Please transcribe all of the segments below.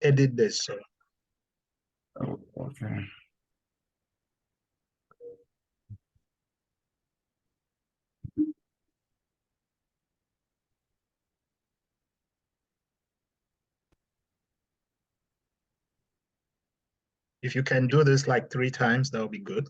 edit this. So. Oh, okay. If you can do this like 3 times, that would be good.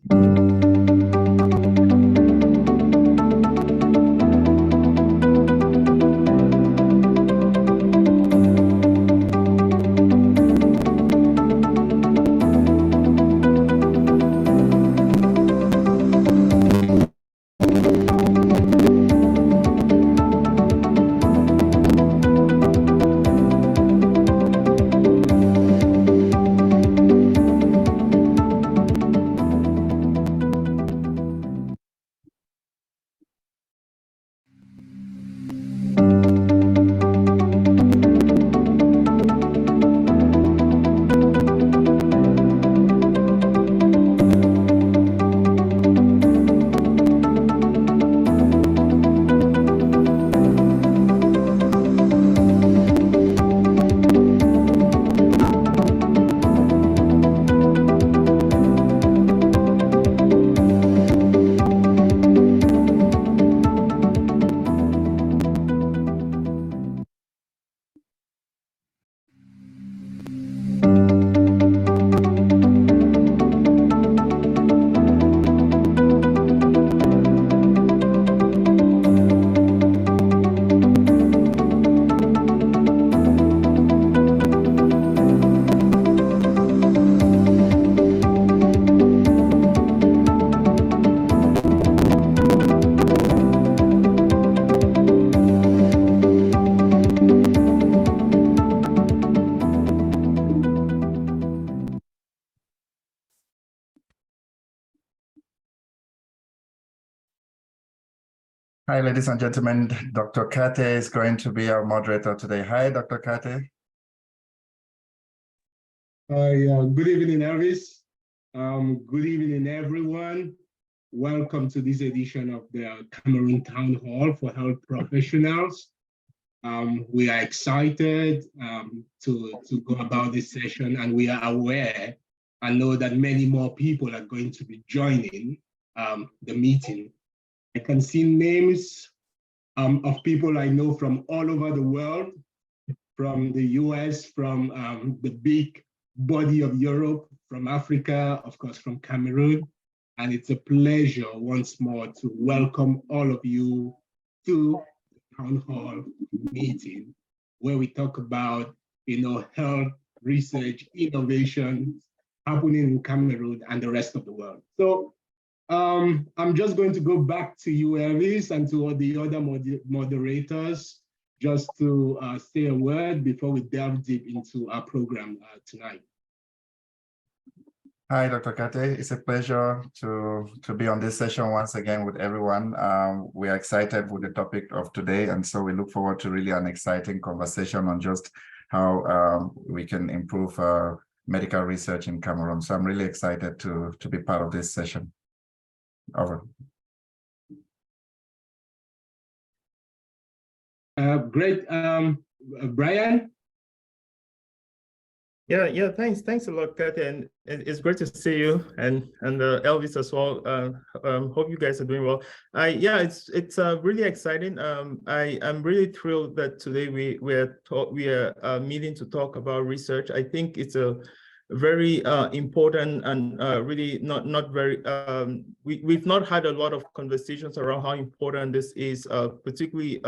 Hi, ladies and gentlemen. Dr. Kate is going to be our moderator today. Hi, Dr. Kate. Hi, good evening, Elvis. Good evening, everyone. Welcome to this edition of the Cameroon Town Hall for Health Professionals. We are excited to go about this session, and we are aware and know that many more people are going to be joining the meeting. I can see names of people I know from all over the world, from the US, from the big body of Europe, from Africa, of course, from Cameroon. And it's a pleasure once more to welcome all of you to the Town Hall meeting, where we talk about, health, research, innovation happening in Cameroon and the rest of the world. So I'm just going to go back to you, Elvis, and to all the other moderators, just to say a word before we delve deep into our program tonight. Hi, Dr. Kate. It's a pleasure to be on this session once again with everyone. We are excited with the topic of today, and so we look forward to really an exciting conversation on just how we can improve medical research in Cameroon. So I'm really excited to be part of this session. Over. Great. Brian? Yeah, thanks a lot, Kathy, and it's great to see you and Elvis as well. Hope you guys are doing well. It's really exciting. I'm really thrilled that today we are meeting to talk about research. I think it's a very important and really not very we've not had a lot of conversations around how important this is, particularly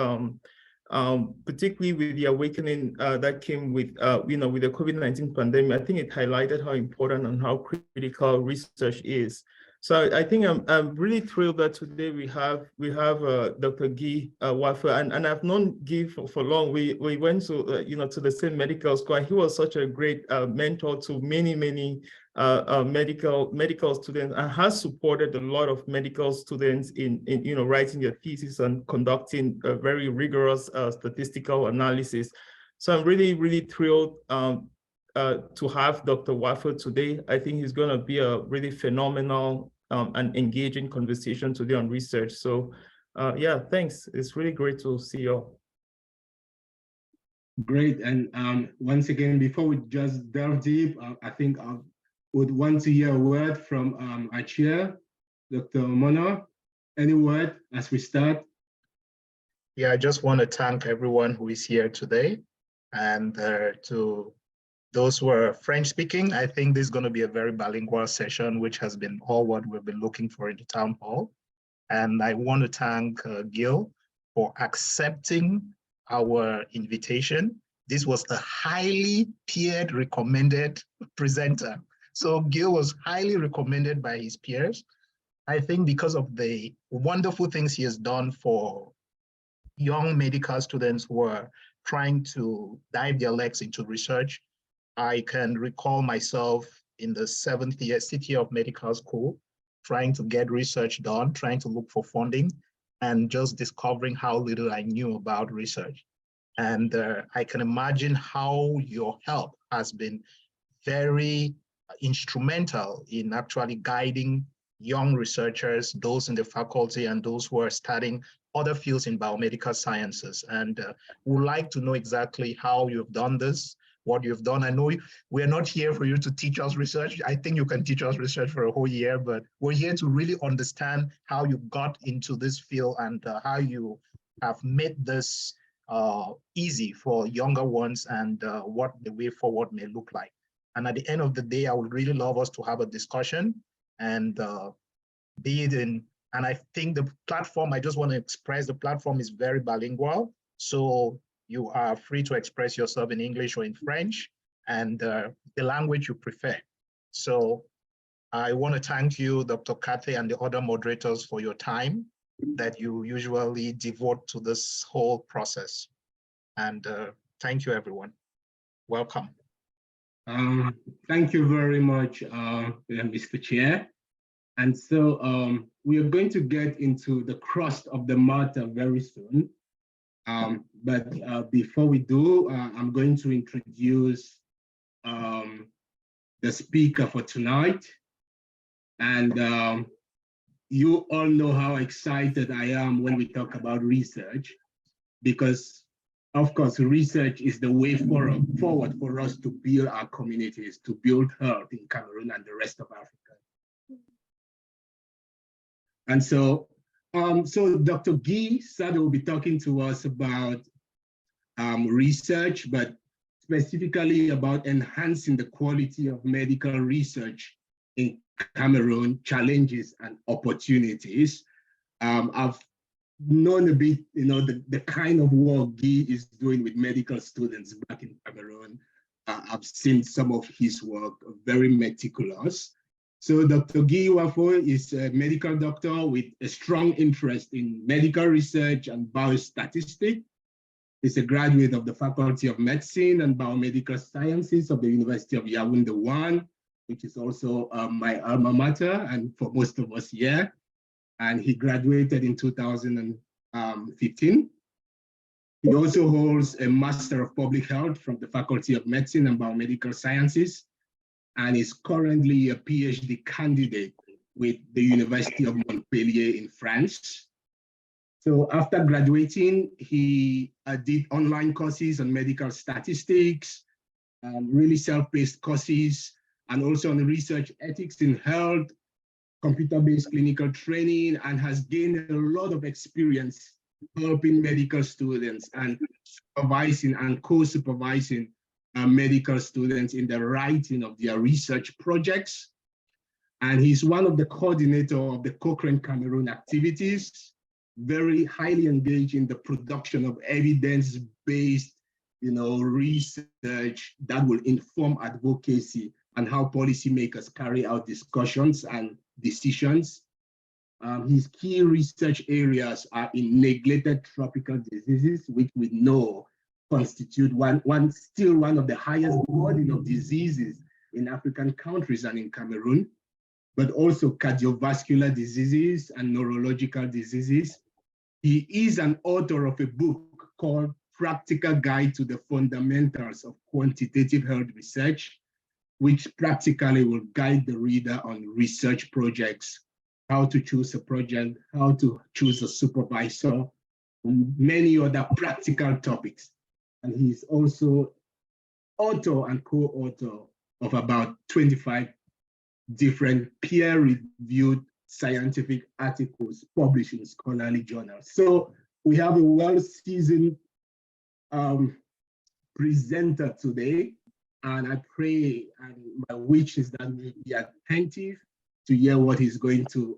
with the awakening that came with with the COVID-19 pandemic. I think it highlighted how important and how critical research is. So I think I'm really thrilled that today we have Dr. Guy Wafeu, and I've known Guy for long. We went to to the same medical school, and he was such a great mentor to many medical students, and has supported a lot of medical students in writing their thesis and conducting a very rigorous statistical analysis. So I'm really thrilled to have Dr. Wafeu today. I think he's going to be a really phenomenal and engaging conversation today on research. So yeah, thanks. It's really great to see you all. Great. And once again, before we just delve deep, I think I would want to hear a word from our chair, Dr. Mono. Any word as we start? Yeah, I just want to thank everyone who is here today. And to those who are French speaking, I think this is going to be a very bilingual session, which has been all what we've been looking for in the town hall. And I want to thank Gil for accepting our invitation. This was a highly peered recommended presenter. So Gil was highly recommended by his peers. I think because of the wonderful things he has done for young medical students who are trying to dive their legs into research. I can recall myself in the 7th year City Year of medical school, trying to get research done, trying to look for funding, and just discovering how little I knew about research. And I can imagine how your help has been very instrumental in actually guiding young researchers, those in the faculty and those who are studying other fields in biomedical sciences. And would like to know exactly how you've done this, what you've done. I know we're not here for you to teach us research. I think you can teach us research for a whole year, but we're here to really understand how you got into this field and how you have made this easy for younger ones and what the way forward may look like. And at the end of the day, I would really love us to have a discussion and be it in, and I think the platform, I just want to express the platform is very bilingual. So you are free to express yourself in English or in French and the language you prefer. So I want to thank you, Dr. Kathy, and the other moderators for your time that you usually devote to this whole process. And thank you, everyone. Welcome. Thank you very much, Mr. Chair. And so we are going to get into the crust of the matter very soon. But before we do, I'm going to introduce the speaker for tonight. And you all know how excited I am when we talk about research, because of course, research is the way forward for us to build our communities, to build health in Cameroon and the rest of Africa. And so, Dr. Guy Sadeu will be talking to us about research, but specifically about enhancing the quality of medical research in Cameroon, challenges and opportunities. I've known a bit, the kind of work Guy is doing with medical students back in Cameroon. I've seen some of his work, very meticulous. So Dr. Guy Wafeu is a medical doctor with a strong interest in medical research and biostatistics. He's a graduate of the Faculty of Medicine and Biomedical Sciences of the University of Yaoundé 1, which is also my alma mater and for most of us here. And he graduated in 2015. He also holds a Master of Public Health from the Faculty of Medicine and Biomedical Sciences, and is currently a PhD candidate with the University of Montpellier in France. So after graduating, he did online courses on medical statistics, really self-paced courses, and also on research ethics in health, computer-based clinical training, and has gained a lot of experience helping medical students and supervising and co-supervising medical students in the writing of their research projects. And he's one of the coordinators of the Cochrane Cameroon activities, very highly engaged in the production of evidence-based research that will inform advocacy and how policymakers carry out discussions and decisions. His key research areas are in neglected tropical diseases, which we know constitute still one of the highest burden of diseases in African countries and in Cameroon, but also cardiovascular diseases and neurological diseases. He is an author of a book called Practical Guide to the Fundamentals of Quantitative Health Research, which practically will guide the reader on research projects, how to choose a project, how to choose a supervisor, and many other practical topics. and he's also author and co-author of about 25 different peer-reviewed scientific articles published in scholarly journals. So we have a well-seasoned presenter today, and I pray, and my wish is that we'll be attentive to hear what he's going to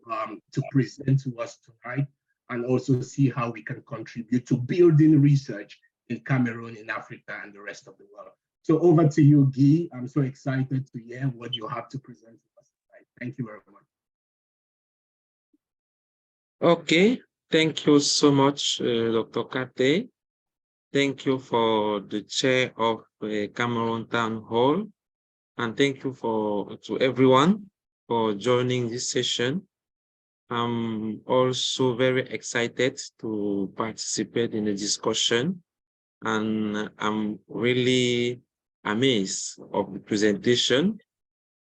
present to us tonight, and also see how we can contribute to building research in Cameroon, in Africa, and the rest of the world. So over to you, Guy. I'm so excited to hear what you have to present to us tonight. Thank you very much. Okay, thank you so much, Dr. Kate. Thank you for the chair of Cameroon Town Hall, and thank you to everyone for joining this session. I'm also very excited to participate in the discussion, and I'm really amazed of the presentation.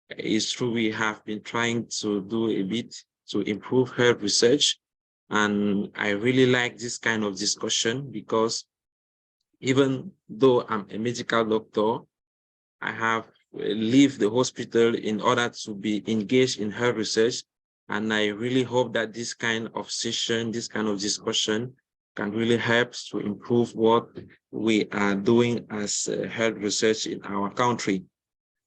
It's true we have been trying to do a bit to improve health research, and I really like this kind of discussion because even though I'm a medical doctor, I have left the hospital in order to be engaged in health research. And I really hope that this kind of session, this kind of discussion can really help to improve what we are doing as health research in our country.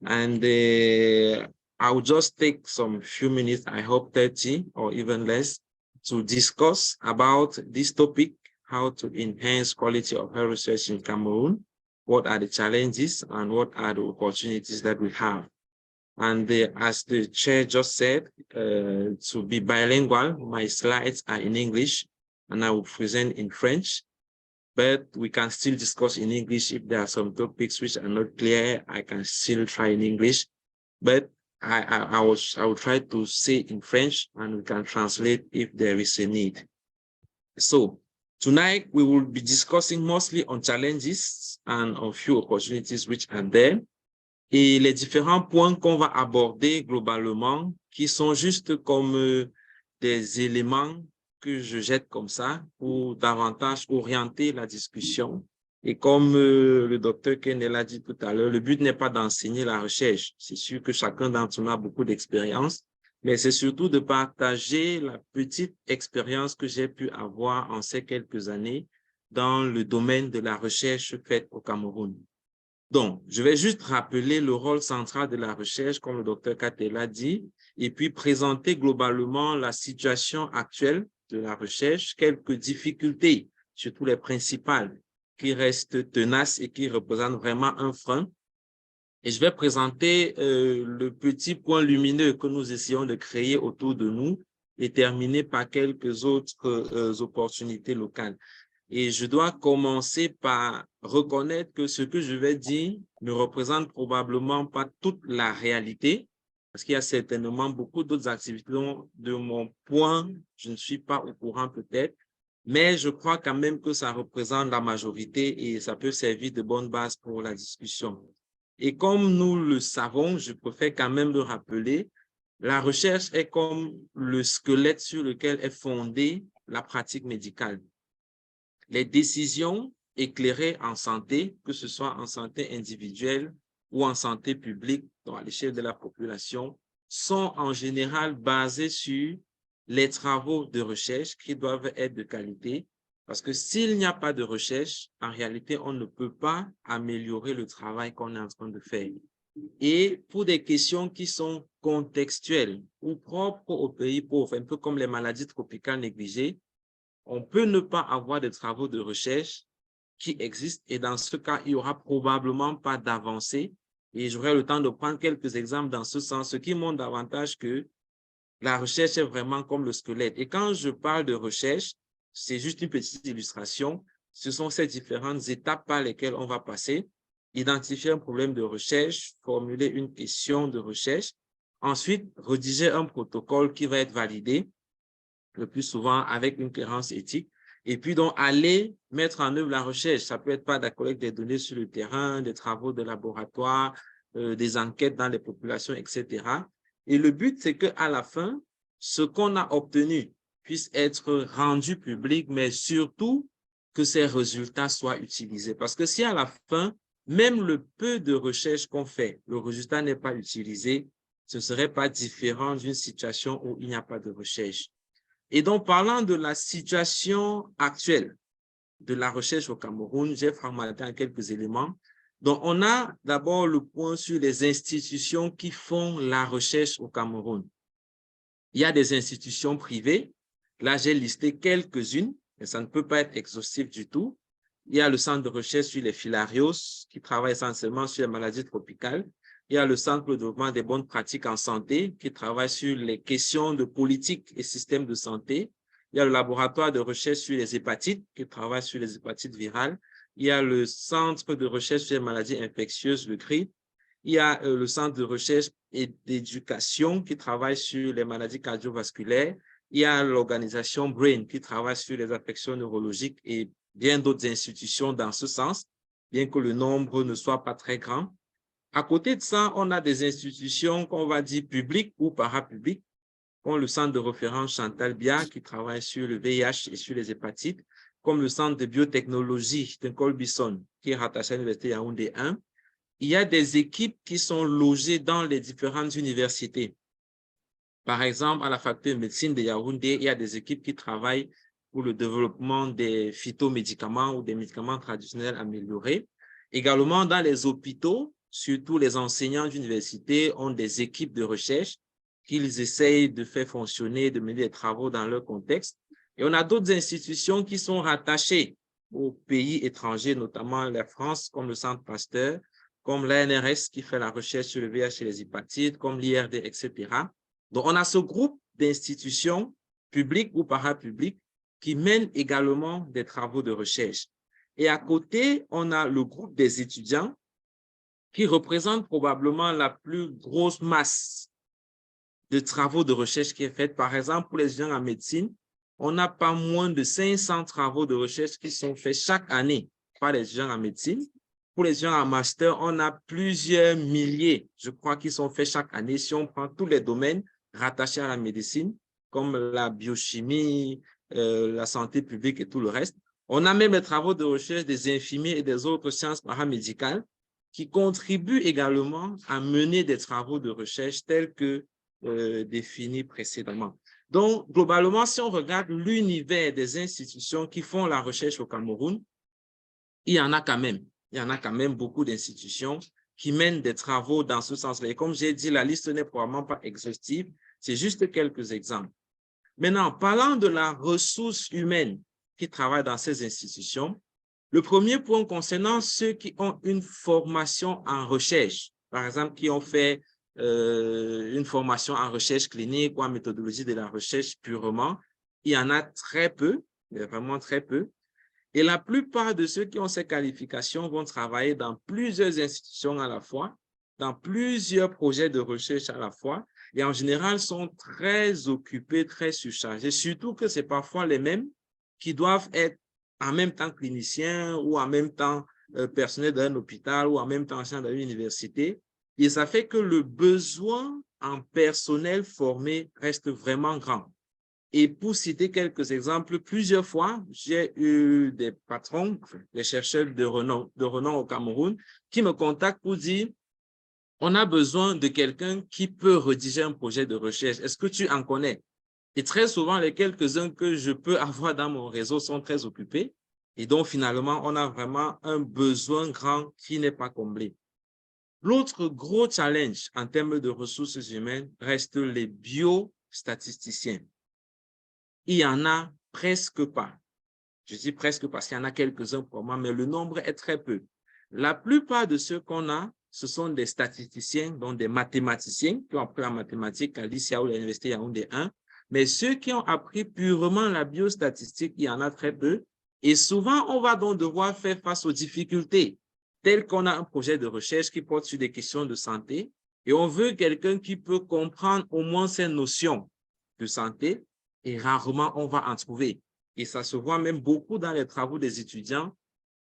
And I will just take some few minutes, I hope 30 or even less, to discuss about this topic, how to enhance quality of health research in Cameroon, what are the challenges and what are the opportunities that we have. And as the chair just said, to be bilingual, my slides are in English and I will present in French, but we can still discuss in English. If there are some topics which are not clear, I can still try in English, but I will try to say in French and we can translate if there is a need. So tonight, we will be discussing mostly on challenges and on few opportunities which are there. Et les différents points qu'on va aborder globalement, qui sont juste comme des éléments que je jette comme ça pour davantage orienter la discussion. Et comme le docteur Ken l'a dit tout à l'heure, le but n'est pas d'enseigner la recherche. C'est sûr que chacun d'entre nous a beaucoup d'expérience, mais c'est surtout de partager la petite expérience que j'ai pu avoir en ces quelques années dans le domaine de la recherche faite au Cameroun. Donc, je vais juste rappeler le rôle central de la recherche, comme le docteur Kate l'a dit, et puis présenter globalement la situation actuelle de la recherche, quelques difficultés, surtout les principales, qui restent tenaces et qui représentent vraiment un frein. Et je vais présenter le petit point lumineux que nous essayons de créer autour de nous et terminer par quelques autres opportunités locales. Et je dois commencer par reconnaître que ce que je vais dire ne représente probablement pas toute la réalité, parce qu'il y a certainement beaucoup d'autres activités dont, de mon point, je ne suis pas au courant peut-être, mais je crois quand même que ça représente la majorité et ça peut servir de bonne base pour la discussion. Et comme nous le savons, je préfère quand même le rappeler, la recherche est comme le squelette sur lequel est fondée la pratique médicale. Les décisions éclairées en santé, que ce soit en santé individuelle ou en santé publique, donc à l'échelle de la population, sont en général basées sur les travaux de recherche qui doivent être de qualité. Parce que s'il n'y a pas de recherche, en réalité, on ne peut pas améliorer le travail qu'on est en train de faire. Et pour des questions qui sont contextuelles ou propres aux pays pauvres, un peu comme les maladies tropicales négligées, on peut ne pas avoir de travaux de recherche qui existent et dans ce cas, il n'y aura probablement pas d'avancée. Et j'aurai le temps de prendre quelques exemples dans ce sens, ce qui montre davantage que la recherche est vraiment comme le squelette. Et quand je parle de recherche, c'est juste une petite illustration. Ce sont ces différentes étapes par lesquelles on va passer. Identifier un problème de recherche, formuler une question de recherche, ensuite rédiger un protocole qui va être validé, le plus souvent avec une cohérence éthique, et puis donc aller mettre en œuvre la recherche. Ça peut être pas de la collecte des données sur le terrain, des travaux de laboratoire, des enquêtes dans les populations, etc. Et le but, c'est qu'à la fin, ce qu'on a obtenu puisse être rendu public, mais surtout que ces résultats soient utilisés. Parce que si à la fin, même le peu de recherche qu'on fait, le résultat n'est pas utilisé, ce ne serait pas différent d'une situation où il n'y a pas de recherche. Et donc, parlant de la situation actuelle de la recherche au Cameroun, j'ai formaté en quelques éléments. Donc, on a d'abord le point sur les institutions qui font la recherche au Cameroun. Il y a des institutions privées. Là, j'ai listé quelques-unes, mais ça ne peut pas être exhaustif du tout. Il y a le centre de recherche sur les filarios, qui travaille essentiellement sur les maladies tropicales. Il y a le centre de développement des bonnes pratiques en santé, qui travaille sur les questions de politique et système de santé. Il y a le laboratoire de recherche sur les hépatites, qui travaille sur les hépatites virales. Il y a le centre de recherche sur les maladies infectieuses, le CRIP. Il y a le centre de recherche et d'éducation qui travaille sur les maladies cardiovasculaires. Il y a l'organisation BRAIN qui travaille sur les affections neurologiques et bien d'autres institutions dans ce sens, bien que le nombre ne soit pas très grand. À côté de ça, on a des institutions qu'on va dire publiques ou parapubliques, comme le centre de référence Chantal Bia qui travaille sur le VIH et sur les hépatites, comme le centre de biotechnologie de Colbison qui est rattaché à l'Université Yaoundé 1. Il y a des équipes qui sont logées dans les différentes universités. Par exemple, à la faculté de médecine de Yaoundé, il y a des équipes qui travaillent pour le développement des phytomédicaments ou des médicaments traditionnels améliorés. Également, dans les hôpitaux, surtout les enseignants d'université ont des équipes de recherche qu'ils essayent de faire fonctionner, de mener des travaux dans leur contexte. Et on a d'autres institutions qui sont rattachées aux pays étrangers, notamment la France, comme le Centre Pasteur, comme l'ANRS qui fait la recherche sur le VIH et les hépatites, comme l'IRD, etc. Donc, on a ce groupe d'institutions publiques ou parapubliques qui mènent également des travaux de recherche. Et à côté, on a le groupe des étudiants qui représente probablement la plus grosse masse de travaux de recherche qui est faite. Par exemple, pour les étudiants en médecine, on n'a pas moins de 500 travaux de recherche qui sont faits chaque année par les étudiants en médecine. Pour les étudiants en master, on a plusieurs milliers, je crois, qui sont faits chaque année si on prend tous les domaines rattachés à la médecine, comme la biochimie, la santé publique et tout le reste. On a même les travaux de recherche des infirmiers et des autres sciences paramédicales qui contribuent également à mener des travaux de recherche tels que définis précédemment. Donc, globalement, si on regarde l'univers des institutions qui font la recherche au Cameroun, il y en a quand même. Il y en a quand même beaucoup d'institutions qui mènent des travaux dans ce sens-là. Et comme j'ai dit, la liste n'est probablement pas exhaustive. C'est juste quelques exemples. Maintenant, parlant de la ressource humaine qui travaille dans ces institutions, le premier point concernant ceux qui ont une formation en recherche, par exemple, qui ont fait une formation en recherche clinique ou en méthodologie de la recherche purement, il y en a très peu, vraiment très peu. Et la plupart de ceux qui ont ces qualifications vont travailler dans plusieurs institutions à la fois, dans plusieurs projets de recherche à la fois, et en général sont très occupés, très surchargés, surtout que c'est parfois les mêmes qui doivent être en même temps cliniciens ou en même temps personnel d'un hôpital ou en même temps enseignant dans une université. Et ça fait que le besoin en personnel formé reste vraiment grand. Et pour citer quelques exemples, plusieurs fois, j'ai eu des patrons, des chercheurs de renom au Cameroun, qui me contactent pour dire « On a besoin de quelqu'un qui peut rédiger un projet de recherche. Est-ce que tu en connais ?» Et très souvent, les quelques-uns que je peux avoir dans mon réseau sont très occupés. Et donc, finalement, on a vraiment un besoin grand qui n'est pas comblé. L'autre gros challenge en termes de ressources humaines reste les biostatisticiens. Il n'y en a presque pas. Je dis presque parce qu'il y en a quelques-uns pour moi, mais le nombre est très peu. La plupart de ceux qu'on a, ce sont des statisticiens, donc des mathématiciens qui ont appris la mathématique à l'ICA ou à l'Université Yaoundé 1. Mais ceux qui ont appris purement la biostatistique, il y en a très peu. Et souvent, on va donc devoir faire face aux difficultés, telles qu'on a un projet de recherche qui porte sur des questions de santé, et on veut quelqu'un qui peut comprendre au moins ces notions de santé, et rarement on va en trouver. Et ça se voit même beaucoup dans les travaux des étudiants,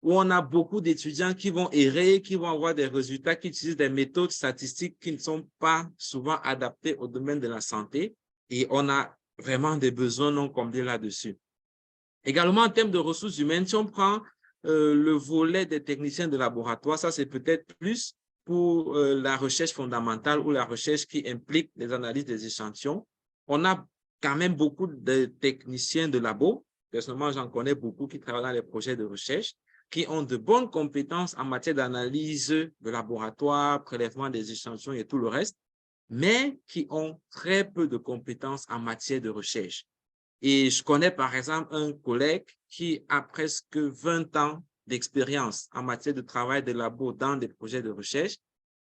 où on a beaucoup d'étudiants qui vont errer, qui vont avoir des résultats, qui utilisent des méthodes statistiques qui ne sont pas souvent adaptées au domaine de la santé, et on a vraiment des besoins non comblés là-dessus. Également, en termes de ressources humaines, si on prend le volet des techniciens de laboratoire, ça c'est peut-être plus pour la recherche fondamentale ou la recherche qui implique les analyses des échantillons. On a quand même beaucoup de techniciens de labo. Personnellement, j'en connais beaucoup qui travaillent dans les projets de recherche, qui ont de bonnes compétences en matière d'analyse de laboratoire, prélèvement des échantillons et tout le reste, mais qui ont très peu de compétences en matière de recherche. Et je connais par exemple un collègue qui a presque 20 ans d'expérience en matière de travail de labo dans des projets de recherche,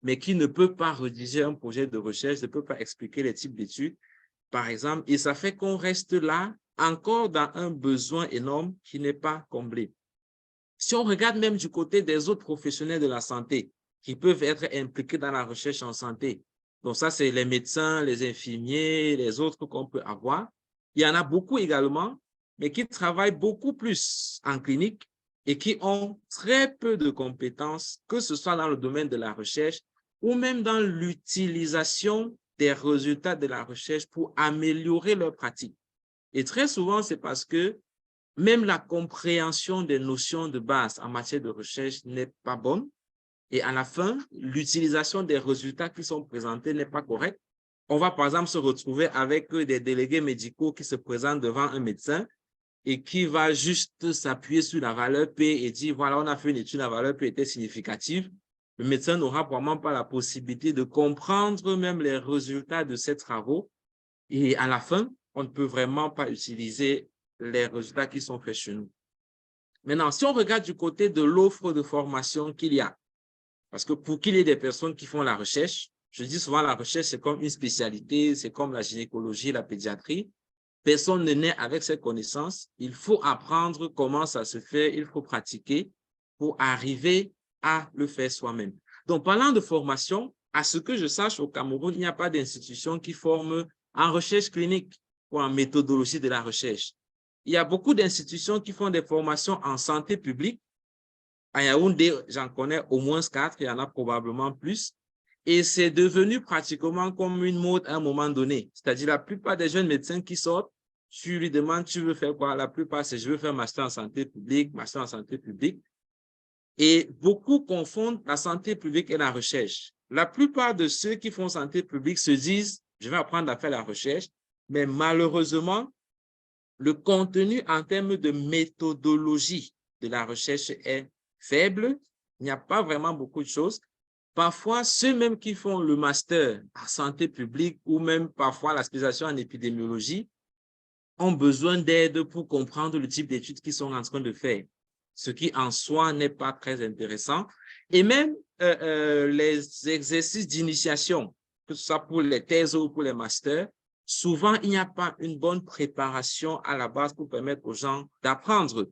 mais qui ne peut pas rédiger un projet de recherche, ne peut pas expliquer les types d'études, par exemple, et ça fait qu'on reste là encore dans un besoin énorme qui n'est pas comblé. Si on regarde même du côté des autres professionnels de la santé qui peuvent être impliqués dans la recherche en santé, donc ça c'est les médecins, les infirmiers, les autres qu'on peut avoir, il y en a beaucoup également, mais qui travaillent beaucoup plus en clinique et qui ont très peu de compétences, que ce soit dans le domaine de la recherche ou même dans l'utilisation des résultats de la recherche pour améliorer leur pratique. Et très souvent, c'est parce que même la compréhension des notions de base en matière de recherche n'est pas bonne. Et à la fin, l'utilisation des résultats qui sont présentés n'est pas correcte. On va par exemple se retrouver avec des délégués médicaux qui se présentent devant un médecin et qui va juste s'appuyer sur la valeur P et dire, voilà, on a fait une étude, la valeur P était significative. Le médecin n'aura probablement pas la possibilité de comprendre même les résultats de ces travaux. Et à la fin, on ne peut vraiment pas utiliser les résultats qui sont faits chez nous. Maintenant, si on regarde du côté de l'offre de formation qu'il y a, parce que pour qu'il y ait des personnes qui font la recherche, je dis souvent la recherche, c'est comme une spécialité, c'est comme la gynécologie, la pédiatrie. Personne ne naît avec ces connaissances. Il faut apprendre comment ça se fait, il faut pratiquer pour arriver à le faire soi-même. Donc, parlant de formation, à ce que je sache, au Cameroun, il n'y a pas d'institution qui forme en recherche clinique ou en méthodologie de la recherche. Il y a beaucoup d'institutions qui font des formations en santé publique. À Yaoundé, j'en connais au moins 4, il y en a probablement plus. Et c'est devenu pratiquement comme une mode à un moment donné. C'est-à-dire la plupart des jeunes médecins qui sortent, tu lui demandes, tu veux faire quoi? La plupart, c'est je veux faire master en santé publique, master en santé publique. Et beaucoup confondent la santé publique et la recherche. La plupart de ceux qui font santé publique se disent, je vais apprendre à faire la recherche, mais malheureusement, le contenu en termes de méthodologie de la recherche est faible. Il n'y a pas vraiment beaucoup de choses. Parfois, ceux-mêmes qui font le master en santé publique ou même parfois la spécialisation en épidémiologie ont besoin d'aide pour comprendre le type d'études qu'ils sont en train de faire, ce qui en soi n'est pas très intéressant. Et même les exercices d'initiation, que ce soit pour les thèses ou pour les masters, souvent, il n'y a pas une bonne préparation à la base pour permettre aux gens d'apprendre.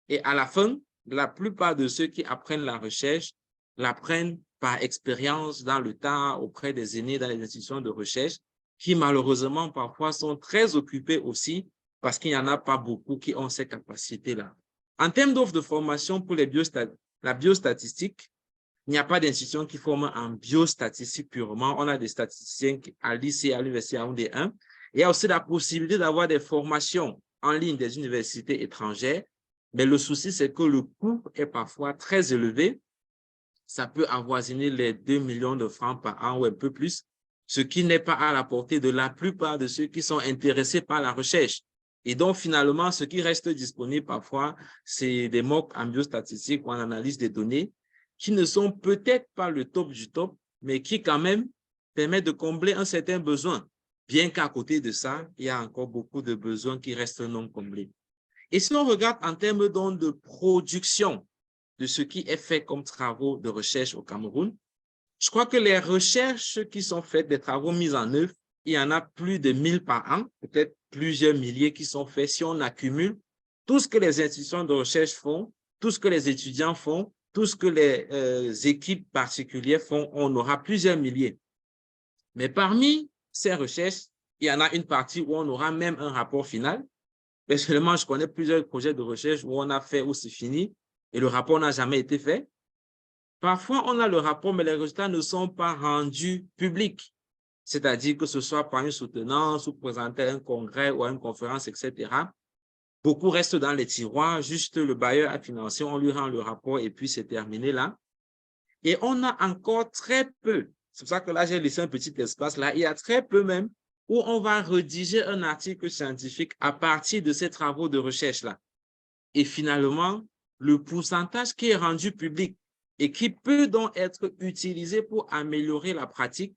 Et à la fin, la plupart de ceux qui apprennent la recherche l'apprennent par expérience dans le temps auprès des aînés dans les institutions de recherche qui malheureusement parfois sont très occupés aussi parce qu'il n'y en a pas beaucoup qui ont ces capacités-là. En termes d'offres de formation pour la biostatistique, il n'y a pas d'institution qui forme en biostatistique purement. On a des statisticiens à lycée, à l'université Yaoundé 1. Il y a aussi la possibilité d'avoir des formations en ligne des universités étrangères. Mais le souci, c'est que le coût est parfois très élevé. Ça peut avoisiner les 2 millions de francs par an ou un peu plus, ce qui n'est pas à la portée de la plupart de ceux qui sont intéressés par la recherche. Et donc, finalement, ce qui reste disponible parfois, c'est des mocks en biostatistique ou en analyse des données qui ne sont peut-être pas le top du top, mais qui quand même permettent de combler un certain besoin. Bien qu'à côté de ça, il y a encore beaucoup de besoins qui restent non comblés. Et si on regarde en termes donc de production de ce qui est fait comme travaux de recherche au Cameroun, je crois que les recherches qui sont faites, des travaux mis en œuvre, il y en a plus de 1000 par an, peut-être plusieurs milliers qui sont faits. Si on accumule tout ce que les institutions de recherche font, tout ce que les étudiants font, tout ce que les équipes particulières font, on aura plusieurs milliers. Mais parmi ces recherches, il y en a une partie où on aura même un rapport final. Personnellement, je connais plusieurs projets de recherche où on a fait, où c'est fini, et le rapport n'a jamais été fait. Parfois, on a le rapport, mais les résultats ne sont pas rendus publics. C'est-à-dire que ce soit par une soutenance ou présenter à un congrès ou à une conférence, etc. Beaucoup restent dans les tiroirs, juste le bailleur a financé, on lui rend le rapport et puis c'est terminé là. Et on a encore très peu, c'est pour ça que là j'ai laissé un petit espace là, il y a très peu même où on va rédiger un article scientifique à partir de ces travaux de recherche là. Et finalement, le pourcentage qui est rendu public et qui peut donc être utilisé pour améliorer la pratique,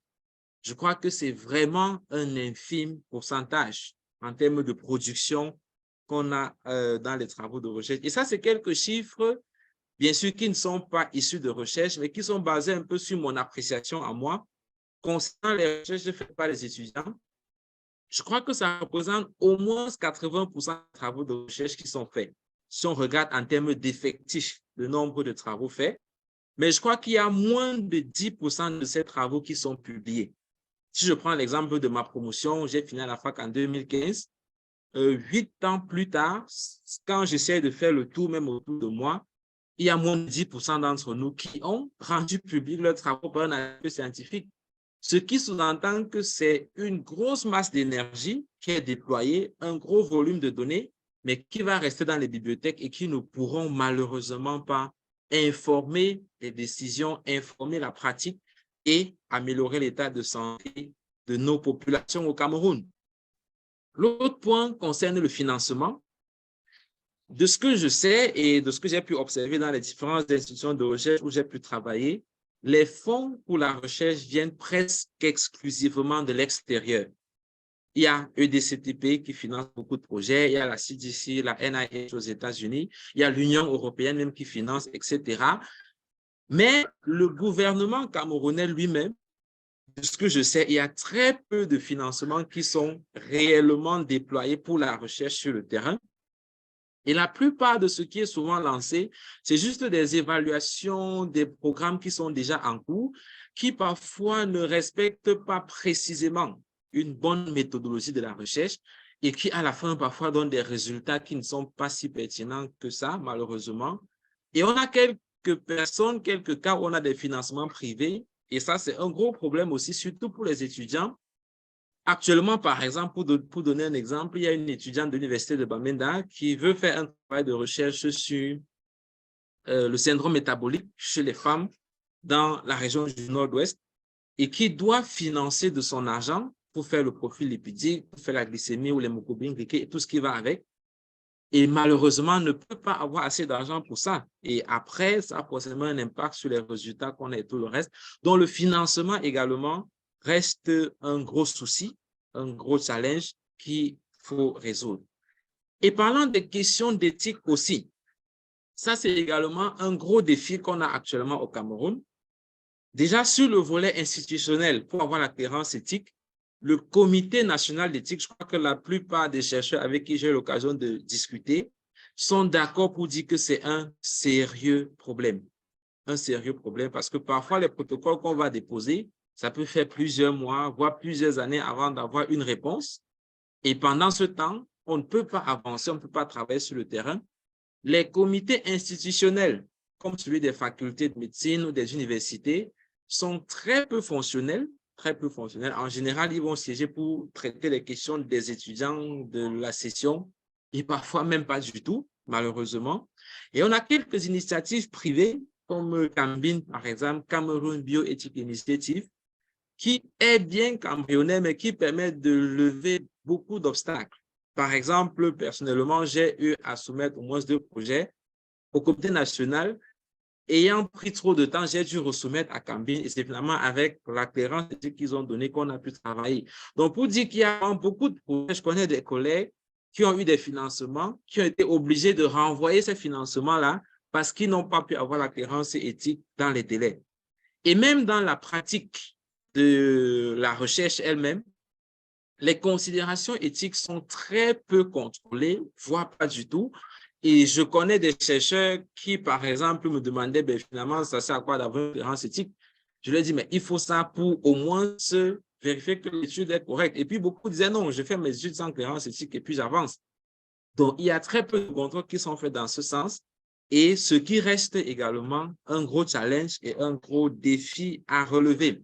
je crois que c'est vraiment un infime pourcentage en termes de production qu'on a dans les travaux de recherche. Et ça, c'est quelques chiffres, bien sûr, qui ne sont pas issus de recherche, mais qui sont basés un peu sur mon appréciation à moi concernant les recherches faites par les étudiants. Je crois que ça représente au moins 80% de travaux de recherche qui sont faits. Si on regarde en termes d'effectifs, le nombre de travaux faits, mais je crois qu'il y a moins de 10% de ces travaux qui sont publiés. Si je prends l'exemple de ma promotion, j'ai fini à la fac en 2015. 8 ans plus tard, quand j'essaie de faire le tour même autour de moi, il y a moins de 10% d'entre nous qui ont rendu public leurs travaux par un article scientifique. Ce qui sous-entend que c'est une grosse masse d'énergie qui est déployée, un gros volume de données, mais qui va rester dans les bibliothèques et qui ne pourront malheureusement pas informer les décisions, informer la pratique et améliorer l'état de santé de nos populations au Cameroun. L'autre point concerne le financement. De ce que je sais et de ce que j'ai pu observer dans les différentes institutions de recherche où j'ai pu travailler, les fonds pour la recherche viennent presque exclusivement de l'extérieur. Il y a EDCTP qui finance beaucoup de projets, il y a la CDC, la NIH aux États-Unis, il y a l'Union européenne même qui finance, etc. Mais le gouvernement camerounais lui-même, de ce que je sais, il y a très peu de financements qui sont réellement déployés pour la recherche sur le terrain. Et la plupart de ce qui est souvent lancé, c'est juste des évaluations, des programmes qui sont déjà en cours, qui parfois ne respectent pas précisément une bonne méthodologie de la recherche et qui, à la fin, parfois donnent des résultats qui ne sont pas si pertinents que ça, malheureusement. Et on a quelques personnes, quelques cas où on a des financements privés. Et ça, c'est un gros problème aussi, surtout pour les étudiants. Actuellement, par exemple, pour donner un exemple, il y a une étudiante de l'Université de Bamenda qui veut faire un travail de recherche sur le syndrome métabolique chez les femmes dans la région du Nord-Ouest et qui doit financer de son argent pour faire le profil lipidique, pour faire la glycémie ou l'hémoglobine glycée et tout ce qui va avec. Et malheureusement, ne peut pas avoir assez d'argent pour ça. Et après, ça a forcément un impact sur les résultats qu'on a et tout le reste. Donc, le financement également reste un gros souci, un gros challenge qu'il faut résoudre. Et parlant des questions d'éthique aussi, ça, c'est également un gros défi qu'on a actuellement au Cameroun. Déjà, sur le volet institutionnel, pour avoir la cohérence éthique, le Comité national d'éthique, je crois que la plupart des chercheurs avec qui j'ai eu l'occasion de discuter sont d'accord pour dire que c'est un sérieux problème. Un sérieux problème parce que parfois, les protocoles qu'on va déposer, ça peut faire plusieurs mois, voire plusieurs années avant d'avoir une réponse. Et pendant ce temps, on ne peut pas avancer, on ne peut pas travailler sur le terrain. Les comités institutionnels, comme celui des facultés de médecine ou des universités, sont très peu fonctionnels. Très peu fonctionnels. En général, ils vont siéger pour traiter les questions des étudiants de la session et parfois même pas du tout, malheureusement. Et on a quelques initiatives privées comme Cambin, par exemple, Cameroon Bioethics Initiative, qui est bien camerounais, mais qui permet de lever beaucoup d'obstacles. Par exemple, personnellement, j'ai eu à soumettre au moins 2 projets au comité national. Ayant pris trop de temps, j'ai dû resoumettre à Cambin et c'est finalement avec la clairance qu'ils ont donné qu'on a pu travailler. Donc, pour dire qu'il y a beaucoup de projets, je connais des collègues qui ont eu des financements, qui ont été obligés de renvoyer ces financements-là parce qu'ils n'ont pas pu avoir la clairance éthique dans les délais. Et même dans la pratique de la recherche elle-même, les considérations éthiques sont très peu contrôlées, voire pas du tout. Et je connais des chercheurs qui, par exemple, me demandaient, ben, finalement, ça sert à quoi d'avoir une cohérence éthique? Je leur dis, mais il faut ça pour au moins se vérifier que l'étude est correcte. Et puis, beaucoup disaient, non, je fais mes études sans cohérence éthique et puis j'avance. Donc, il y a très peu de contrôles qui sont faits dans ce sens. Et ce qui reste également un gros challenge et un gros défi à relever.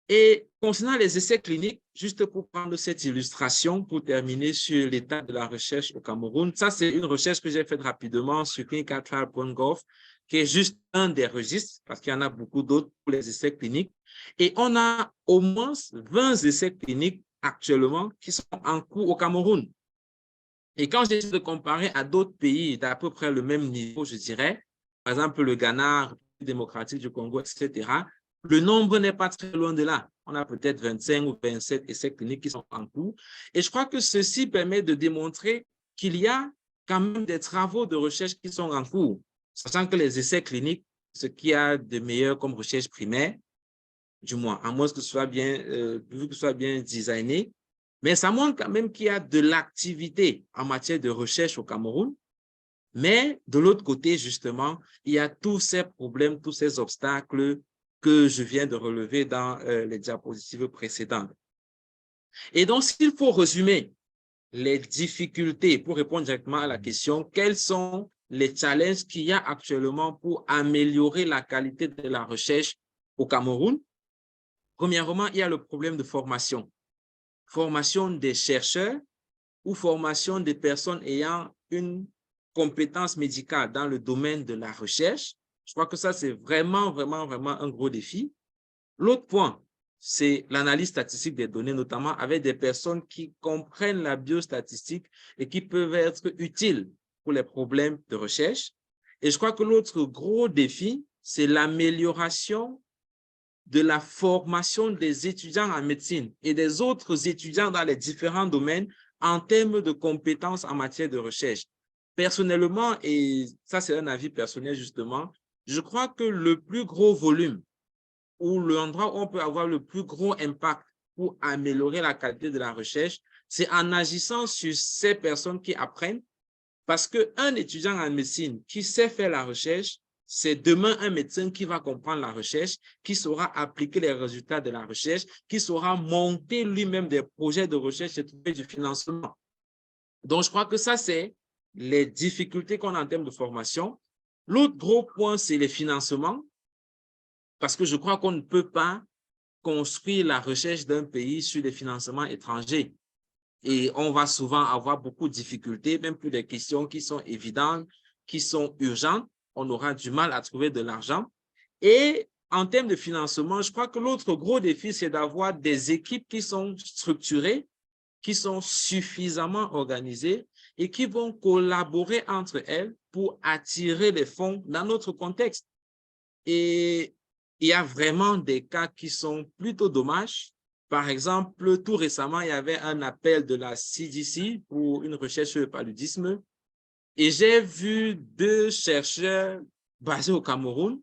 Et concernant les essais cliniques, juste pour prendre cette illustration, pour terminer sur l'état de la recherche au Cameroun, ça c'est une recherche que j'ai faite rapidement sur clinicaltrial.gov, qui est juste un des registres, parce qu'il y en a beaucoup d'autres pour les essais cliniques. Et on a au moins 20 essais cliniques actuellement qui sont en cours au Cameroun. Et quand j'essaie de comparer à d'autres pays d'à peu près le même niveau, je dirais, par exemple le Ghana, République démocratique du Congo, etc., le nombre n'est pas très loin de là. On a peut-être 25 ou 27 essais cliniques qui sont en cours. Et je crois que ceci permet de démontrer qu'il y a quand même des travaux de recherche qui sont en cours, sachant que les essais cliniques, ce qu'il y a de meilleur comme recherche primaire, du moins, à moins que ce soit bien, que ce soit bien designé, mais ça montre quand même qu'il y a de l'activité en matière de recherche au Cameroun. Mais de l'autre côté, justement, il y a tous ces problèmes, tous ces obstacles que je viens de relever dans les diapositives précédentes. Et donc, s'il faut résumer les difficultés pour répondre directement à la question, quels sont les challenges qu'il y a actuellement pour améliorer la qualité de la recherche au Cameroun? Premièrement, il y a le problème de formation. Formation des chercheurs ou formation des personnes ayant une compétence médicale dans le domaine de la recherche. Je crois que ça, c'est vraiment un gros défi. L'autre point, c'est l'analyse statistique des données, notamment avec des personnes qui comprennent la biostatistique et qui peuvent être utiles pour les problèmes de recherche. Et je crois que l'autre gros défi, c'est l'amélioration de la formation des étudiants en médecine et des autres étudiants dans les différents domaines en termes de compétences en matière de recherche. Personnellement, et ça c'est un avis personnel justement, je crois que le plus gros volume ou l'endroit où on peut avoir le plus gros impact pour améliorer la qualité de la recherche, c'est en agissant sur ces personnes qui apprennent, parce qu'un étudiant en médecine qui sait faire la recherche, c'est demain un médecin qui va comprendre la recherche, qui saura appliquer les résultats de la recherche, qui saura monter lui-même des projets de recherche et trouver du financement. Donc, je crois que ça, c'est les difficultés qu'on a en termes de formation. L'autre gros point, c'est les financements, parce que je crois qu'on ne peut pas construire la recherche d'un pays sur des financements étrangers. Et on va souvent avoir beaucoup de difficultés, même pour des questions qui sont évidentes, qui sont urgentes. On aura du mal à trouver de l'argent. Et en termes de financement, je crois que l'autre gros défi, c'est d'avoir des équipes qui sont structurées, qui sont suffisamment organisées et qui vont collaborer entre elles pour attirer les fonds dans notre contexte. Et il y a vraiment des cas qui sont plutôt dommages. Par exemple, tout récemment, il y avait un appel de la CDC pour une recherche sur le paludisme. Et j'ai vu 2 chercheurs basés au Cameroun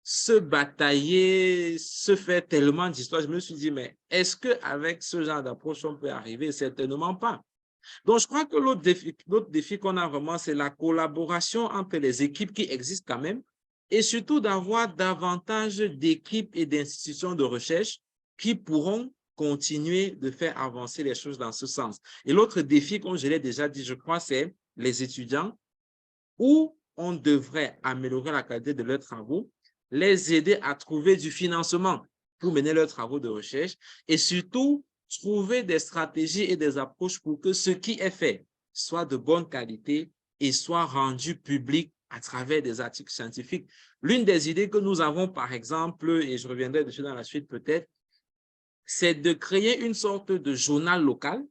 se batailler, se faire tellement d'histoires. Je me suis dit, mais est-ce qu'avec ce genre d'approche, on peut arriver? Certainement pas. Donc, je crois que l'autre défi qu'on a vraiment, c'est la collaboration entre les équipes qui existent quand même, et surtout d'avoir davantage d'équipes et d'institutions de recherche qui pourront continuer de faire avancer les choses dans ce sens. Et l'autre défi, comme je l'ai déjà dit, je crois, c'est les étudiants, où on devrait améliorer la qualité de leurs travaux, les aider à trouver du financement pour mener leurs travaux de recherche et surtout trouver des stratégies et des approches pour que ce qui est fait soit de bonne qualité et soit rendu public à travers des articles scientifiques. L'une des idées que nous avons, par exemple, et je reviendrai dessus dans la suite peut-être, c'est de créer une sorte de journal local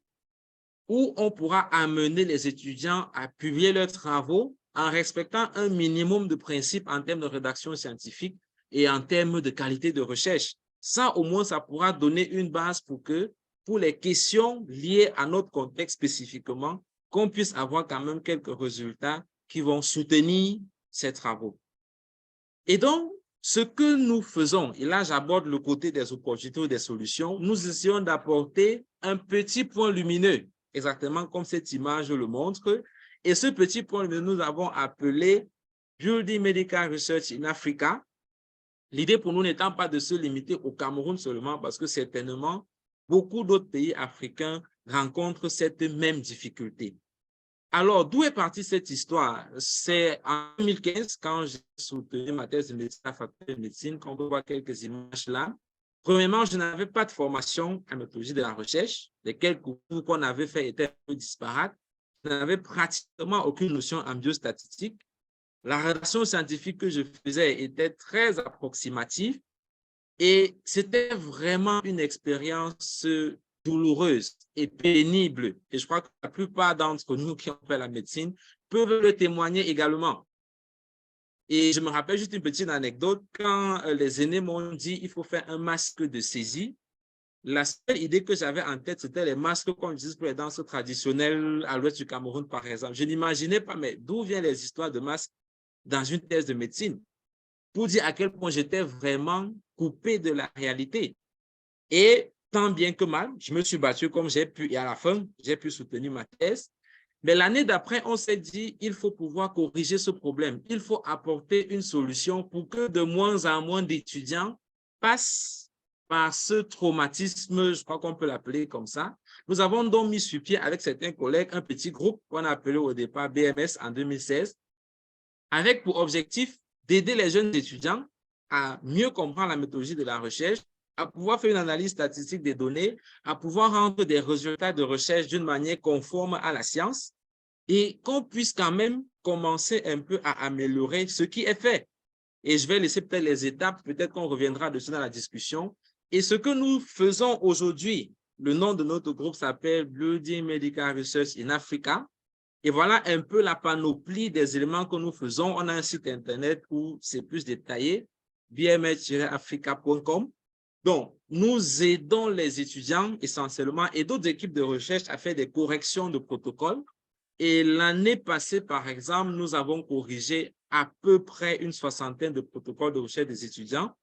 où on pourra amener les étudiants à publier leurs travaux en respectant un minimum de principes en termes de rédaction scientifique et en termes de qualité de recherche. Ça, au moins, ça pourra donner une base pour les questions liées à notre contexte spécifiquement, qu'on puisse avoir quand même quelques résultats qui vont soutenir ces travaux. Et donc, ce que nous faisons, et là j'aborde le côté des opportunités ou des solutions, nous essayons d'apporter un petit point lumineux, exactement comme cette image le montre. Et ce petit point lumineux, nous avons appelé Building Medical Research in Africa. L'idée pour nous n'étant pas de se limiter au Cameroun seulement, parce que certainement, beaucoup d'autres pays africains rencontrent cette même difficulté. Alors, d'où est partie cette histoire? C'est en 2015, quand j'ai soutenu ma thèse de médecine à la faculté de médecine, qu'on peut voir quelques images là. Premièrement, je n'avais pas de formation en méthodologie de la recherche. Les quelques cours qu'on avait fait étaient un peu disparates. Je n'avais pratiquement aucune notion en biostatistique. La rédaction scientifique que je faisais était très approximative et c'était vraiment une expérience douloureuse et pénible. Et je crois que la plupart d'entre nous qui ont fait la médecine peuvent le témoigner également. Et je me rappelle juste une petite anecdote, quand les aînés m'ont dit il faut faire un masque de saisie, la seule idée que j'avais en tête, c'était les masques qu'on utilise pour les danses traditionnelles à l'ouest du Cameroun, par exemple. Je n'imaginais pas, mais d'où viennent les histoires de masques dans une thèse de médecine? Pour dire à quel point j'étais vraiment coupé de la réalité. Et tant bien que mal, je me suis battu comme j'ai pu, et à la fin, j'ai pu soutenir ma thèse. Mais l'année d'après, on s'est dit, il faut pouvoir corriger ce problème. Il faut apporter une solution pour que de moins en moins d'étudiants passent par ce traumatisme, je crois qu'on peut l'appeler comme ça. Nous avons donc mis sur pied avec certains collègues un petit groupe qu'on a appelé au départ BMS en 2016, avec pour objectif d'aider les jeunes étudiants à mieux comprendre la méthodologie de la recherche, à pouvoir faire une analyse statistique des données, à pouvoir rendre des résultats de recherche d'une manière conforme à la science et qu'on puisse quand même commencer un peu à améliorer ce qui est fait. Et je vais laisser peut-être les étapes, peut-être qu'on reviendra dessus dans la discussion. Et ce que nous faisons aujourd'hui, le nom de notre groupe s'appelle Building Medical Research in Africa. Et voilà un peu la panoplie des éléments que nous faisons. On a un site internet où c'est plus détaillé, bms-africa.com. Donc, nous aidons les étudiants essentiellement et d'autres équipes de recherche à faire des corrections de protocoles. Et l'année passée, par exemple, nous avons corrigé à peu près une soixantaine de protocoles de recherche des étudiants.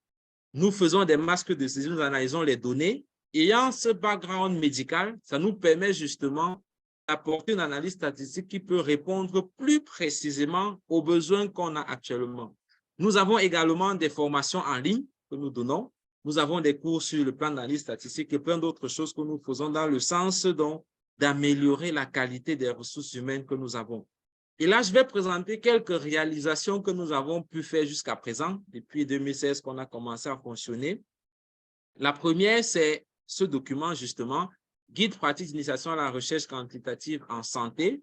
Nous faisons des masques de saisie, nous analysons les données. Ayant ce background médical, ça nous permet justement d'apporter une analyse statistique qui peut répondre plus précisément aux besoins qu'on a actuellement. Nous avons également des formations en ligne que nous donnons. Nous avons des cours sur le plan d'analyse statistique et plein d'autres choses que nous faisons dans le sens d'améliorer la qualité des ressources humaines que nous avons. Et là, je vais présenter quelques réalisations que nous avons pu faire jusqu'à présent, depuis 2016 qu'on a commencé à fonctionner. La première, c'est ce document, justement, Guide pratique d'initiation à la recherche quantitative en santé.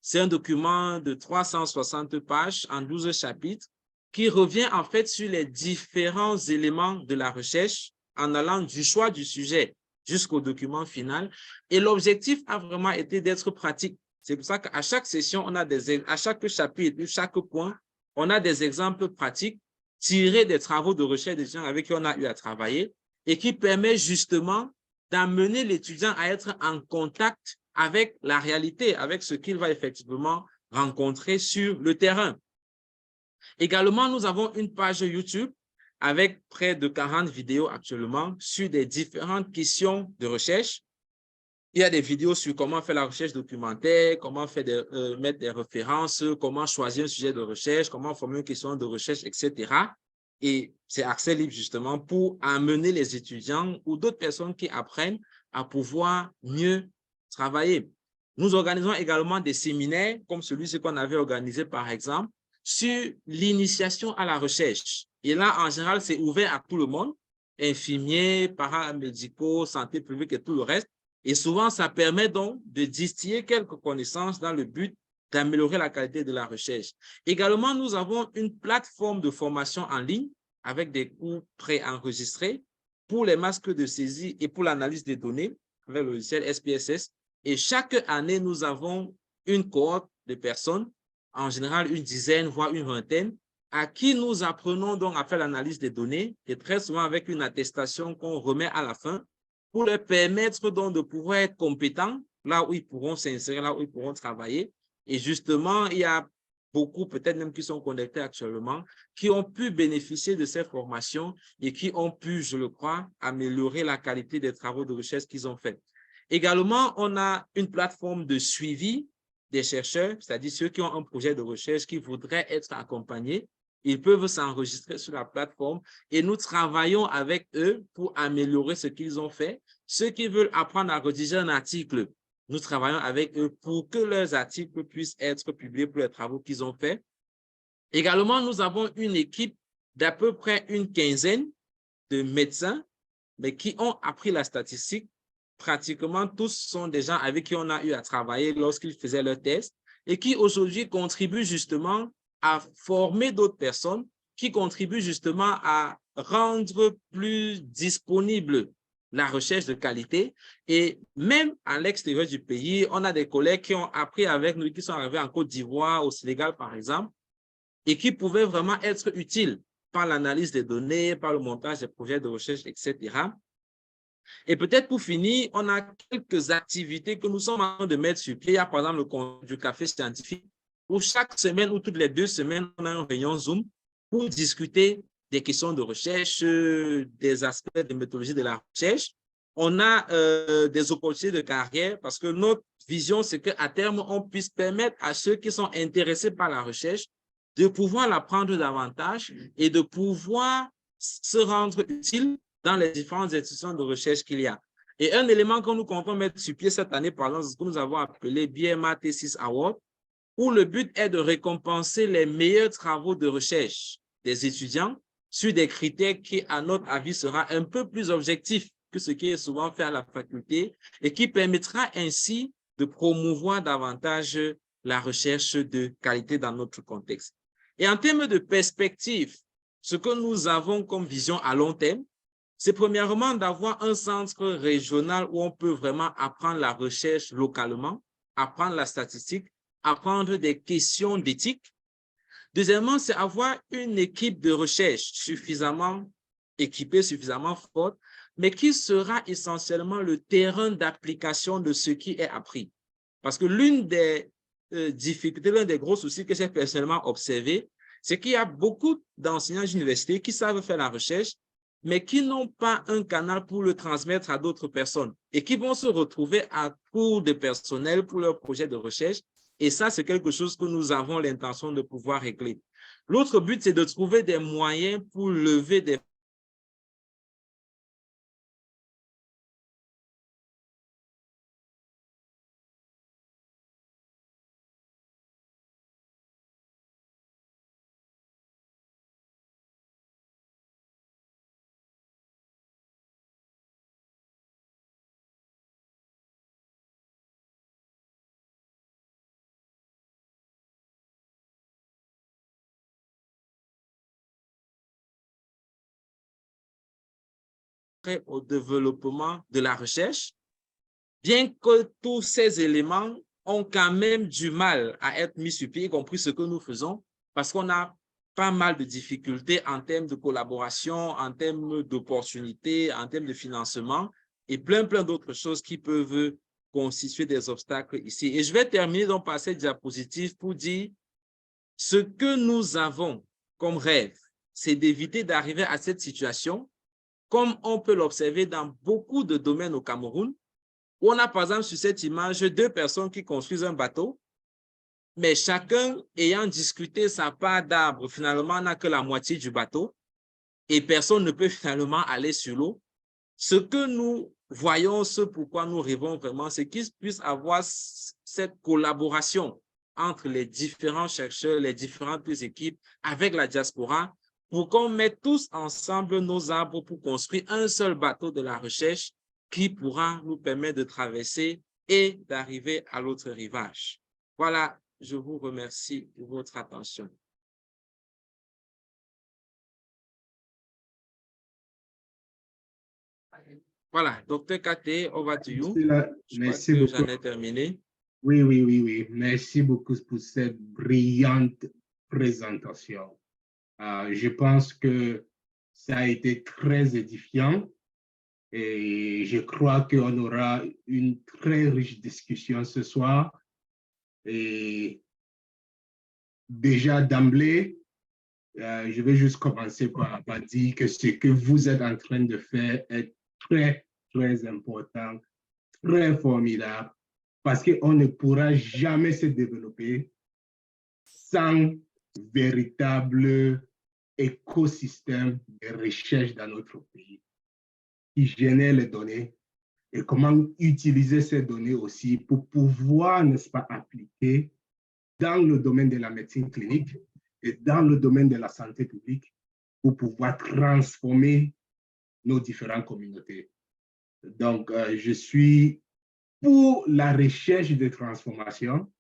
C'est un document de 360 pages en 12 chapitres qui revient en fait sur les différents éléments de la recherche en allant du choix du sujet jusqu'au document final. Et l'objectif a vraiment été d'être pratique. C'est pour ça qu'à chaque session, à chaque chapitre, chaque point, on a des exemples pratiques tirés des travaux de recherche des gens avec qui on a eu à travailler et qui permet justement d'amener l'étudiant à être en contact avec la réalité, avec ce qu'il va effectivement rencontrer sur le terrain. Également, nous avons une page YouTube avec près de 40 vidéos actuellement sur des différentes questions de recherche. Il y a des vidéos sur comment faire la recherche documentaire, comment mettre des références, comment choisir un sujet de recherche, comment former une question de recherche, etc. Et c'est accès libre justement pour amener les étudiants ou d'autres personnes qui apprennent à pouvoir mieux travailler. Nous organisons également des séminaires comme celui-ci qu'on avait organisé par exemple sur l'initiation à la recherche. Et là, en général, c'est ouvert à tout le monde, infirmiers, paramédicaux, santé publique et tout le reste. Et souvent, ça permet donc de distiller quelques connaissances dans le but d'améliorer la qualité de la recherche. Également, nous avons une plateforme de formation en ligne avec des cours préenregistrés pour les masques de saisie et pour l'analyse des données avec le logiciel SPSS. Et chaque année, nous avons une cohorte de personnes, en général une dizaine, voire une vingtaine, à qui nous apprenons donc à faire l'analyse des données et très souvent avec une attestation qu'on remet à la fin pour leur permettre donc de pouvoir être compétents là où ils pourront s'insérer, là où ils pourront travailler. Et justement, il y a beaucoup, peut-être même qui sont connectés actuellement, qui ont pu bénéficier de ces formations et qui ont pu, je le crois, améliorer la qualité des travaux de recherche qu'ils ont faits. Également, on a une plateforme de suivi des chercheurs, c'est-à-dire ceux qui ont un projet de recherche qui voudraient être accompagnés. Ils peuvent s'enregistrer sur la plateforme et nous travaillons avec eux pour améliorer ce qu'ils ont fait. Ceux qui veulent apprendre à rédiger un article, nous travaillons avec eux pour que leurs articles puissent être publiés pour les travaux qu'ils ont faits. Également, nous avons une équipe d'à peu près une quinzaine de médecins mais qui ont appris la statistique. Pratiquement tous sont des gens avec qui on a eu à travailler lorsqu'ils faisaient leurs tests et qui aujourd'hui contribuent justement à former d'autres personnes, qui contribuent justement à rendre plus disponible la recherche de qualité. Et même à l'extérieur du pays, on a des collègues qui ont appris avec nous, qui sont arrivés en Côte d'Ivoire, au Sénégal par exemple, et qui pouvaient vraiment être utiles par l'analyse des données, par le montage des projets de recherche, etc. Et peut-être pour finir, on a quelques activités que nous sommes en train de mettre sur pied. Il y a par exemple le compte du café scientifique, où chaque semaine ou toutes les 2 semaines, on a une réunion Zoom pour discuter des questions de recherche, des aspects de méthodologie de la recherche. On a des opportunités de carrière parce que notre vision, c'est qu'à terme, on puisse permettre à ceux qui sont intéressés par la recherche de pouvoir l'apprendre davantage et de pouvoir se rendre utile dans les différentes institutions de recherche qu'il y a. Et un élément que nous comptons mettre sur pied cette année, par exemple, c'est ce que nous avons appelé BMA Thesis Award, où le but est de récompenser les meilleurs travaux de recherche des étudiants sur des critères qui, à notre avis, sera un peu plus objectif que ce qui est souvent fait à la faculté et qui permettra ainsi de promouvoir davantage la recherche de qualité dans notre contexte. Et en termes de perspective, ce que nous avons comme vision à long terme, c'est premièrement d'avoir un centre régional où on peut vraiment apprendre la recherche localement, apprendre la statistique, apprendre des questions d'éthique. Deuxièmement, c'est avoir une équipe de recherche suffisamment équipée, suffisamment forte, mais qui sera essentiellement le terrain d'application de ce qui est appris. Parce que l'une des difficultés, l'un des gros soucis que j'ai personnellement observé, c'est qu'il y a beaucoup d'enseignants d'université qui savent faire la recherche, mais qui n'ont pas un canal pour le transmettre à d'autres personnes et qui vont se retrouver à court de personnel pour leur projet de recherche. Et ça, c'est quelque chose que nous avons l'intention de pouvoir régler. L'autre but, c'est de trouver des moyens pour lever des au développement de la recherche, bien que tous ces éléments ont quand même du mal à être mis sur pied, y compris ce que nous faisons, parce qu'on a pas mal de difficultés en termes de collaboration, en termes d'opportunités, en termes de financement et plein d'autres choses qui peuvent constituer des obstacles ici. Et je vais terminer donc par cette diapositive pour dire ce que nous avons comme rêve, c'est d'éviter d'arriver à cette situation comme on peut l'observer dans beaucoup de domaines au Cameroun, où on a par exemple sur cette image 2 personnes qui construisent un bateau, mais chacun ayant discuté sa part d'arbre, finalement n'a que la moitié du bateau et personne ne peut finalement aller sur l'eau. Ce que nous voyons, ce pourquoi nous rêvons vraiment, c'est qu'il puisse avoir cette collaboration entre les différents chercheurs, les différentes équipes avec la diaspora, pour qu'on mette tous ensemble nos arbres pour construire un seul bateau de la recherche qui pourra nous permettre de traverser et d'arriver à l'autre rivage. Voilà, je vous remercie de votre attention. Voilà, docteur Kate, over to you. Merci beaucoup. J'en ai terminé. Oui. Merci beaucoup pour cette brillante présentation. Je pense que ça a été très édifiant et je crois qu'on aura une très riche discussion ce soir. Et déjà d'emblée, je vais juste commencer par dire que ce que vous êtes en train de faire est très important, très formidable, parce qu'on ne pourra jamais se développer sans véritable écosystème de recherche dans notre pays qui génère les données et comment utiliser ces données aussi pour pouvoir, n'est-ce pas, appliquer dans le domaine de la médecine clinique et dans le domaine de la santé publique pour pouvoir transformer nos différentes communautés. Donc, je suis pour la recherche de transformation,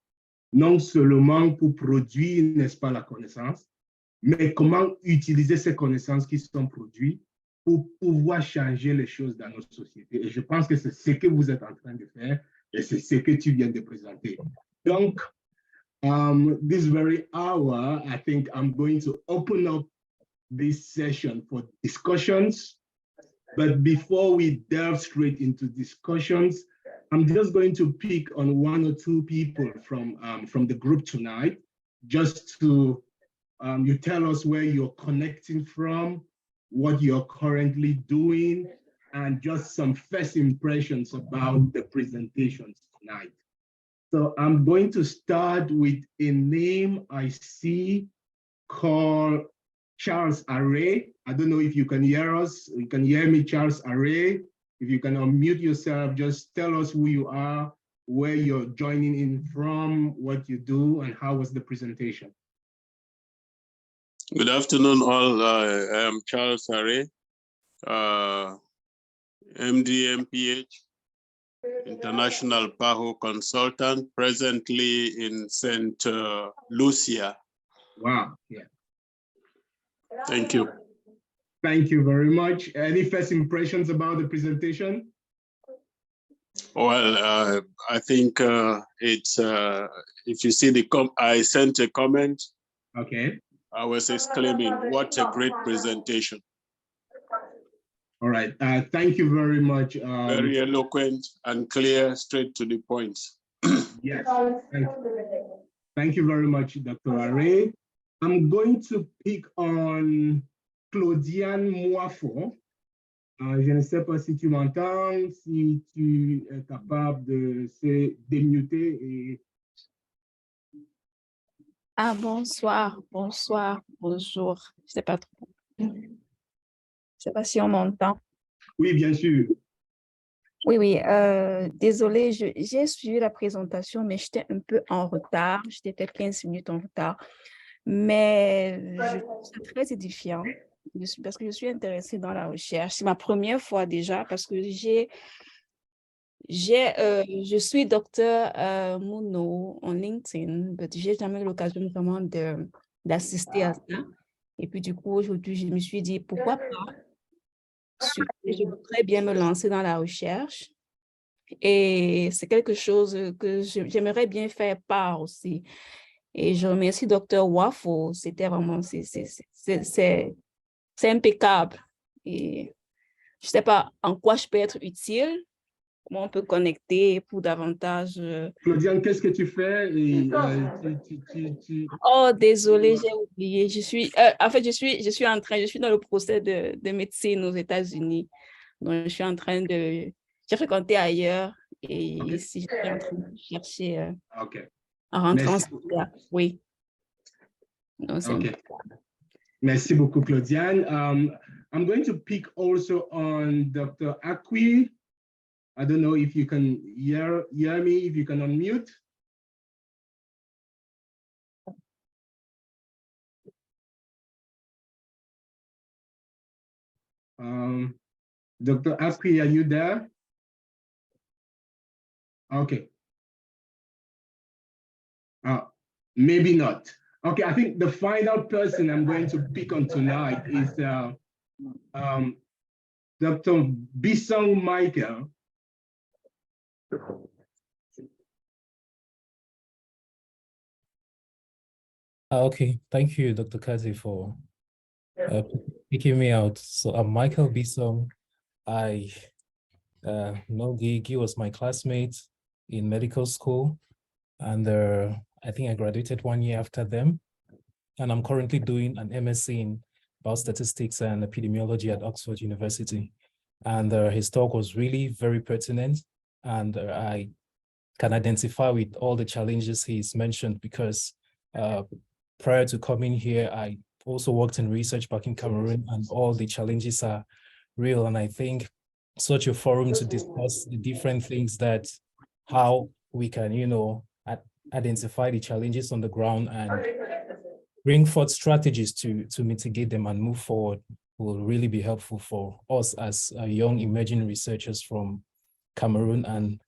non seulement pour produire, n'est-ce pas, la connaissance, mais comment utiliser ces connaissances qui sont produites pour pouvoir changer les choses dans nos sociétés. Et je pense que c'est ce que vous êtes en train de faire et c'est ce que tu viens de présenter. Donc, this very hour, I think I'm going to open up this session for discussions. But before we delve straight into discussions, I'm just going to pick on one or two people from the group tonight, just to you tell us where you're connecting from, what you're currently doing, and just some first impressions about the presentations tonight. So I'm going to start with a name I see called Charles Array. I don't know if you can hear us. You can hear me, Charles Array. If you can unmute yourself, just tell us who you are, where you're joining in from, what you do, and how was the presentation. Good afternoon, all. I am Charles Array, MD, MPH, International PAHO consultant, presently in St. Lucia. Wow, yeah. Thank you. Thank you very much. Any first impressions about the presentation? Well, I think it's, if you see I sent a comment. Okay. I was exclaiming, what a great presentation. All right, thank you very much. Very eloquent and clear, straight to the point. Yes, thank you very much, Dr. Array. I'm going to pick on Claudiane Wafeu. Je ne sais pas si tu m'entends, si tu es capable de se démuter et... Ah, bonsoir, bonsoir, bonjour. Je sais pas trop. Je sais pas si on m'entend. Oui, bien sûr. Oui, désolée, j'ai suivi la présentation, mais j'étais un peu en retard. J'étais peut-être 15 minutes en retard. Mais je trouve ça très édifiant parce que je suis intéressée dans la recherche. C'est ma première fois déjà parce que je suis docteur Mouno en LinkedIn, mais j'ai jamais eu l'occasion vraiment d'assister à ça. Et puis du coup, aujourd'hui, je me suis dit, pourquoi pas? Je voudrais bien me lancer dans la recherche. Et c'est quelque chose que j'aimerais bien faire part aussi. Et je remercie Dr. Wafeu, c'était vraiment, c'est impeccable. Et je ne sais pas en quoi je peux être utile, comment on peut connecter pour davantage. Claudiane, qu'est-ce que tu fais? Et, Oh, désolée, j'ai oublié. En fait, je suis dans le procès de médecine aux États-Unis. Donc, j'ai fréquenté ailleurs et ici, je suis en train de chercher à rentrer en secondaire. Oui. Donc, Merci beaucoup, Claudiane. I'm going to pick also on Dr. Akwi. I don't know if you can hear me, if you can unmute. Dr. Akwi, are you there? Okay. Maybe not. Okay, I think the final person I'm going to pick on tonight is Dr. Bissong Michael. Okay, thank you, Dr. Kazi, for picking me out. So I'm Michael Bissong. I know Gigi was my classmate in medical school, and I think I graduated 1 year after them. And I'm currently doing an MSc in biostatistics and epidemiology at Oxford University. And his talk was really very pertinent, and I can identify with all the challenges he's mentioned because prior to coming here, I also worked in research back in Cameroon, and all the challenges are real. And I think such a forum to discuss the different things how we can, identify the challenges on the ground and bring forth strategies to mitigate them and move forward will really be helpful for us as young emerging researchers from Cameroon and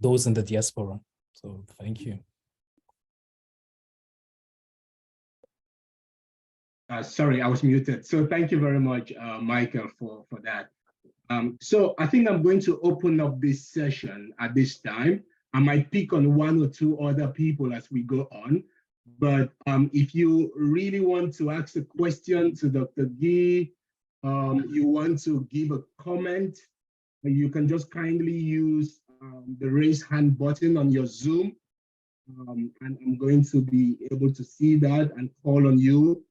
those in the diaspora. So thank you. Sorry, I was muted. So thank you very much, Michael, for that. So I think I'm going to open up this session at this time. I might pick on one or two other people as we go on. But if you really want to ask a question to Dr. Guy, you want to give a comment, you can just kindly use the raise hand button on your Zoom. And I'm going to be able to see that and call on you.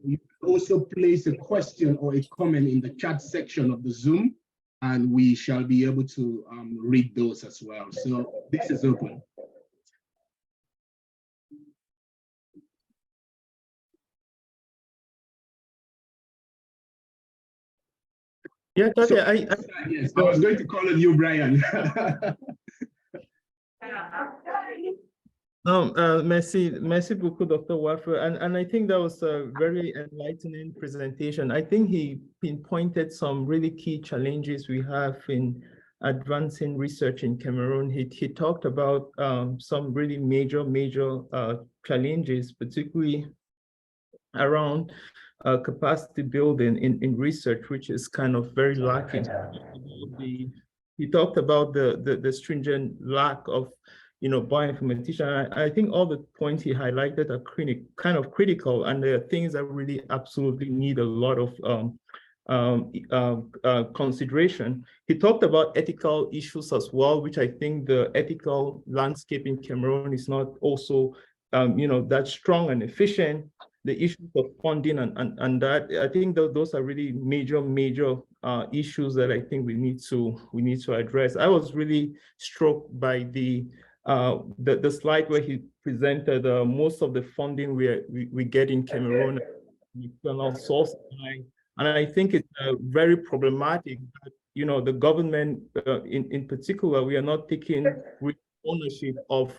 You can also place a question or a comment in the chat section of the Zoom, and we shall be able to read those as well. So this is open. Yeah, So, Kathy, yes, I was going to call on you, Brian. merci beaucoup, Dr. Wafeu. And I think that was a very enlightening presentation. I think he pinpointed some really key challenges we have in advancing research in Cameroon. He talked about some really major challenges, particularly around capacity building in research, which is kind of very lacking. He talked about the stringent lack of, bioinformatician. I think all the points he highlighted are kind of critical, and there are things that really absolutely need a lot of consideration. He talked about ethical issues as well, which I think the ethical landscape in Cameroon is not also, that strong and efficient. The issues of funding and that, I think those are really major issues that I think we need to address. I was really struck by the slide where he presented most of the funding we get in Cameroon, external source, and I think it's very problematic that, the government in particular, we are not taking ownership of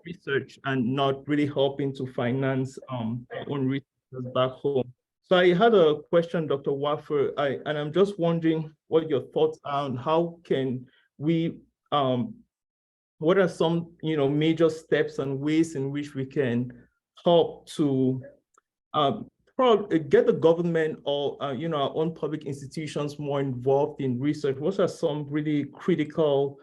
research and not really helping to finance our own research back home. So I had a question, Dr. Wafeu, and I'm just wondering what your thoughts are on how can we, what are some major steps and ways in which we can help to get the government or our own public institutions more involved in research? What are some really critical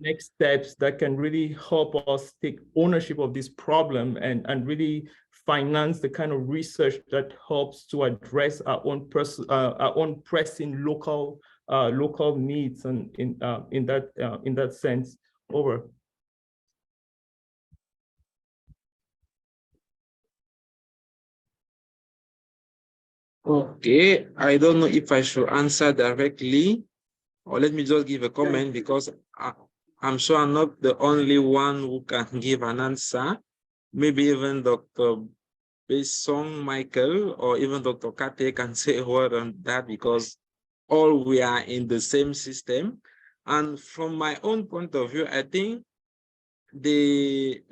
next steps that can really help us take ownership of this problem and really finance the kind of research that helps to address our own pressing local needs, and in that sense? Over. Okay, I don't know if I should answer directly, or let me just give a comment, because I'm sure I'm not the only one who can give an answer. Maybe even Dr. Besson, Michael, or even Dr. Kate can say a word on that, because all we are in the same system. And from my own point of view, I think the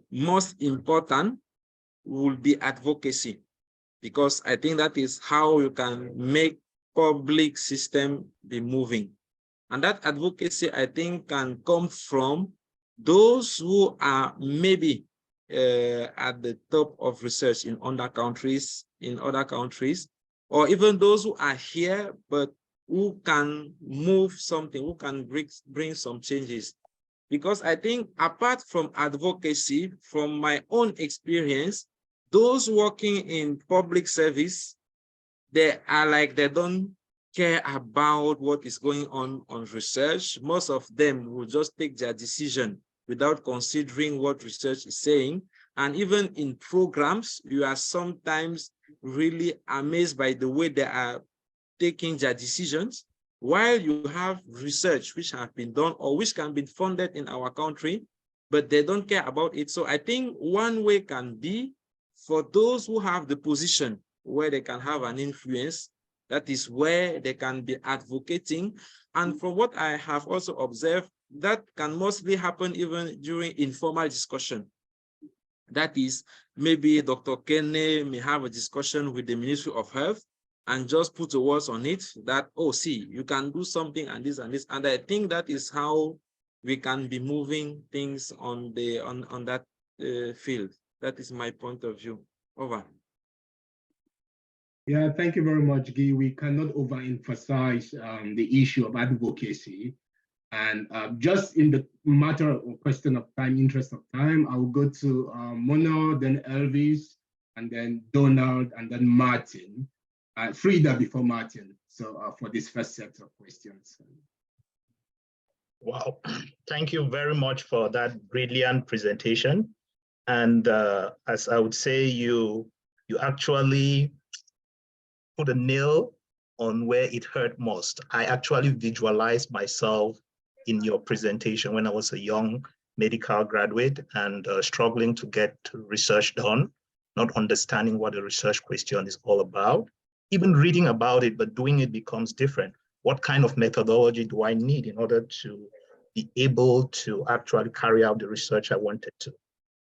most important will be advocacy, because I think that is how you can make public system be moving. And that advocacy, I think, can come from those who are maybe at the top of research in other countries, or even those who are here, but who can move something, who can bring some changes. Because I think apart from advocacy, from my own experience, those working in public service, they don't care about what is going on research. Most of them will just take their decision without considering what research is saying. And even in programs, you are sometimes really amazed by the way they are taking their decisions, while you have research which have been done or which can be funded in our country, but they don't care about it. So I think one way can be for those who have the position where they can have an influence, that is where they can be advocating. And from what I have also observed, that can mostly happen even during informal discussion. That is, maybe Dr. Kenne may have a discussion with the Ministry of Health, and just put the words on it that, oh, see, you can do something and this and this. And I think that is how we can be moving things on that field. That is my point of view. Over. Yeah, thank you very much, Guy. We cannot overemphasize the issue of advocacy. And just in the matter of question of time, interest of time, I will go to Mono, then Elvis, and then Donald, and then Martin. Frida before Martin. So for this first set of questions. Wow, thank you very much for that brilliant presentation. And as I would say, you actually put a nail on where it hurt most. I actually visualized myself in your presentation when I was a young medical graduate and struggling to get research done, not understanding what a research question is all about. Even reading about it, but doing it becomes different. What kind of methodology do I need in order to be able to actually carry out the research I wanted to?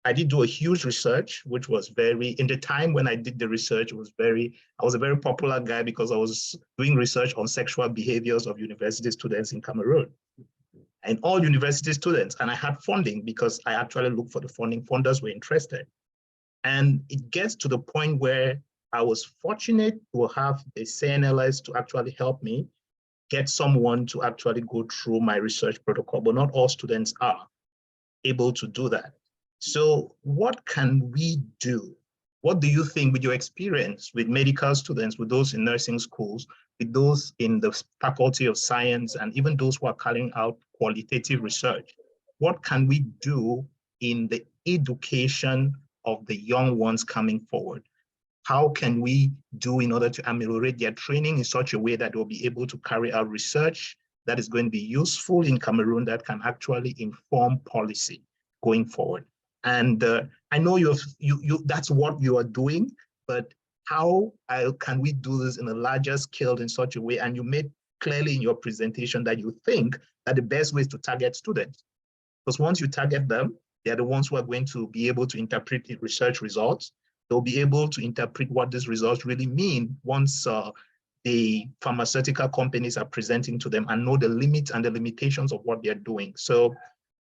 I did do a huge research, which was in the time when I did the research, I was a very popular guy because I was doing research on sexual behaviors of university students in Cameroon. And all university students, and I had funding because I actually looked for the funding. Funders were interested. And it gets to the point where I was fortunate to have the CNLS to actually help me get someone to actually go through my research protocol, but not all students are able to do that. So what can we do? What do you think, with your experience with medical students, with those in nursing schools, with those in the Faculty of Science, and even those who are carrying out qualitative research, what can we do in the education of the young ones coming forward? How can we do in order to ameliorate their training in such a way that they'll be able to carry out research that is going to be useful in Cameroon, that can actually inform policy going forward? And I know that's what you are doing, but how can we do this in a larger scale in such a way? And you made clearly in your presentation that you think that the best way is to target students. Because once you target them, they're the ones who are going to be able to interpret the research results. They'll be able to interpret what these results really mean once the pharmaceutical companies are presenting to them and know the limits and the limitations of what they're doing. So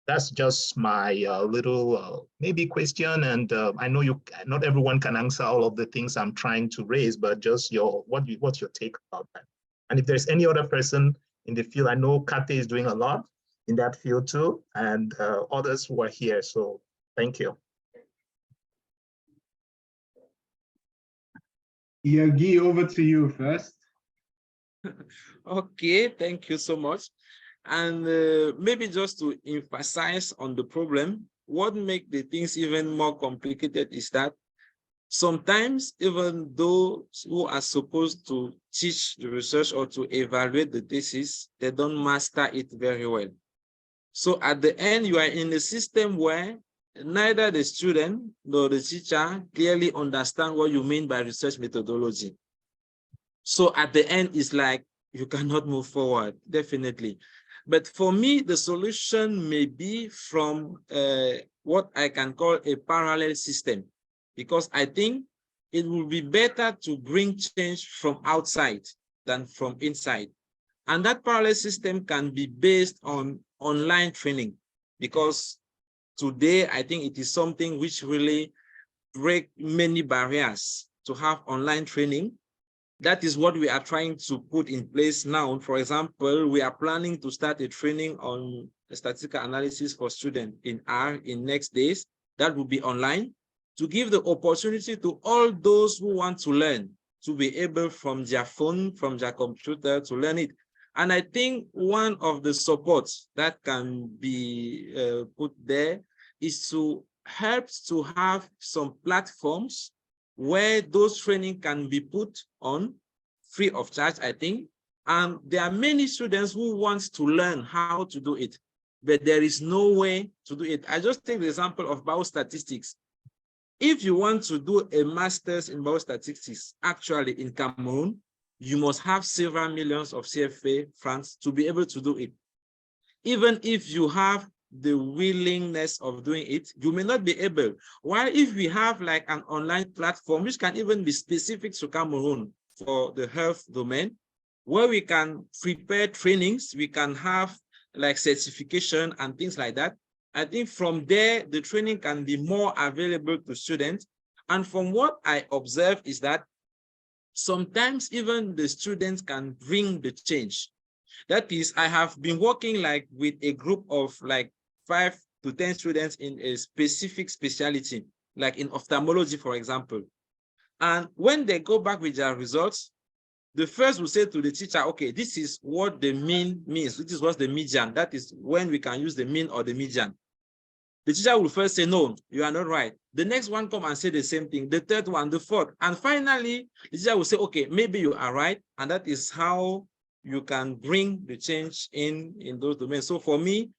that's just my little maybe question. And I know not everyone can answer all of the things I'm trying to raise, but just what's your take about that? And if there's any other person in the field, I know Kate is doing a lot in that field too, and others who are here. So thank you. Yeah, Guy, over to you first. Okay, thank you so much. And maybe just to emphasize on the problem, what makes the things even more complicated is that sometimes even those who are supposed to teach the research or to evaluate the thesis, they don't master it very well. So at the end, you are in a system where neither the student nor the teacher clearly understand what you mean by research methodology. So at the end, it's like you cannot move forward, definitely. But for me, the solution may be from what I can call a parallel system, because I think it will be better to bring change from outside than from inside. And that parallel system can be based on online training, because today I think it is something which really break many barriers to have online training. That is what we are trying to put in place now. For example, we are planning to start a training on statistical analysis for students in R in next days. That will be online, to give the opportunity to all those who want to learn to be able from their phone, from their computer to learn it. And I think one of the supports that can be put there is to help to have some platforms where those training can be put on free of charge, I think. And there are many students who want to learn how to do it, but there is no way to do it. I just take the example of biostatistics. If you want to do a master's in biostatistics, actually in Cameroon, you must have several millions of CFA francs to be able to do it. Even if you have the willingness of doing it, you may not be able. While if we have like an online platform, which can even be specific to Cameroon, for the health domain, where we can prepare trainings, we can have like certification and things like that. I think from there, the training can be more available to students. And from what I observe is that sometimes even the students can bring the change. That is, I have been working like with a group of like 5 to 10 students in a specific specialty, like in ophthalmology, for example. And when they go back with their results, the first will say to the teacher, okay, this is what the mean means. This is what's the median. That is when we can use the mean or the median. The teacher will first say, no, you are not right. The next one come and say the same thing. The third one, the fourth. And finally, the teacher will say, okay, maybe you are right. And that is how you can bring the change in those domains. So for me,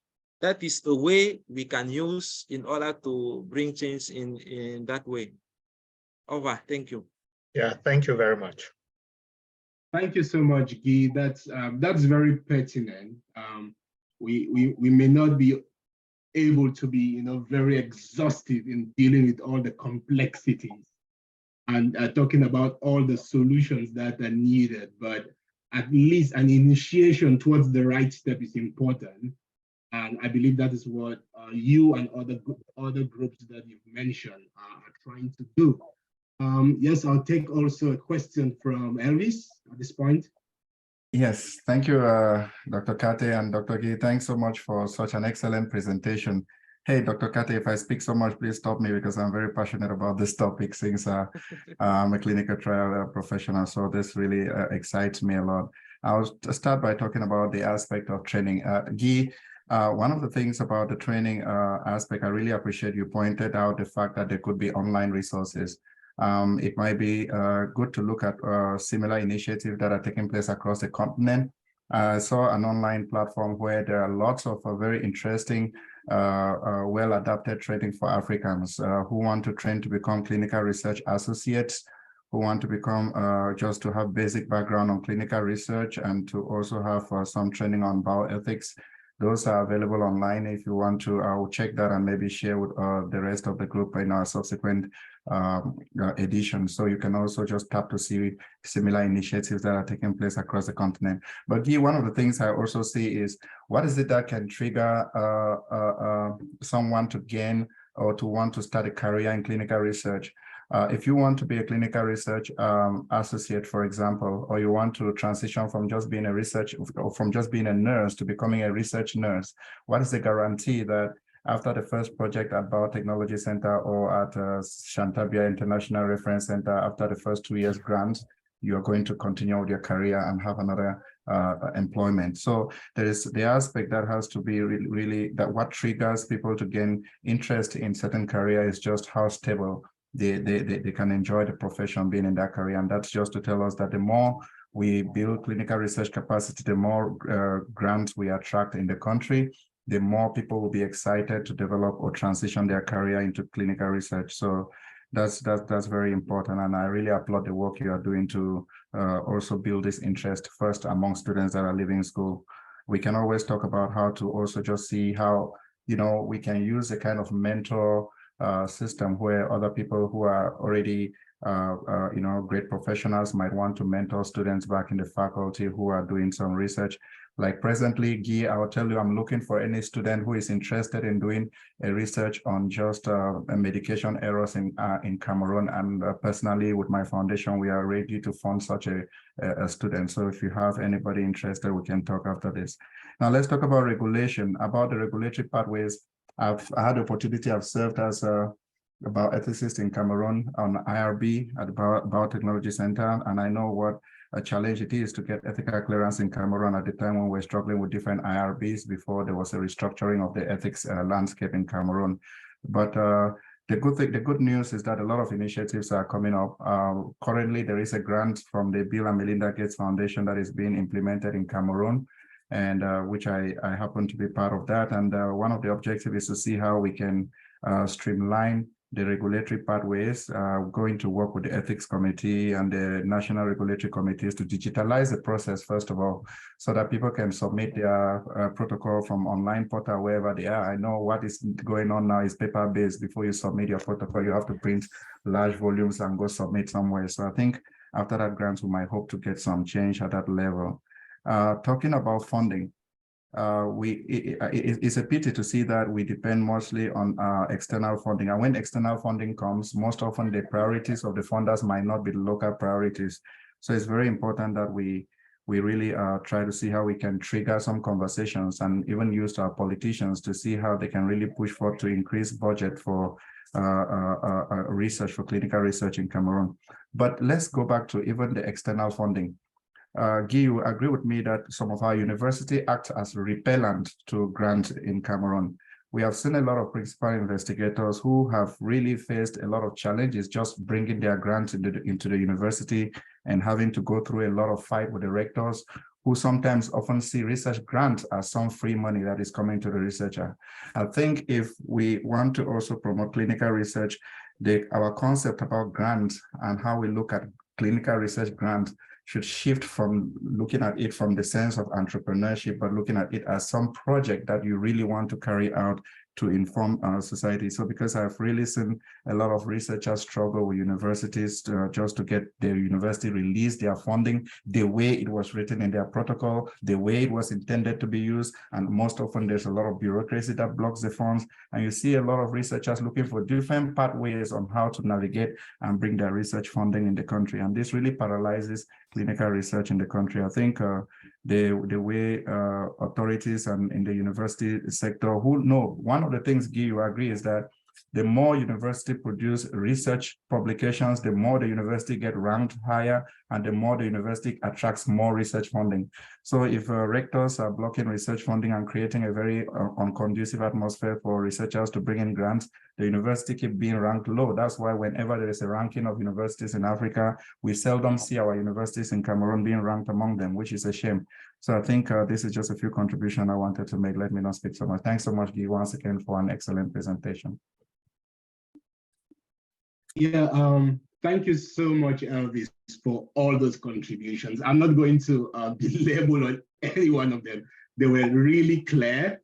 that is a way we can use in order to bring change in that way. Over, thank you. Yeah, thank you very much. Thank you so much, Guy. That's very pertinent. We may not be able to be, very exhaustive in dealing with all the complexities and talking about all the solutions that are needed, but at least an initiation towards the right step is important. And I believe that is what you and other groups that you've mentioned are trying to do. Yes, I'll take also a question from Elvis at this point. Yes, thank you, Dr. Kate and Dr. Guy. Thanks so much for such an excellent presentation. Hey, Dr. Kate, if I speak so much, please stop me because I'm very passionate about this topic since I'm a clinical trial professional. So this really excites me a lot. I'll start by talking about the aspect of training. Guy, one of the things about the training aspect, I really appreciate you pointed out the fact that there could be online resources. It might be good to look at similar initiatives that are taking place across the continent. I saw an online platform where there are lots of very interesting, well-adapted training for Africans who want to train to become clinical research associates, who want to become just to have basic background on clinical research and to also have some training on bioethics. Those are available online. If you want to, I'll check that and maybe share with the rest of the group in our subsequent edition. So you can also just tap to see similar initiatives that are taking place across the continent. But Guy, one of the things I also see is what is it that can trigger someone to gain or to want to start a career in clinical research? If you want to be a clinical research associate, for example, or you want to transition from just being a research or from just being a nurse to becoming a research nurse, what is the guarantee that after the first project at Biotechnology Center or at Shantabia International Reference Center, after the first 2 years grant, you are going to continue with your career and have another employment? So there is the aspect that has to be really that what triggers people to gain interest in certain career is just how stable they can enjoy the profession being in that career. And that's just to tell us that the more we build clinical research capacity, the more grants we attract in the country, the more people will be excited to develop or transition their career into clinical research. So that's very important. And I really applaud the work you are doing to also build this interest first among students that are leaving school. We can always talk about how to also just see how, we can use a kind of mentor system where other people who are already great professionals might want to mentor students back in the faculty who are doing some research. Like presently, Guy, I'll tell you, I'm looking for any student who is interested in doing a research on just medication errors in Cameroon. And personally, with my foundation, we are ready to fund such a student. So if you have anybody interested, we can talk after this. Now let's talk about regulation, about the regulatory pathways. I've had the opportunity, I've served as a bioethicist in Cameroon on IRB at the Biotechnology Center, and I know what a challenge it is to get ethical clearance in Cameroon at the time when we're struggling with different IRBs before there was a restructuring of the ethics landscape in Cameroon. But the good news is that a lot of initiatives are coming up. Currently, there is a grant from the Bill and Melinda Gates Foundation that is being implemented in Cameroon, and which I happen to be part of that. And one of the objectives is to see how we can streamline the regulatory pathways, going to work with the ethics committee and the national regulatory committees to digitalize the process, first of all, so that people can submit their protocol from online portal wherever they are. I know what is going on now is paper-based. Before you submit your protocol, you have to print large volumes and go submit somewhere. So I think after that grant, we might hope to get some change at that level. Talking about funding, it's a pity to see that we depend mostly on external funding. And when external funding comes, most often the priorities of the funders might not be the local priorities. So it's very important that we really try to see how we can trigger some conversations and even use our politicians to see how they can really push forward to increase budget for research, for clinical research in Cameroon. But let's go back to even the external funding. Guy, you agree with me that some of our university act as repellent to grant in Cameroon. We have seen a lot of principal investigators who have really faced a lot of challenges just bringing their grant into the university and having to go through a lot of fight with the rectors, who sometimes often see research grants as some free money that is coming to the researcher. I think if we want to also promote clinical research, our concept about grants and how we look at clinical research grants should shift from looking at it from the sense of entrepreneurship, but looking at it as some project that you really want to carry out to inform our society. So because I've really seen a lot of researchers struggle with universities just to get their university release their funding the way it was written in their protocol, the way it was intended to be used. And most often there's a lot of bureaucracy that blocks the funds. And you see a lot of researchers looking for different pathways on how to navigate and bring their research funding in the country. And this really paralyzes clinical research in the country. I think the way authorities and in the university sector who know, one of the things, Guy, you agree, is that the more university produce research publications, the more the university get ranked higher and the more the university attracts more research funding. So if rectors are blocking research funding and creating a very unconducive atmosphere for researchers to bring in grants, the university keep being ranked low. That's why whenever there is a ranking of universities in Africa, we seldom see our universities in Cameroon being ranked among them, which is a shame. So I think this is just a few contributions I wanted to make. Let me not speak so much. Thanks so much, Guy, once again for an excellent presentation. Yeah, thank you so much, Elvis, for all those contributions. I'm not going to belabor on any one of them. They were really clear,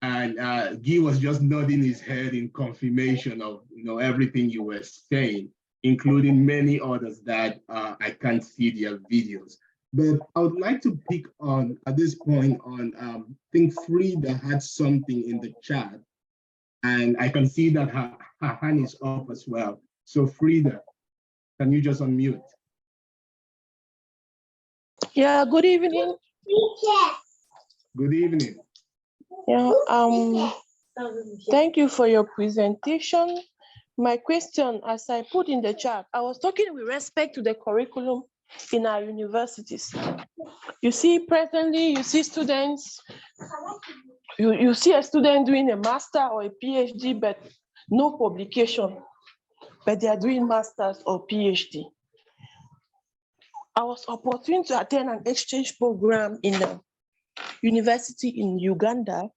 and Guy was just nodding his head in confirmation of everything you were saying, including many others that I can't see their videos. But I would like to pick on, at this point, on I think Frida had something in the chat, and I can see that her hand is up as well. So Frida, can you just unmute? Yeah, good evening. Good evening. Yeah, thank you for your presentation. My question, as I put in the chat, I was talking with respect to the curriculum in our universities. You see, presently, you see students, you see a student doing a master or a PhD, but no publication. But they are doing masters or PhD. I was opportune to attend an exchange program in a university in Uganda.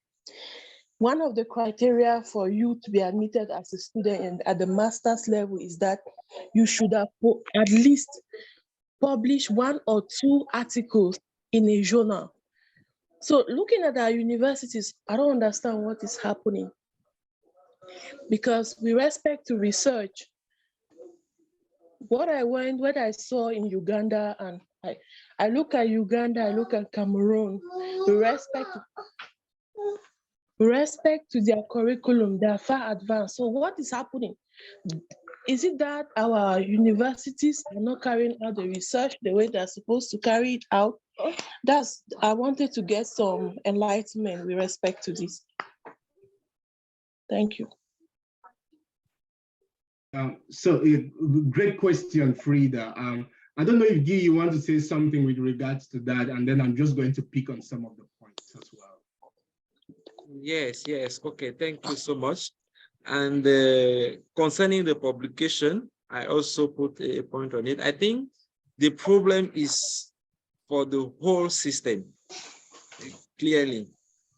One of the criteria for you to be admitted as a student at the master's level is that you should have at least published 1 or 2 articles in a journal. So looking at our universities, I don't understand what is happening. Because with respect to research, what I saw in Uganda, and I look at Uganda, I look at Cameroon, with respect to their curriculum, they are far advanced. So what is happening? Is it that our universities are not carrying out the research the way they're supposed to carry it out? I wanted to get some enlightenment with respect to this. Thank you. So great question, Frida. I don't know if Guy, you want to say something with regards to that, and then I'm just going to pick on some of the points as well. Yes. Okay, thank you so much. And concerning the publication, I also put a point on it. I think the problem is for the whole system, clearly.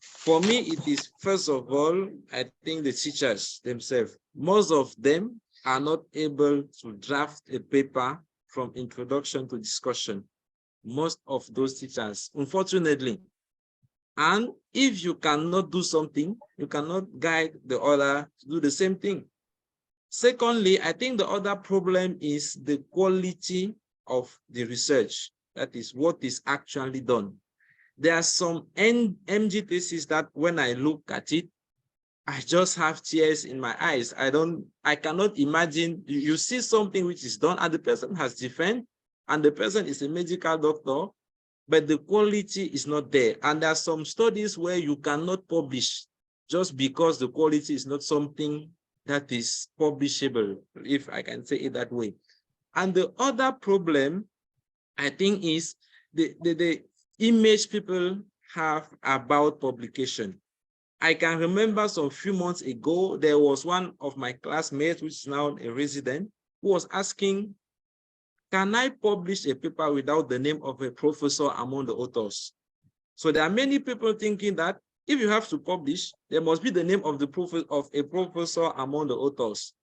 For me, it is, first of all, I think the teachers themselves, most of them are not able to draft a paper from introduction to discussion. Most of those teachers, unfortunately. And if you cannot do something, you cannot guide the other to do the same thing. Secondly, I think the other problem is the quality of the research, that is what is actually done. There are some MG theses that when I look at it, I just have tears in my eyes. I cannot imagine, you see something which is done and the person has defended, and the person is a medical doctor, but the quality is not there. And there are some studies where you cannot publish just because the quality is not something that is publishable, if I can say it that way. And the other problem, I think, is the image people have about publication. I can remember some few months ago, there was one of my classmates, which is now a resident, who was asking, can I publish a paper without the name of a professor among the authors? So there are many people thinking that if you have to publish, there must be the name of a professor among the authors.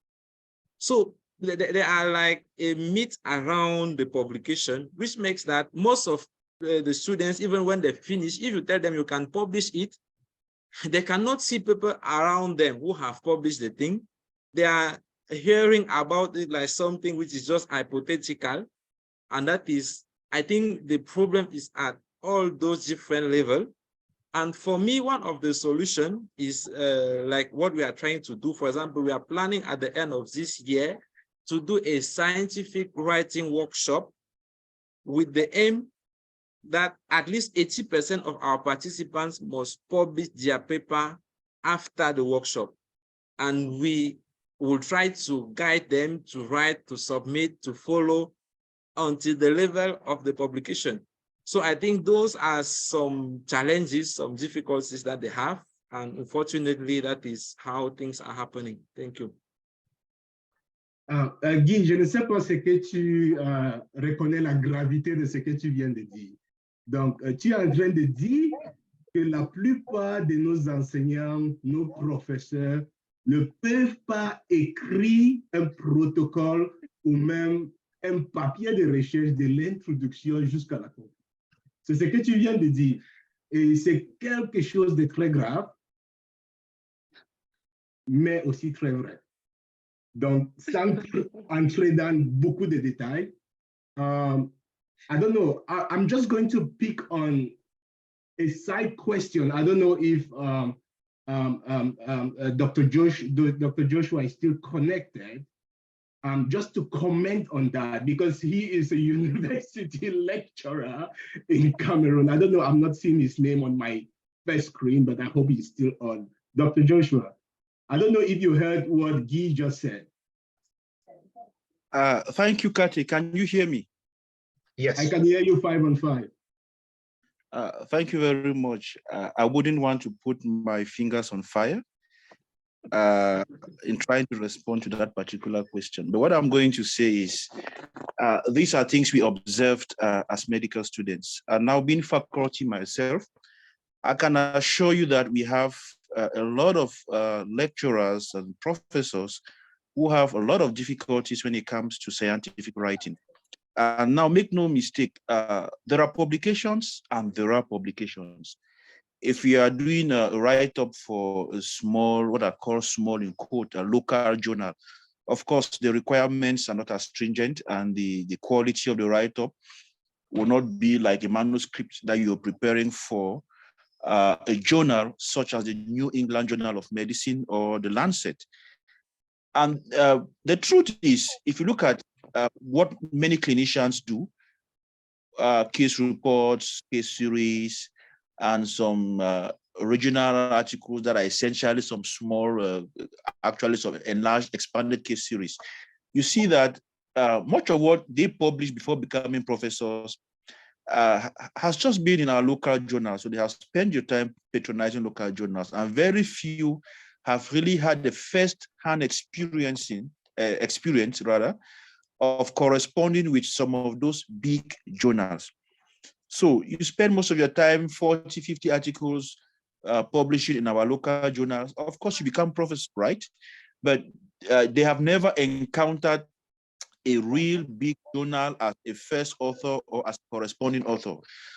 So there are like a myth around the publication, which makes that most of the students, even when they finish, if you tell them you can publish it, they cannot see people around them who have published the thing. They are hearing about it like something which is just hypothetical. And that is, I think the problem is at all those different levels. And for me, one of the solutions is like what we are trying to do. For example, we are planning at the end of this year to do a scientific writing workshop with the aim that at least 80% of our participants must publish their paper after the workshop. And we will try to guide them to write, to submit, to follow until the level of the publication. So I think those are some challenges, some difficulties that they have. And unfortunately, that is how things are happening. Thank you. Guy, je ne sais pas ce que tu reconnais la gravité de ce que tu viens de dire. Donc, tu es en train de dire que la plupart de nos enseignants, nos professeurs, ne peuvent pas écrire un protocole ou même un papier de recherche de l'introduction jusqu'à la conclusion. C'est ce que tu viens de dire. Et c'est quelque chose de très grave, mais aussi très vrai. Donc, sans entrer dans beaucoup de détails, I don't know, I'm just going to pick on a side question. I don't know if Dr. Joshua is still connected. Just to comment on that, because he is a university lecturer in Cameroon. I don't know, I'm not seeing his name on my first screen, but I hope he's still on. Dr. Joshua, I don't know if you heard what Guy just said. Thank you, Kati. Can you hear me? Yes. I can hear you 5 on 5. Thank you very much. I wouldn't want to put my fingers on fire in trying to respond to that particular question. But what I'm going to say is, these are things we observed as medical students. And now being faculty myself, I can assure you that we have a lot of lecturers and professors who have a lot of difficulties when it comes to scientific writing. Now, make no mistake, there are publications and there are publications. If you are doing a write-up for a small, what I call small in quote, a local journal, of course, the requirements are not as stringent and the quality of the write-up will not be like a manuscript that you're preparing for a journal such as the New England Journal of Medicine or the Lancet. And the truth is, if you look at what many clinicians do, case reports, case series, and some original articles that are essentially some small, actually some enlarged, expanded case series, you see that much of what they publish before becoming professors has just been in our local journals. So they have spent your time patronizing local journals, and very few have really had the first-hand experience of corresponding with some of those big journals. So you spend most of your time, 40, 50 articles publishing in our local journals. Of course, you become professors, right? But they have never encountered a real big journal as a first author or as corresponding author.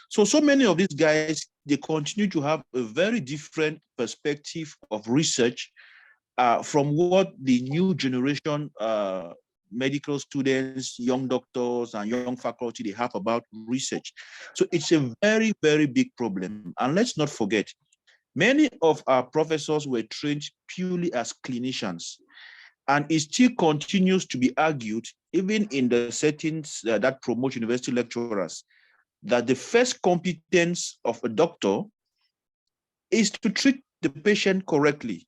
So many of these guys, they continue to have a very different perspective of research from what the new generation medical students, young doctors, and young faculty they have about research. So it's a very, very big problem. And let's not forget, many of our professors were trained purely as clinicians, and it still continues to be argued, even in the settings that promote university lecturers, that the first competence of a doctor is to treat the patient correctly.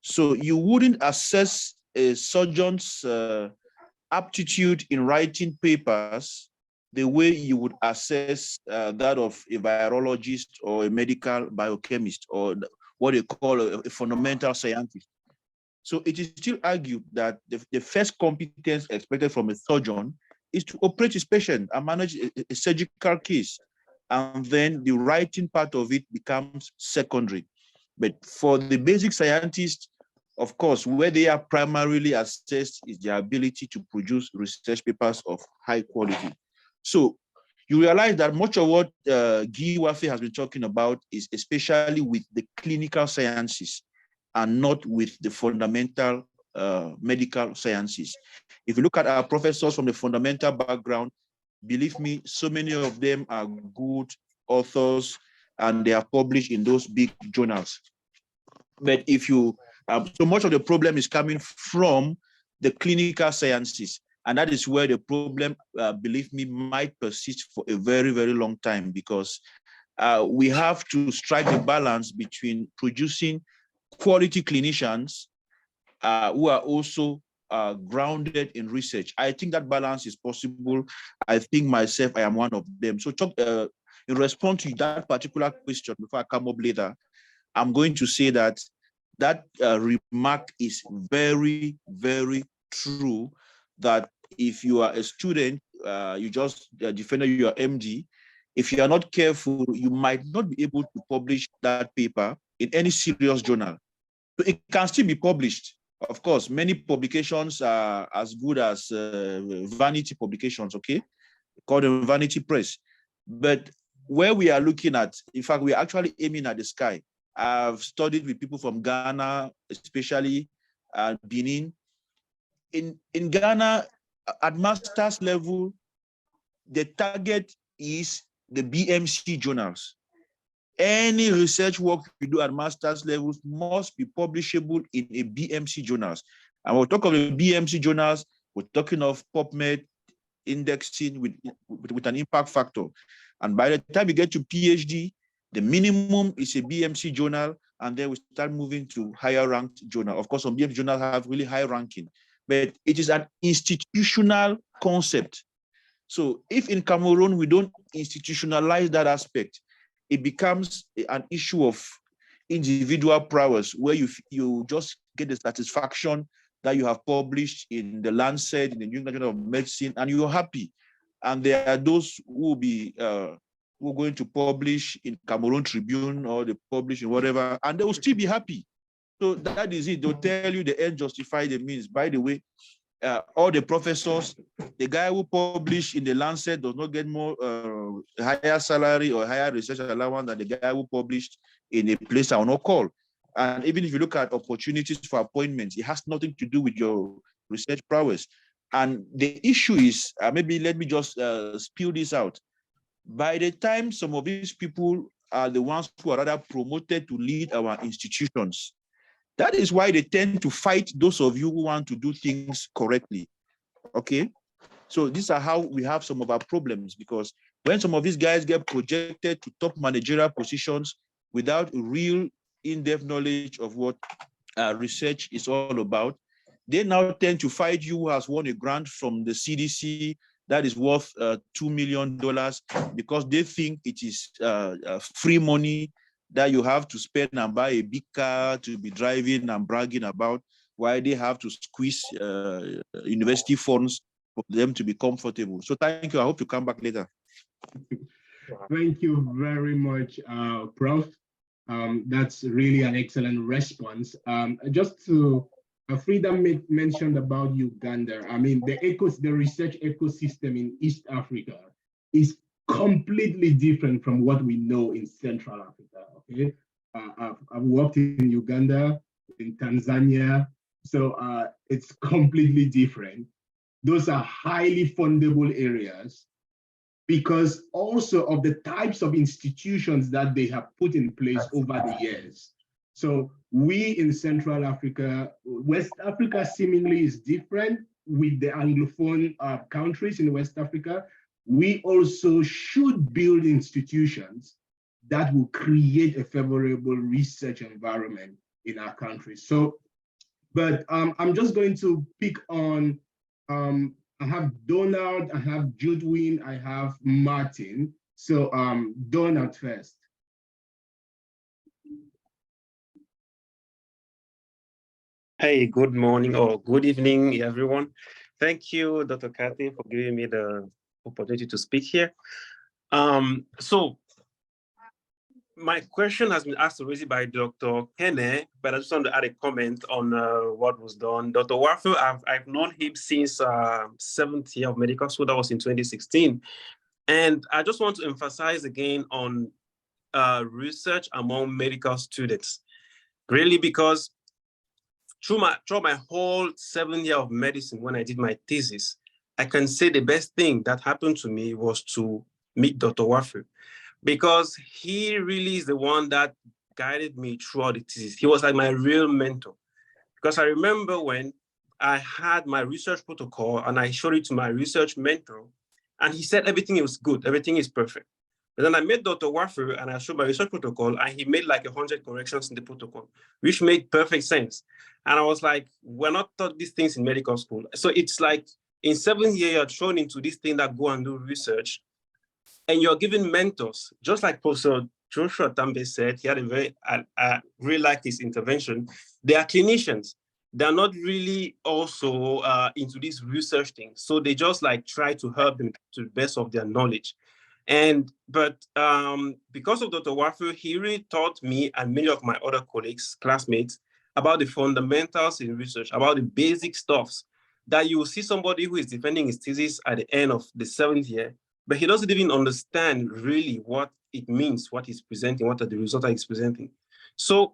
So you wouldn't assess a surgeon's aptitude in writing papers the way you would assess that of a virologist or a medical biochemist, or what they call a fundamental scientist. So it is still argued that the first competence expected from a surgeon is to operate his patient and manage a surgical case. And then the writing part of it becomes secondary. But for the basic scientists, of course, where they are primarily assessed is their ability to produce research papers of high quality. So you realize that much of what Guy Wafeu has been talking about is especially with the clinical sciences and not with the fundamental medical sciences. If you look at our professors from the fundamental background, believe me, so many of them are good authors and they are published in those big journals. But if you, so much of the problem is coming from the clinical sciences. And that is where the problem, believe me, might persist for a very, very long time, because we have to strike the balance between producing quality clinicians who are also grounded in research. I think that balance is possible. I think myself, I am one of them. So in response to that particular question, before I come up later, I'm going to say that remark is very, very true, that if you are a student, you just defended your MD, if you are not careful, you might not be able to publish that paper in any serious journal. So it can still be published. Of course, many publications are as good as vanity publications, okay? Called them vanity press. But where we are looking at, in fact, we're actually aiming at the sky. I've studied with people from Ghana, especially Benin. In Ghana, at master's level, the target is the BMC journals. Any research work you do at master's levels must be publishable in a BMC journals. And we'll talk of the BMC journals, we're talking of PubMed indexing with an impact factor. And by the time you get to PhD, the minimum is a BMC journal, and then we start moving to higher ranked journal. Of course, some BMC journals have really high ranking, but it is an institutional concept. So if in Cameroon, we don't institutionalize that aspect, it becomes an issue of individual prowess, where you just get the satisfaction that you have published in the Lancet, in the New England Journal of Medicine, and you're happy. And there are those who will be who are going to publish in Cameroon Tribune, or they publish in whatever, and they will still be happy. So that is it. They'll tell you the end justify the means. By the way, all the professors, the guy who published in the Lancet does not get more higher salary or higher research allowance than the guy who published in a place I will not call. And even if you look at opportunities for appointments, it has nothing to do with your research prowess. And the issue is, maybe let me just spill this out. By the time some of these people are the ones who are rather promoted to lead our institutions, that is why they tend to fight those of you who want to do things correctly, okay? So these are how we have some of our problems, because when some of these guys get projected to top managerial positions without real in-depth knowledge of what research is all about, they now tend to fight you who has won a grant from the CDC that is worth $2 million, because they think it is free money that you have to spend and buy a big car to be driving and bragging about, why they have to squeeze university funds for them to be comfortable. So thank you. I hope you come back later. Thank you very much, Prof. That's really an excellent response. Just to Frida mentioned about Uganda. I mean, the research ecosystem in East Africa is completely different from what we know in Central Africa. Okay, I've worked in Uganda, in Tanzania, so it's completely different. those are highly fundable areas because also of the types of institutions that they have put in place over the years. So we in Central Africa, West Africa seemingly is different with the Anglophone countries in West Africa. We also should build institutions that will create a favorable research environment in our country. So, but I'm just going to pick on, I have Donald, I have Judwin, I have Martin. So Donald first. Hey, good morning or good evening, everyone. Thank you, Dr. Kathy, for giving me the opportunity to speak here. So my question has been asked already by Dr. Kene, but I just want to add a comment on what was done. Dr. Wafeu, I've known him since 7th year of medical school. That was in 2016. And I just want to emphasize again on research among medical students, really, because through my whole 7th year of medicine, when I did my thesis, I can say the best thing that happened to me was to meet Dr. Wafeu, because he really is the one that guided me throughout the thesis. He was like my real mentor. Because I remember when I had my research protocol and I showed it to my research mentor, and he said everything was good, everything is perfect. But then I met Dr. Wafeu and I showed my research protocol, and he made like 100 corrections in the protocol, which made perfect sense. And I was like, we're not taught these things in medical school. So it's like in 7th year, you're thrown into this thing that go and do research, and you're given mentors, just like Professor Joshua Tambe said. He had a very, I really like his intervention. They are clinicians. They're not really also into this research thing. So they just like try to help them to the best of their knowledge. But because of Dr. Wafeu, he really taught me and many of my other colleagues, classmates, about the fundamentals in research, about the basic stuffs that you will see somebody who is defending his thesis at the end of the 7th year, but he doesn't even understand really what it means, what he's presenting, what are the results that he's presenting. So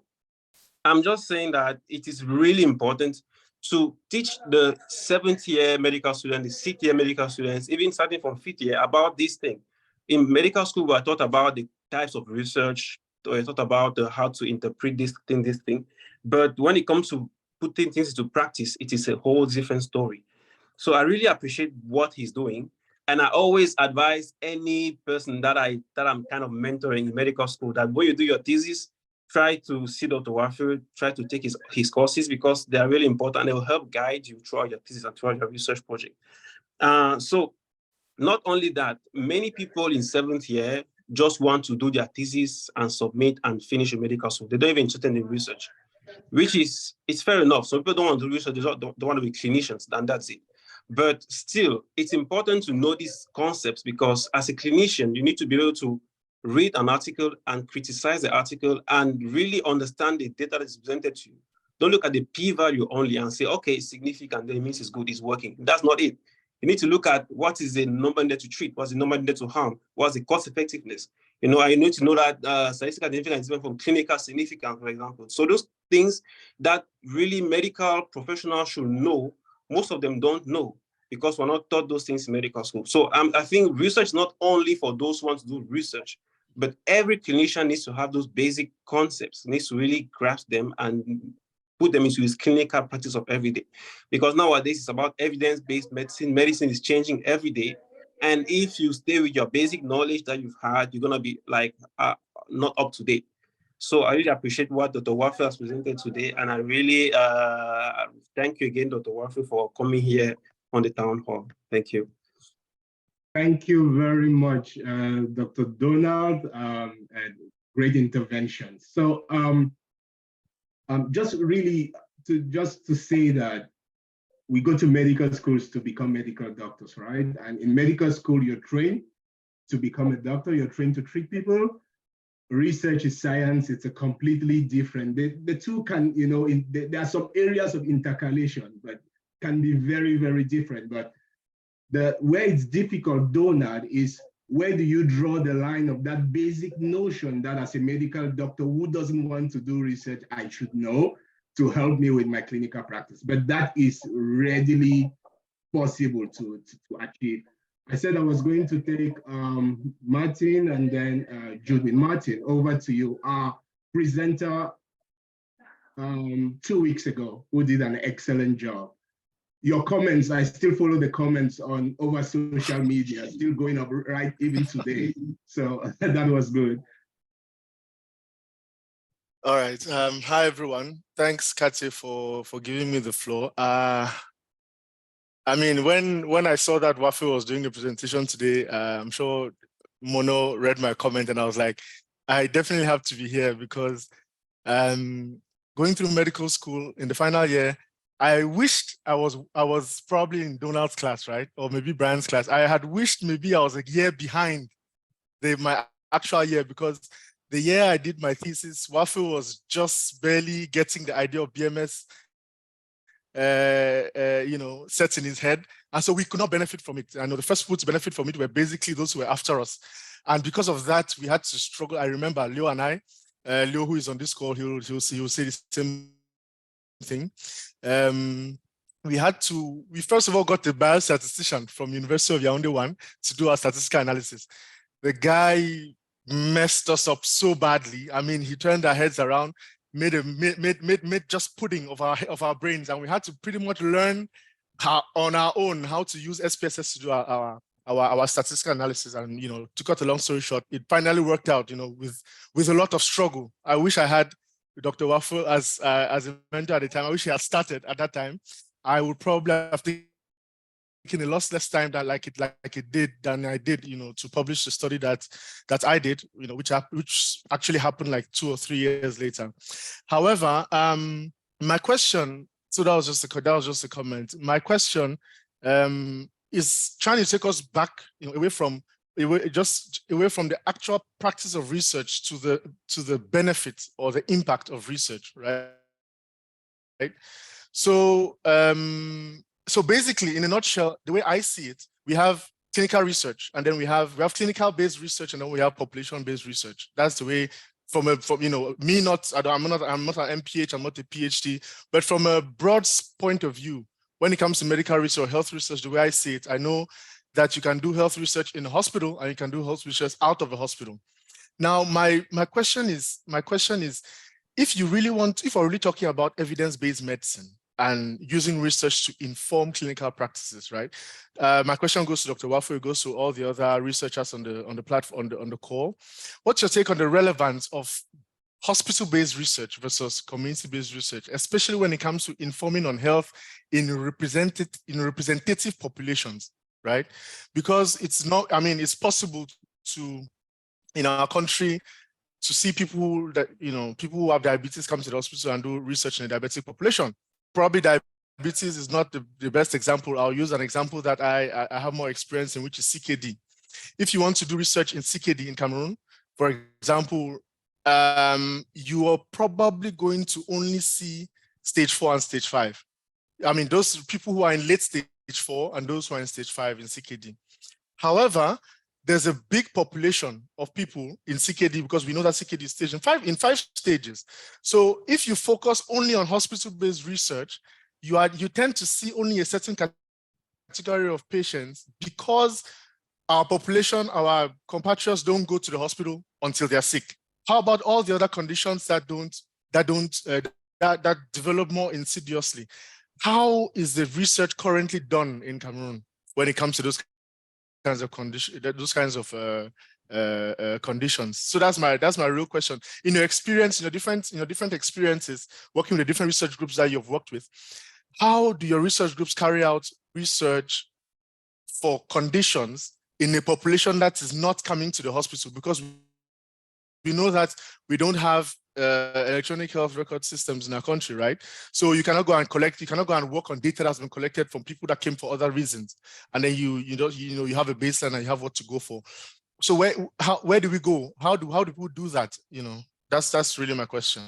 I'm just saying that it is really important to teach the 7th year medical students, the 6th year medical students, even starting from 5th year, about this thing. In medical school, we are taught about the types of research, we're taught about how to interpret this thing. But when it comes to putting things into practice, it is a whole different story. So I really appreciate what he's doing. And I always advise any person that I'm kind of mentoring in medical school that when you do your thesis, try to see Dr. Wafeu, try to take his courses, because they are really important. They will help guide you throughout your thesis and throughout your research project. So not only that, many people in 7th year just want to do their thesis and submit and finish a medical school. They don't even interested in research, which is, it's fair enough. Some people don't want to do research, they don't want to be clinicians, and that's it. But still, it's important to know these concepts, because as a clinician, you need to be able to read an article and criticize the article and really understand the data that is presented to you. Don't look at the p-value only and say, okay, it's significant, then it means it's good, it's working. That's not it. You need to look at what is the number needed to treat, what's the number needed to harm, what's the cost effectiveness. You know, I need to know that statistical significance is different from clinical significance, for example. So those things that really medical professionals should know, most of them don't know, because we're not taught those things in medical school. So I think research is not only for those who want to do research, but every clinician needs to have those basic concepts, needs to really grasp them and put them into his clinical practice of every day. Because nowadays it's about evidence-based medicine. Medicine is changing every day. And if you stay with your basic knowledge that you've had, you're gonna be like not up to date. So I really appreciate what Dr. Wafeu has presented today. And I really thank you again, Dr. Wafeu, for coming here on the town hall. Thank you. Thank you very much, Dr. Donald, and great intervention. So just really to say that we go to medical schools to become medical doctors, right? And in medical school, you're trained to become a doctor, you're trained to treat people. Research is science, it's a completely different, the two can, you know, there are some areas of intercalation, but can be very, very different. But where it's difficult, Donald, is where do you draw the line of that basic notion that as a medical doctor who doesn't want to do research, I should know to help me with my clinical practice. But that is readily possible to achieve. I said I was going to take Martin and then Judy. Martin, over to you. Our presenter 2 weeks ago, who did an excellent job. Your comments, I still follow the comments on over social media, still going up right even today. So that was good. All right. Hi, everyone. Thanks, Kate, for giving me the floor. I mean, when I saw that Wafeu was doing the presentation today, I'm sure Mono read my comment and I was like, I definitely have to be here because going through medical school in the final year, I wished I was probably in Donald's class, right? Or maybe Brian's class. I had wished maybe I was a year behind my actual year because the year I did my thesis, Wafeu was just barely getting the idea of BMS set in his head. And so we could not benefit from it. I know the first people to benefit from it were basically those who were after us. And because of that, we had to struggle. I remember Leo and I, Leo, who is on this call, he'll say the same thing. We first of all got the biostatistician from University of Yaoundé 1 to do our statistical analysis. The guy messed us up so badly. I mean, he turned our heads around, made just pudding of our brains, and we had to pretty much learn on our own how to use SPSS to do our statistical analysis. And to cut a long story short, it finally worked out. With a lot of struggle. I wish I had Dr. Wafeu as a mentor at the time. I wish he had started at that time. I would probably have taken a lot less time than like it did than I did, to publish the study that I did, which actually happened like 2 or 3 years later. However, my question, so that was just a comment. My question is trying to take us back, away from the actual practice of research to the benefit or the impact of research, right? So basically, in a nutshell, the way I see it, we have clinical research, and then we have clinical-based research, and then we have population-based research. That's the way. I'm not an MPH, I'm not a PhD, but from a broad point of view, when it comes to medical research or health research, the way I see it, I know that you can do health research in a hospital and you can do health research out of a hospital. Now, my question is, if we're really talking about evidence-based medicine and using research to inform clinical practices, right? My question goes to Dr. Wafeu, it goes to all the other researchers on the platform, on the call. What's your take on the relevance of hospital-based research versus community-based research, especially when it comes to informing on health in representative populations, right? Because it's possible to, in our country, to see people who have diabetes come to the hospital and do research in a diabetic population. Probably diabetes is not the best example. I'll use an example that I have more experience in, which is CKD. If you want to do research in CKD in Cameroon, for example, you are probably going to only see stage 4 and stage 5. I mean, those people who are in late stage 4 and those who are in stage 5 in CKD. However, there's a big population of people in CKD because we know that CKD is stage in 5 stages. So if you focus only on hospital-based research, you tend to see only a certain category of patients because our population, our compatriots don't go to the hospital until they're sick. How about all the other conditions that develop more insidiously? How is the research currently done in Cameroon when it comes to those kinds of conditions? So that's my real question. In your experience, in your different experiences, working with the different research groups that you've worked with, how do your research groups carry out research for conditions in a population that is not coming to the hospital? Because we know that we don't have electronic health record systems in our country, right? So you cannot go and work on data that's been collected from people that came for other reasons, and then you have a baseline and you have what to go for. So where do we go? How do people do that? That's really my question.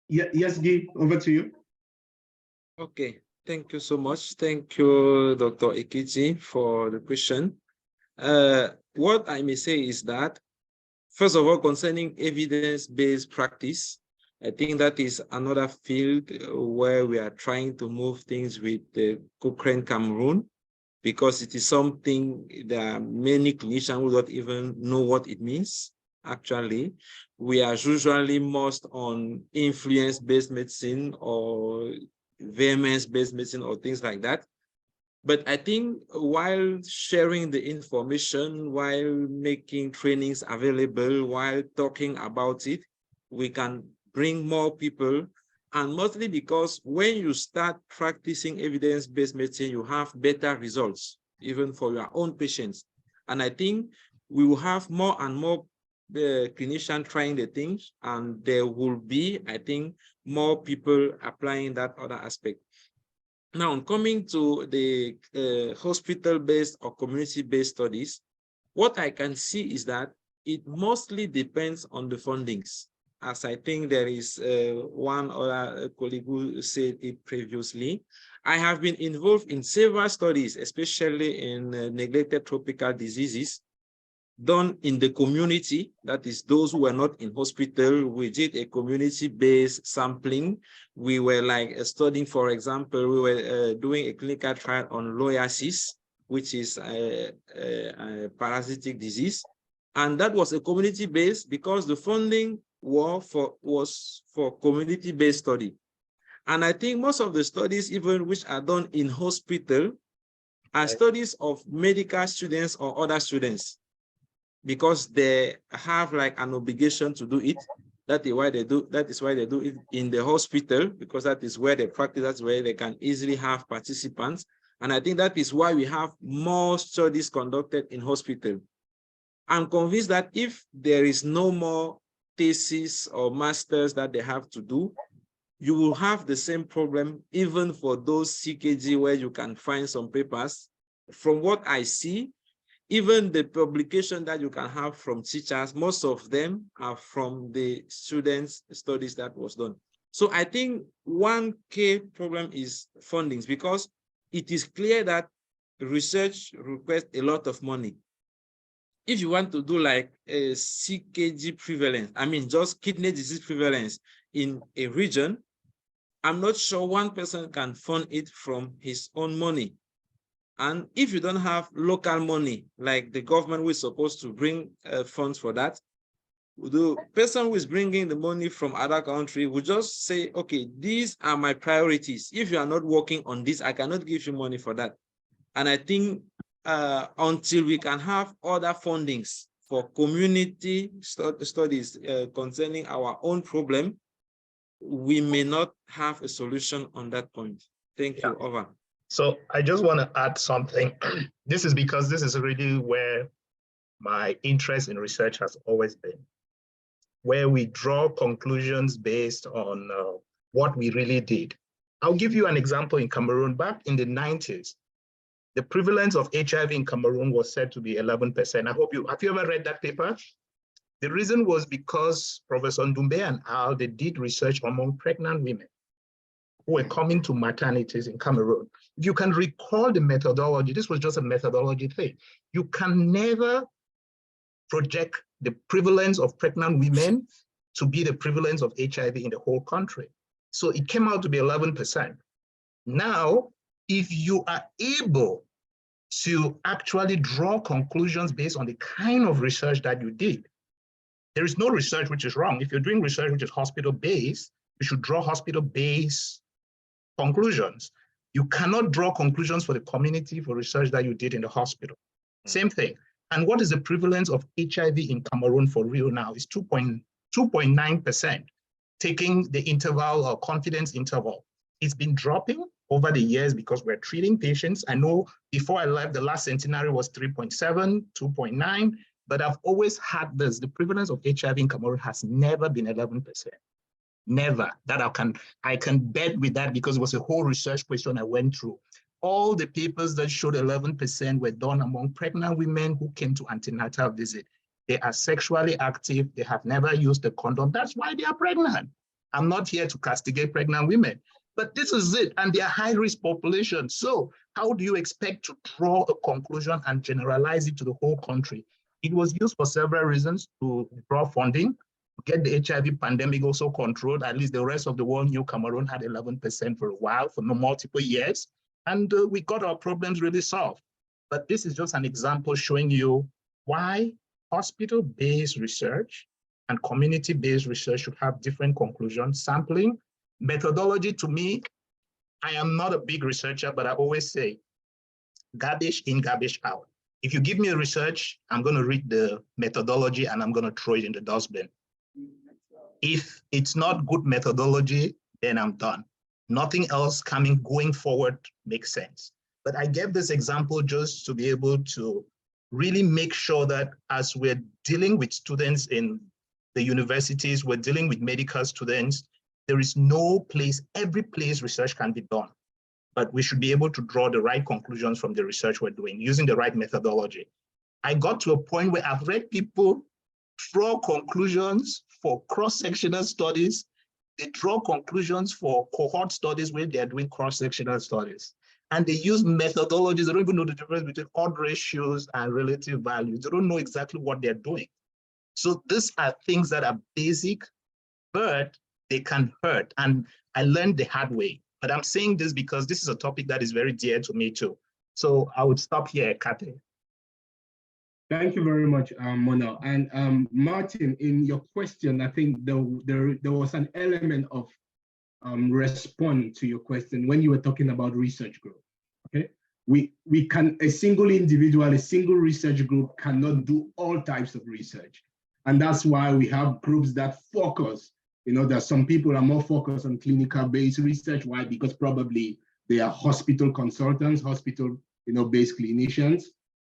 Yes, Guy, over to you. Okay, thank you so much. Thank you, Dr. Ekiti, for the question. What I may say is that, first of all, concerning evidence-based practice, I think that is another field where we are trying to move things with Cochrane Cameroon, because it is something that many clinicians will not even know what it means. Actually, we are usually most on influence-based medicine or vehemence-based medicine or things like that. But I think while sharing the information, while making trainings available, while talking about it, we can bring more people. And mostly because when you start practicing evidence-based medicine, you have better results, even for your own patients. And I think we will have more and more clinicians trying the things, and there will be, I think, more people applying that other aspect. Now, coming to the hospital-based or community-based studies, what I can see is that it mostly depends on the fundings. As I think there is one other colleague who said it previously, I have been involved in several studies, especially in neglected tropical diseases, done in the community, that is those who were not in hospital. We did a community-based sampling. We were like studying, for example, we were doing a clinical trial on loiasis, which is a parasitic disease. And that was a community-based because the funding was for community-based study. And I think most of the studies, even which are done in hospital, are studies of medical students or other students, because they have like an obligation to do it. That is why they do it in the hospital, because that is where they practice, that's where they can easily have participants. And I think that is why we have more studies conducted in hospital. I'm convinced that if there is no more thesis or masters that they have to do, you will have the same problem even for those CKG where you can find some papers. From what I see, even the publication that you can have from teachers, most of them are from the students' studies that was done. So I think one key problem is fundings, because it is clear that research requires a lot of money. If you want to do like a CKG prevalence, I mean, just kidney disease prevalence in a region, I'm not sure one person can fund it from his own money. And if you don't have local money, like the government was supposed to bring funds for that, the person who is bringing the money from other country will just say, okay, these are my priorities. If you are not working on this, I cannot give you money for that. And I think until we can have other fundings for community studies concerning our own problem, we may not have a solution on that point. Thank you. Over. So I just want to add something. This is because this is really where my interest in research has always been, where we draw conclusions based on what we really did. I'll give you an example in Cameroon. Back in the 90s, the prevalence of HIV in Cameroon was said to be 11%. Have you ever read that paper? The reason was because Professor Ndumbe and Al, they did research among pregnant women who were coming to maternities in Cameroon. If you can recall the methodology, this was just a methodology thing. You can never project the prevalence of pregnant women to be the prevalence of HIV in the whole country. So it came out to be 11%. Now, if you are able to actually draw conclusions based on the kind of research that you did, there is no research which is wrong. If you're doing research which is hospital-based, you should draw hospital-based conclusions. You cannot draw conclusions for the community for research that you did in the hospital. Same thing. And what is the prevalence of HIV in Cameroon for real now is 2.9%, taking the interval or confidence interval. It's been dropping over the years because we're treating patients. I know before I left, the last centenary was 3.7, 2.9, but I've always had this. The prevalence of HIV in Cameroon has never been 11%. Never. That I can bet with that because it was a whole research question I went through. All the papers that showed 11% were done among pregnant women who came to antenatal visit. They are sexually active. They have never used a condom. That's why they are pregnant. I'm not here to castigate pregnant women, but this is it. And they are high-risk population. So how do you expect to draw a conclusion and generalize it to the whole country? It was used for several reasons to draw funding, get the HIV pandemic also controlled. At least the rest of the world knew Cameroon had 11% for a while, for multiple years. And we got our problems really solved. But this is just an example showing you why hospital-based research and community-based research should have different conclusions. Sampling, methodology, to me, I am not a big researcher, but I always say, garbage in, garbage out. If you give me a research, I'm going to read the methodology and I'm going to throw it in the dustbin. If it's not good methodology, then I'm done. Nothing else going forward makes sense. But I gave this example just to be able to really make sure that as we're dealing with students in the universities, we're dealing with medical students, there is no place, every place research can be done. But we should be able to draw the right conclusions from the research we're doing, using the right methodology. I got to a point where I've read people draw conclusions for cross-sectional studies. They draw conclusions for cohort studies where they're doing cross-sectional studies. And they use methodologies. They don't even know the difference between odd ratios and relative values. They don't know exactly what they're doing. So these are things that are basic, but they can hurt. And I learned the hard way. But I'm saying this because this is a topic that is very dear to me too. So I would stop here, Kate. Thank you very much, Mona. And Martin, in your question, I think there was an element of response to your question when you were talking about research group. Okay, we can, a single individual, a single research group cannot do all types of research, and that's why we have groups that focus. You know, that some people are more focused on clinical-based research. Why? Because probably they are hospital consultants, hospital-based clinicians.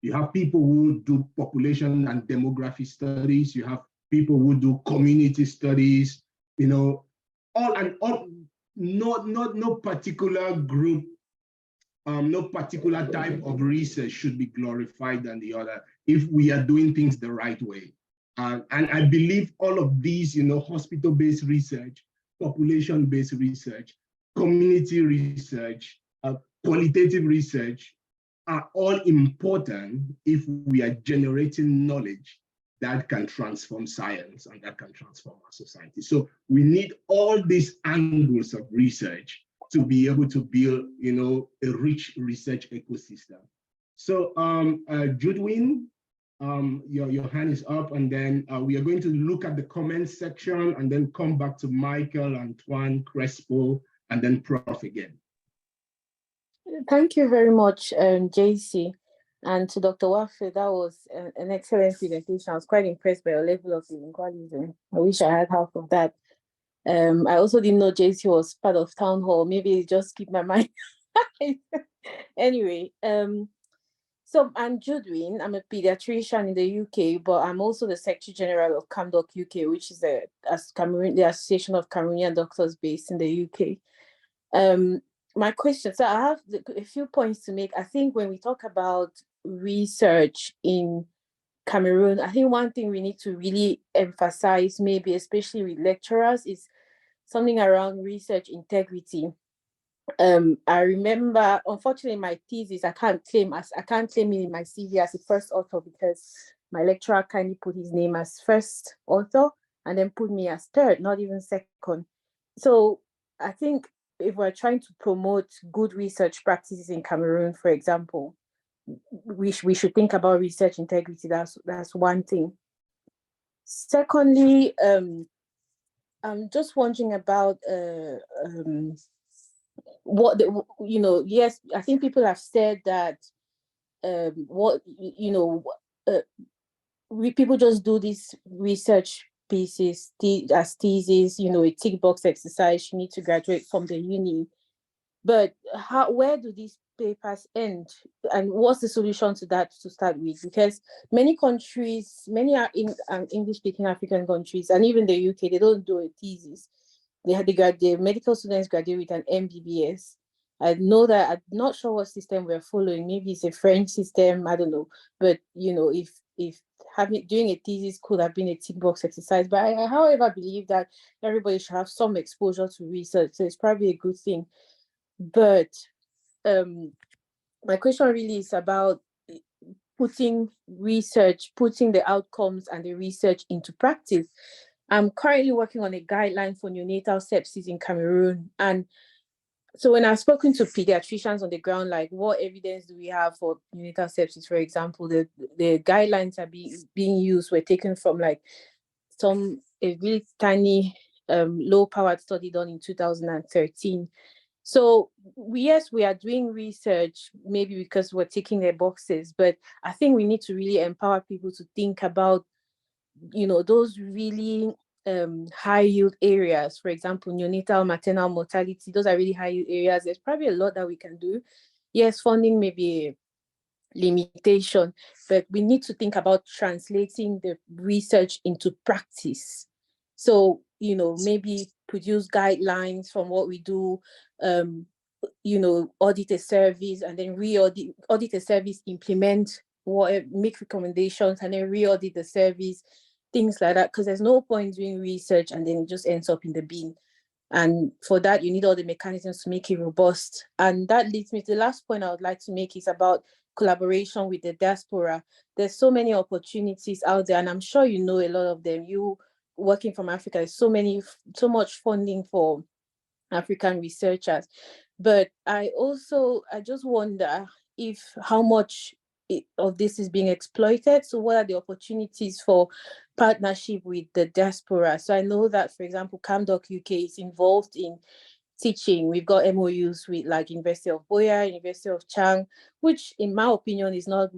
You have people who do population and demography studies. You have people who do community studies. You know, no particular group, no particular type of research should be glorified than the other if we are doing things the right way. And I believe all of these, you know, hospital-based research, population-based research, community research, qualitative research are all important if we are generating knowledge that can transform science and that can transform our society. So we need all these angles of research to be able to build, you know, a rich research ecosystem. So Judwin, your hand is up, and then we are going to look at the comments section and then come back to Michael, Antoine, Crespo, and then Prof again. Thank you very much, JC. And to Dr. Wafeu, that was an excellent presentation. I was quite impressed by your level of lingualism. I wish I had half of that. I also didn't know JC was part of Town Hall. Maybe it just keep my mind. Anyway, so I'm Judwin. I'm a pediatrician in the UK, but I'm also the Secretary General of CamDoc UK, which is the Association of Cameroonian Doctors based in the UK. My question, so I have a few points to make. I think when we talk about research in Cameroon, I think one thing we need to really emphasize, maybe especially with lecturers, is something around research integrity. I remember, unfortunately, my thesis, I can't claim it in my CV as a first author because my lecturer kindly put his name as first author and then put me as third, not even second. So I think if we're trying to promote good research practices in Cameroon, for example, we should think about research integrity. That's one thing. Secondly, I'm just wondering about yes, I think people have said that people just do these research pieces as thesis, a tick box exercise. You need to graduate from the uni, but where do these papers end, and what's the solution to that to start with? Because many are in English-speaking African countries, and even the UK, they don't do a thesis. The medical students graduate with an MBBS. I know that, I'm not sure what system we're following. Maybe it's a French system, I don't know. But if doing a thesis could have been a tick box exercise. But I, however, believe that everybody should have some exposure to research, so it's probably a good thing. But my question really is about putting the outcomes and the research into practice. I'm currently working on a guideline for neonatal sepsis in Cameroon. And so when I've spoken to pediatricians on the ground, like what evidence do we have for neonatal sepsis, for example, the guidelines are being used were taken from like a really tiny low-powered study done in 2013. So yes, we are doing research, maybe because we're ticking their boxes, but I think we need to really empower people to think about, those really high yield areas. For example, neonatal maternal mortality, those are really high yield areas. There's probably a lot that we can do. Yes, funding may be a limitation, but we need to think about translating the research into practice. So, maybe produce guidelines from what we do, audit a service and then audit a service, implement make recommendations and then re-audit the service, things like that, because there's no point doing research and then it just ends up in the bin. And for that, you need all the mechanisms to make it robust. And that leads me to the last point I would like to make is about collaboration with the diaspora. There's so many opportunities out there, and I'm sure you know a lot of them. You working from Africa, there's so much funding for African researchers. But I just wonder how much of this is being exploited. So what are the opportunities for partnership with the diaspora? So I know that, for example, CamDoc UK is involved in teaching. We've got MOUs with like University of Boya, University of Chang, which in my opinion is not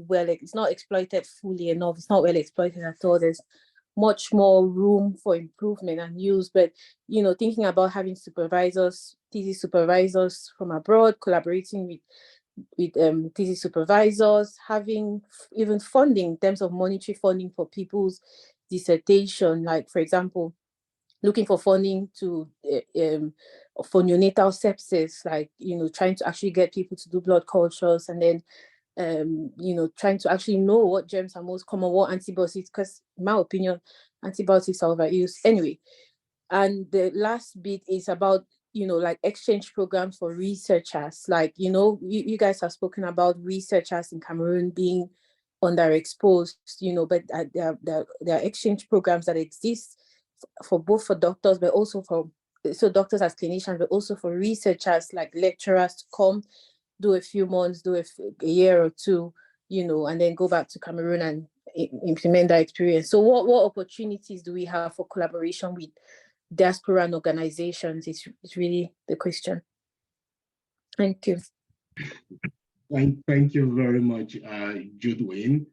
exploited fully enough. It's not well exploited at all. There's much more room for improvement and use. But thinking about having thesis supervisors from abroad, collaborating with thesis supervisors, having even funding in terms of monetary funding for people's dissertation, like for example, looking for funding for neonatal sepsis, like trying to actually get people to do blood cultures, and then trying to actually know what germs are most common, what antibiotics, because in my opinion, antibiotics are overused anyway. And the last bit is about like exchange programs for researchers. Like you guys have spoken about researchers in Cameroon being underexposed, but there are exchange programs that exist for both for doctors, but also so doctors as clinicians, but also for researchers like lecturers to come do a few months, do a year or two, and then go back to Cameroon and implement that experience. So what opportunities do we have for collaboration with diaspora and organizations is really the question. Thank you. Thank you very much, Judwin.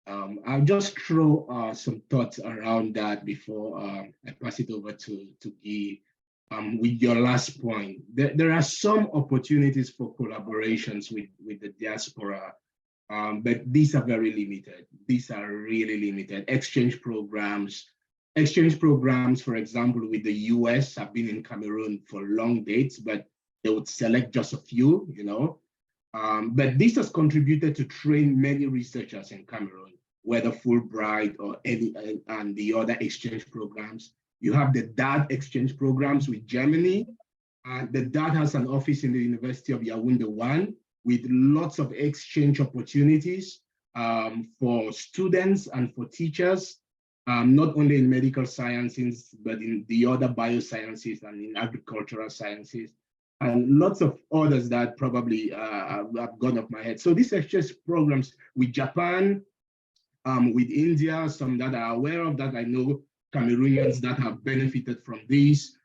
I'll just throw some thoughts around that before I pass it over to Guy. With your last point, there are some opportunities for collaborations with the diaspora, but these are very limited. These are really limited. Exchange programs, for example, with the US have been in Cameroon for long dates, but they would select just a few, but this has contributed to train many researchers in Cameroon, whether Fulbright or and the other exchange programs. You have the DAD exchange programs with Germany. The DAD has an office in the University of Yaoundé 1 with lots of exchange opportunities for students and for teachers, not only in medical sciences, but in the other biosciences and in agricultural sciences, and lots of others that probably have gone off my head. So these exchange programs with Japan, with India, some that are aware of that, I know Cameroonians that have benefited from this,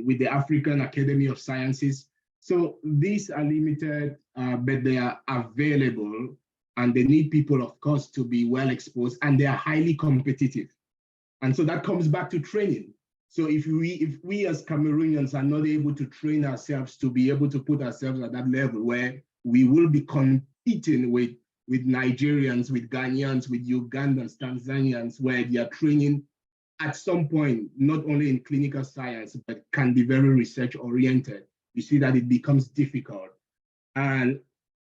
with the African Academy of Sciences. So these are limited, but they are available, and they need people, of course, to be well exposed, and they are highly competitive. And so that comes back to training. So if we as Cameroonians are not able to train ourselves to be able to put ourselves at that level where we will be competing with Nigerians, with Ghanaians, with Ugandans, Tanzanians, where they are training at some point, not only in clinical science, but can be very research oriented, you see that it becomes difficult. And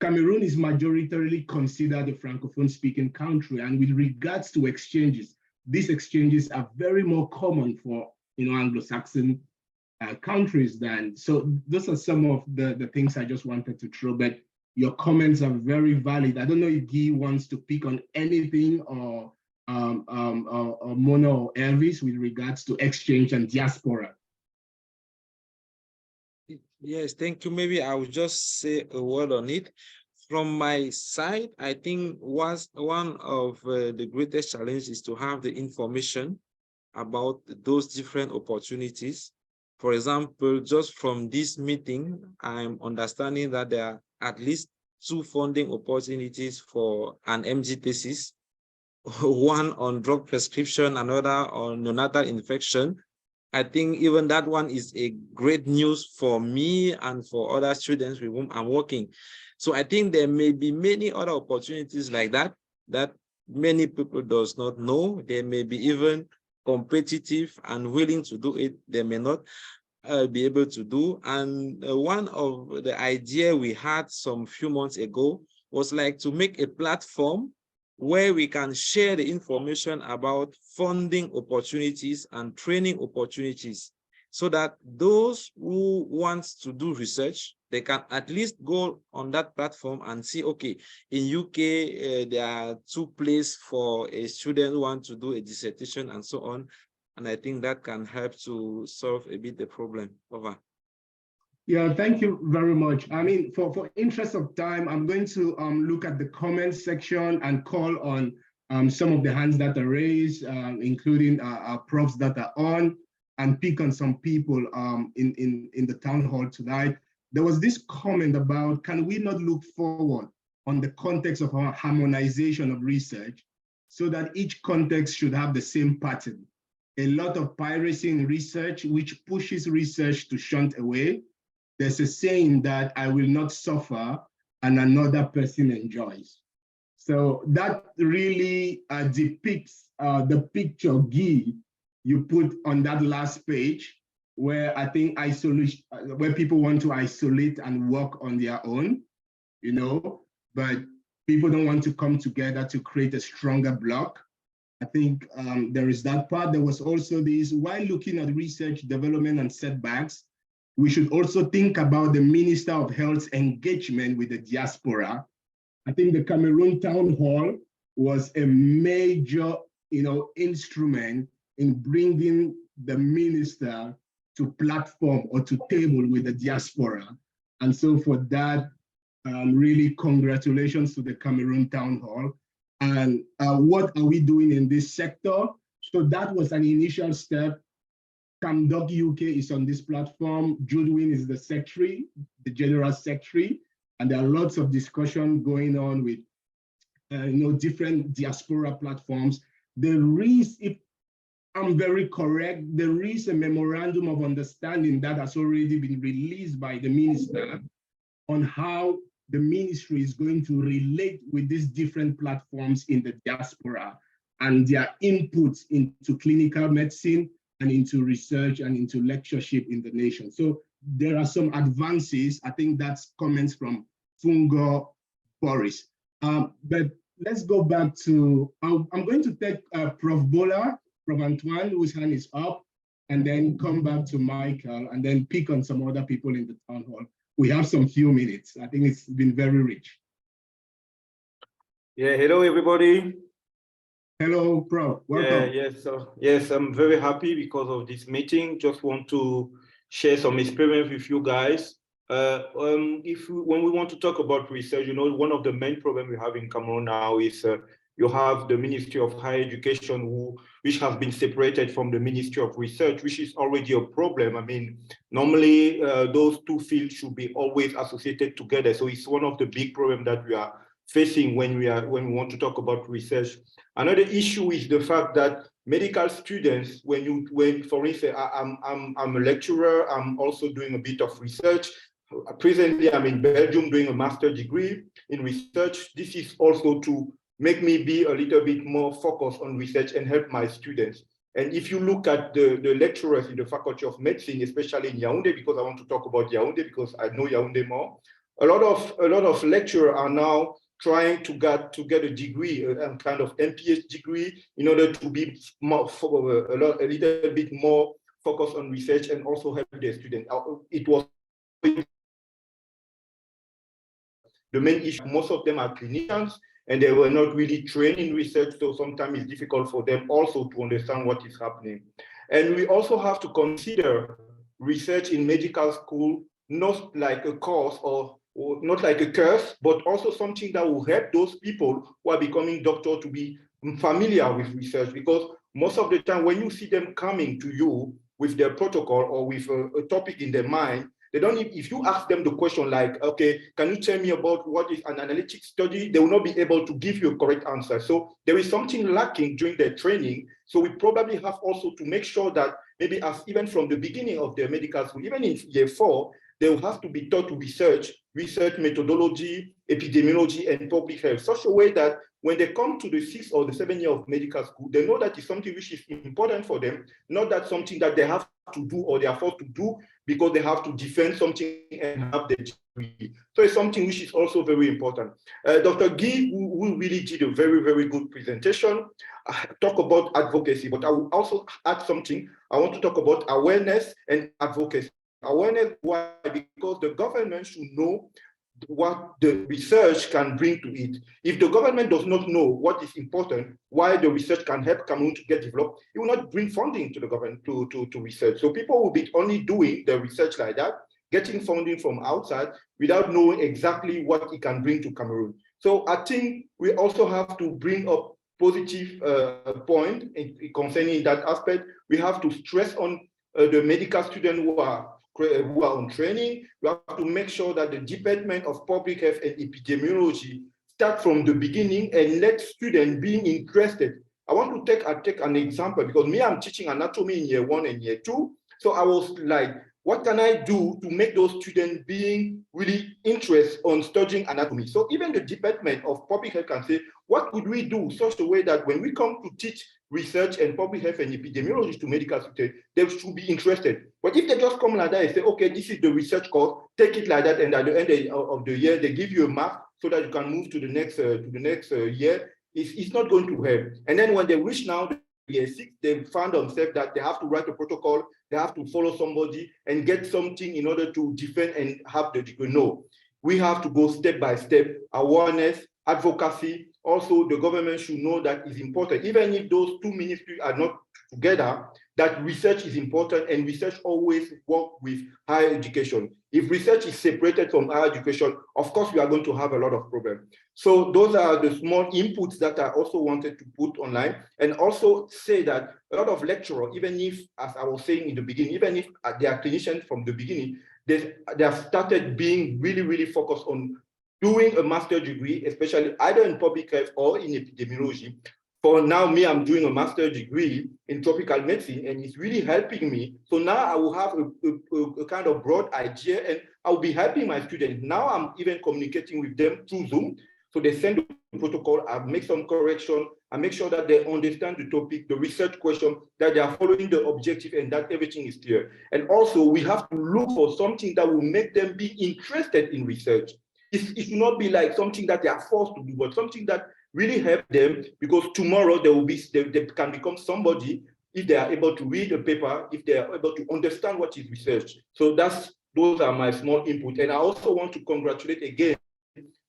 Cameroon is majoritarily considered a Francophone speaking country. And with regards to exchanges, these exchanges are very more common for Anglo-Saxon countries than, so those are some of the things I just wanted to throw, but your comments are very valid. I don't know if Guy wants to pick on anything or Mona or Elvis with regards to exchange and diaspora. Yes, thank you. Maybe I will just say a word on it. From my side, I think one of the greatest challenges is to have the information about those different opportunities. For example, just from this meeting, I'm understanding that there are at least 2 funding opportunities for an MG thesis, one on drug prescription, another on neonatal infection. I think even that one is a great news for me and for other students with whom I'm working. So I think there may be many other opportunities like that many people does not know. They may be even competitive and willing to do it. They may not be able to do. And one of the idea we had some few months ago was like to make a platform where we can share the information about funding opportunities and training opportunities, so that those who want to do research, they can at least go on that platform and see, okay, in UK, there are 2 places for a student who wants to do a dissertation and so on. And I think that can help to solve a bit the problem. Over. Yeah, thank you very much. I mean, for interest of time, I'm going to look at the comments section and call on some of the hands that are raised, including our profs that are on, and pick on some people in the town hall tonight. There was this comment about, can we not look forward on the context of our harmonization of research so that each context should have the same pattern? A lot of piracy in research, which pushes research to shunt away. There's a saying that I will not suffer and another person enjoys. So that really depicts the picture, Guy, you put on that last page, where I think isolation, where people want to isolate and work on their own, you know, but people don't want to come together to create a stronger block. I think there is that part. There was also this, while looking at research, development, and setbacks, we should also think about the Minister of Health's engagement with the diaspora. I think the Cameroon Town Hall was a major, instrument in bringing the minister to platform or to table with the diaspora. And so for that, really congratulations to the Cameroon Town Hall. And what are we doing in this sector? So that was an initial step. CamDoc UK is on this platform. Judwin is the secretary, the general secretary, and there are lots of discussion going on with different diaspora platforms. There is, if I'm very correct, there is a memorandum of understanding that has already been released by the minister on how the ministry is going to relate with these different platforms in the diaspora and their inputs into clinical medicine and into research and into lectureship in the nation. So there are some advances. I think that's comments from Fungo Boris. But let's go back to, I'm going to take Prof. Bola, Prof. Antoine, whose hand is up, and then come back to Michael, and then pick on some other people in the town hall. We have some few minutes. I think it's been very rich. Yeah, hello, everybody. Hello, Prof. Welcome. Yes, I'm very happy because of this meeting. Just want to share some experience with you guys. When we want to talk about research, one of the main problems we have in Cameroon now is you have the Ministry of Higher Education, which has been separated from the Ministry of Research, which is already a problem. I mean, normally those 2 fields should be always associated together. So it's one of the big problems that we are facing when we want to talk about research. Another issue is the fact that medical students, when for instance, I'm a lecturer, I'm also doing a bit of research. Presently, I'm in Belgium doing a master's degree in research. This is also to make me be a little bit more focused on research and help my students. And if you look at the lecturers in the Faculty of Medicine, especially in Yaoundé, because I want to talk about Yaoundé because I know Yaoundé more, a lot of lecturers are now trying to get a degree, a kind of MPH degree, in order to be more, a little bit more focused on research and also help their students. It was the main issue. Most of them are clinicians, and they were not really trained in research, so sometimes it's difficult for them also to understand what is happening. And we also have to consider research in medical school not like a course or not like a curse, but also something that will help those people who are becoming doctors to be familiar with research, because most of the time when you see them coming to you with their protocol or with a topic in their mind, they don't, if you ask them the question like, okay, can you tell me about what is an analytic study? They will not be able to give you a correct answer. So there is something lacking during their training. So we probably have also to make sure that maybe as even from the beginning of their medical school, even in year 4, they will have to be taught to research methodology, epidemiology, and public health, such a way that when they come to the 6th or the 7th year of medical school, they know that it's something which is important for them, not that something that they have to do or they are forced to do because they have to defend something and have the degree. So it's something which is also very important. Dr. Guy, who really did a very, very good presentation, talk about advocacy, but I will also add something. I want to talk about awareness and advocacy. Awareness, why? Because the government should know what the research can bring to it. If the government does not know what is important, why the research can help Cameroon to get developed, it will not bring funding to the government to research. So people will be only doing the research like that, getting funding from outside without knowing exactly what it can bring to Cameroon. So I think we also have to bring up positive point concerning that aspect. We have to stress on the medical students who are on training. We have to make sure that the Department of Public Health and Epidemiology start from the beginning and let students being interested. I want to take an example, because me, I'm teaching anatomy in year 1 and year 2. So I was like, what can I do to make those students being really interested on studying anatomy? So even the Department of Public Health can say, what could we do such a way that when we come to teach research and public health and epidemiology to medical students, they should be interested. But if they just come like that and say, okay, this is the research course, take it like that, and at the end of the year, they give you a mark so that you can move to the next year, it's not going to help. And then when they reach now year 6, they found themselves that they have to write a protocol, they have to follow somebody and get something in order to defend and have the degree. No, we have to go step by step, awareness, advocacy. Also, the government should know that it's important, even if those two ministries are not together, that research is important, and research always work with higher education. If research is separated from higher education, of course, we are going to have a lot of problems. So those are the small inputs that I also wanted to put online, and also say that a lot of lecturers, even if, as I was saying in the beginning, even if they are clinicians from the beginning, they have started being really, really focused on doing a master's degree, especially either in public health or in epidemiology. For now, me, I'm doing a master's degree in tropical medicine, and it's really helping me. So now I will have a kind of broad idea, and I'll be helping my students. Now I'm even communicating with them through Zoom. So they send the protocol, I make some correction, I make sure that they understand the topic, the research question, that they are following the objective, and that everything is clear. And also, we have to look for something that will make them be interested in research. It should not be like something that they are forced to do, but something that really help them, because tomorrow they can become somebody if they are able to read a paper, if they are able to understand what is research. So those are my small input. And I also want to congratulate again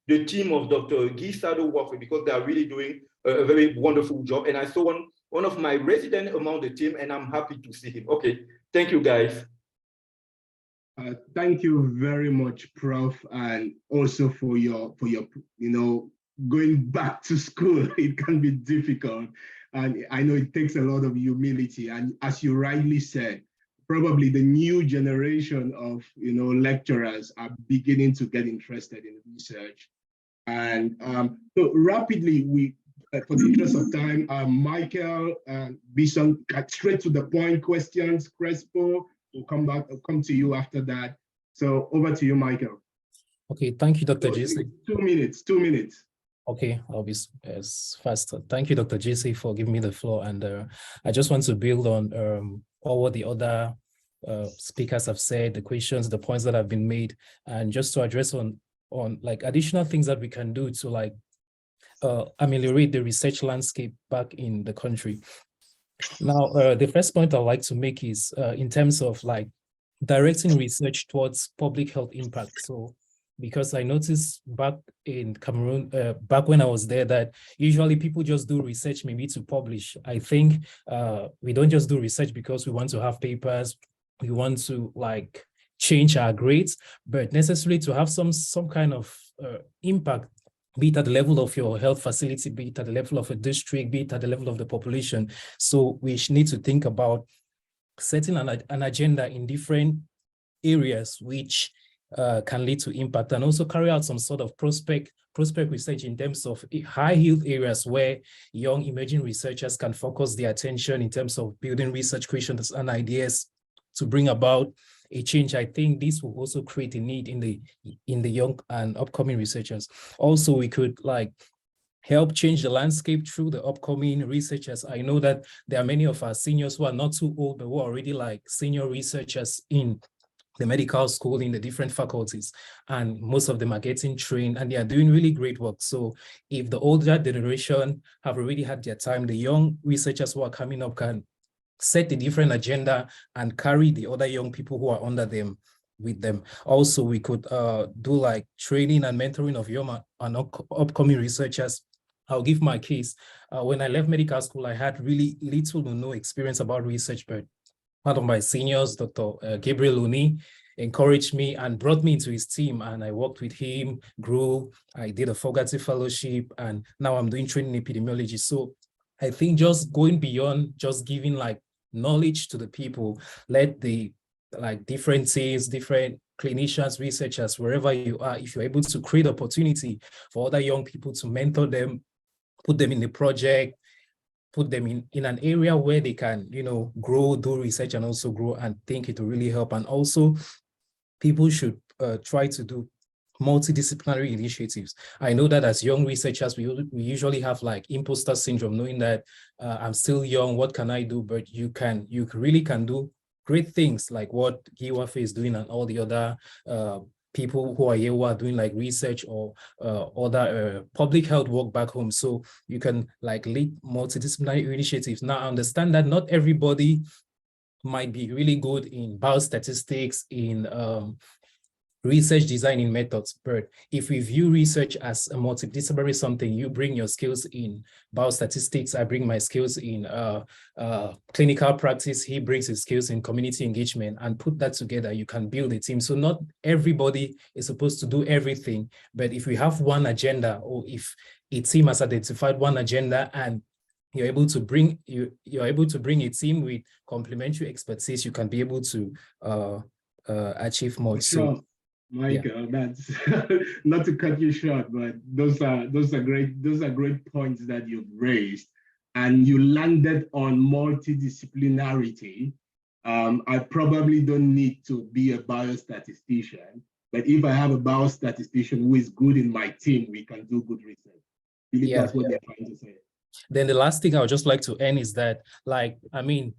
the team of Dr. Guy, Sadeu, Wafeu, because they are really doing a very wonderful job. And I saw one of my residents among the team, and I'm happy to see him. Okay, thank you, guys. Thank you very much, Prof, and also for your going back to school. It can be difficult, and I know it takes a lot of humility. And as you rightly said, probably the new generation of lecturers are beginning to get interested in research. And so rapidly, for the interest of time, Michael Bison, straight to the point questions. Crespo, we'll come to you after that. So over to you, Michael. Okay, thank you, Dr. JC. 2 minutes, 2 minutes. Okay, I'll be as faster. Thank you, Dr. JC, for giving me the floor. And I just want to build on all what the other speakers have said, the questions, the points that have been made, and just to address on like additional things that we can do to like ameliorate the research landscape back in the country. Now, the first point I'd like to make is in terms of like directing research towards public health impact. So because I noticed back in Cameroon, back when I was there, that usually people just do research maybe to publish. I think we don't just do research because we want to have papers, we want to like change our grades, but necessarily to have some kind of impact, be it at the level of your health facility, be it at the level of a district, be it at the level of the population. So we need to think about setting an agenda in different areas which can lead to impact, and also carry out some sort of prospect research in terms of high yield areas where young emerging researchers can focus their attention in terms of building research questions and ideas to bring about a change. I think this will also create a need in the young and upcoming researchers. Also, we could like help change the landscape through the upcoming researchers. I know that there are many of our seniors who are not too old, but who are already like senior researchers in the medical school, in the different faculties, and most of them are getting trained and they are doing really great work. So if the older generation have already had their time, the young researchers who are coming up can set a different agenda and carry the other young people who are under them with them. Also, we could do like training and mentoring of young and upcoming researchers. I'll give my case. When I left medical school, I had really little to no experience about research, but one of my seniors, Dr. Gabriel Luni, encouraged me and brought me into his team, and I worked with him, grew, I did a Fogarty fellowship, and now I'm doing training in epidemiology. So I think just going beyond just giving like knowledge to the people, let the like different teams, different clinicians, researchers, wherever you are, if you're able to create opportunity for other young people to mentor them, put them in the project, put them in an area where they can, you know, grow, do research, and also grow, and think it will really help. And also, people should try to do multidisciplinary initiatives. I know that as young researchers, we usually have like imposter syndrome, knowing that I'm still young, what can I do? But you really can do great things like what Wafeu is doing, and all the other people who are here who are doing like research or other public health work back home. So you can like lead multidisciplinary initiatives. Now, I understand that not everybody might be really good in biostatistics, in research designing methods, but if we view research as a multidisciplinary something, you bring your skills in biostatistics, I bring my skills in clinical practice, he brings his skills in community engagement, and put that together, you can build a team. So not everybody is supposed to do everything, but if we have one agenda, or if a team has identified one agenda and you're able to bring a team with complementary expertise, you can be able to achieve more. Sure. Michael, that's not to cut you short, but those are great points that you've raised, and you landed on multidisciplinarity. I probably don't need to be a biostatistician, but if I have a biostatistician who is good in my team, we can do good research. Really, that's what they're trying to say. Then the last thing I would just like to end is that, like, I mean,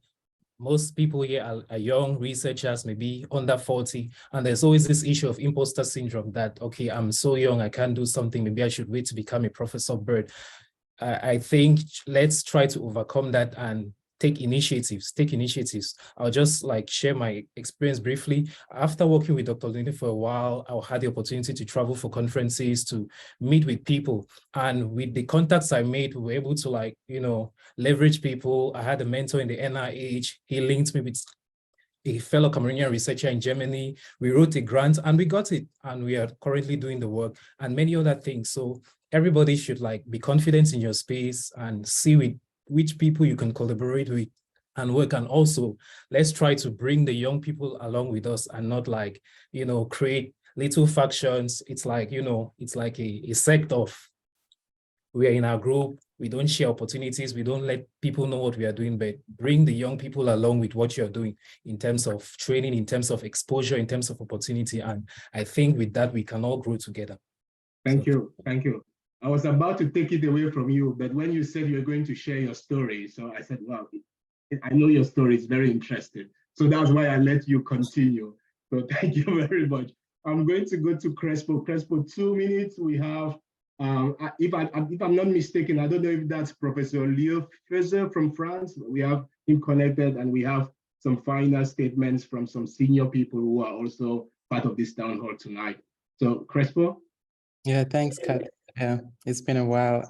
most people here are young researchers, maybe under 40, and there's always this issue of imposter syndrome that, okay, I'm so young, I can't do something, maybe I should wait to become a professor. But I think let's try to overcome that and take initiatives. I'll just like share my experience briefly. After working with Dr. Lini for a while, I had the opportunity to travel for conferences, to meet with people. And with the contacts I made, we were able to like, you know, leverage people. I had a mentor in the NIH. He linked me with a fellow Cameroonian researcher in Germany. We wrote a grant and we got it. And we are currently doing the work and many other things. So everybody should like be confident in your space and see with which people you can collaborate with and work. And also, let's try to bring the young people along with us and not like, you know, create little factions. It's like, you know, it's like a sect of, we are in our group, we don't share opportunities, we don't let people know what we are doing, but bring the young people along with what you're doing in terms of training, in terms of exposure, in terms of opportunity. And I think with that, we can all grow together. Thank you. I was about to take it away from you, but when you said you were going to share your story, so I said, wow, I know your story is very interesting. So that's why I let you continue. So thank you very much. I'm going to go to Crespo. Crespo, 2 minutes. We have, if I'm not mistaken, I don't know if that's Professor Leo Fezer from France. We have him connected, and we have some final statements from some senior people who are also part of this town hall tonight. So Crespo? Yeah, thanks, Kat. Yeah, it's been a while.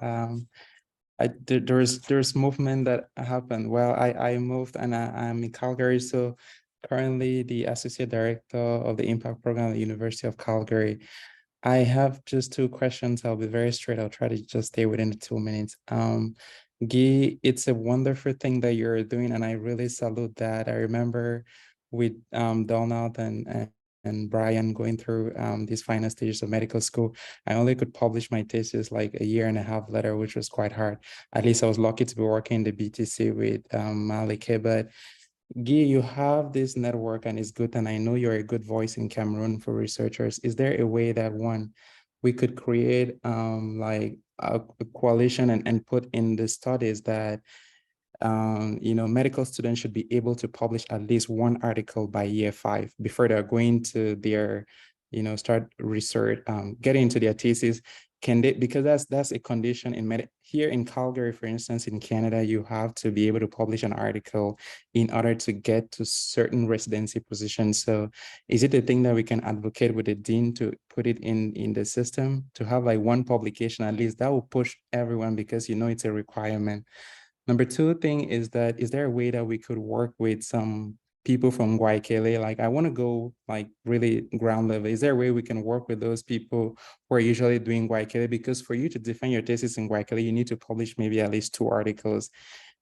There's movement that happened. Well, I moved and I'm in Calgary, so currently the associate director of the impact program at the University of Calgary. I have just two questions. I'll be very straight. I'll try to just stay within the 2 minutes. Guy, it's a wonderful thing that you're doing, and I really salute that. I remember with Donald and Brian going through these final stages of medical school. I only could publish my thesis like a year and a half later, which was quite hard. At least I was lucky to be working in the BTC with Malike, but Guy, you have this network and it's good, and I know you're a good voice in Cameroon for researchers. Is there a way that we could create like a coalition and put in the studies that medical students should be able to publish at least one article by year 5 before they're going to their, start research, getting into their thesis? Can they, because that's a condition here in Calgary, for instance, in Canada, you have to be able to publish an article in order to get to certain residency positions. So is it a thing that we can advocate with the dean to put it in the system to have like one publication at least? That will push everyone because it's a requirement. Number two thing is that, is there a way that we could work with some people from Guayaquil? Like, I want to go like really ground level. Is there a way we can work with those people who are usually doing Guayaquil? Because for you to defend your thesis in Guayaquil, you need to publish maybe at least 2 articles.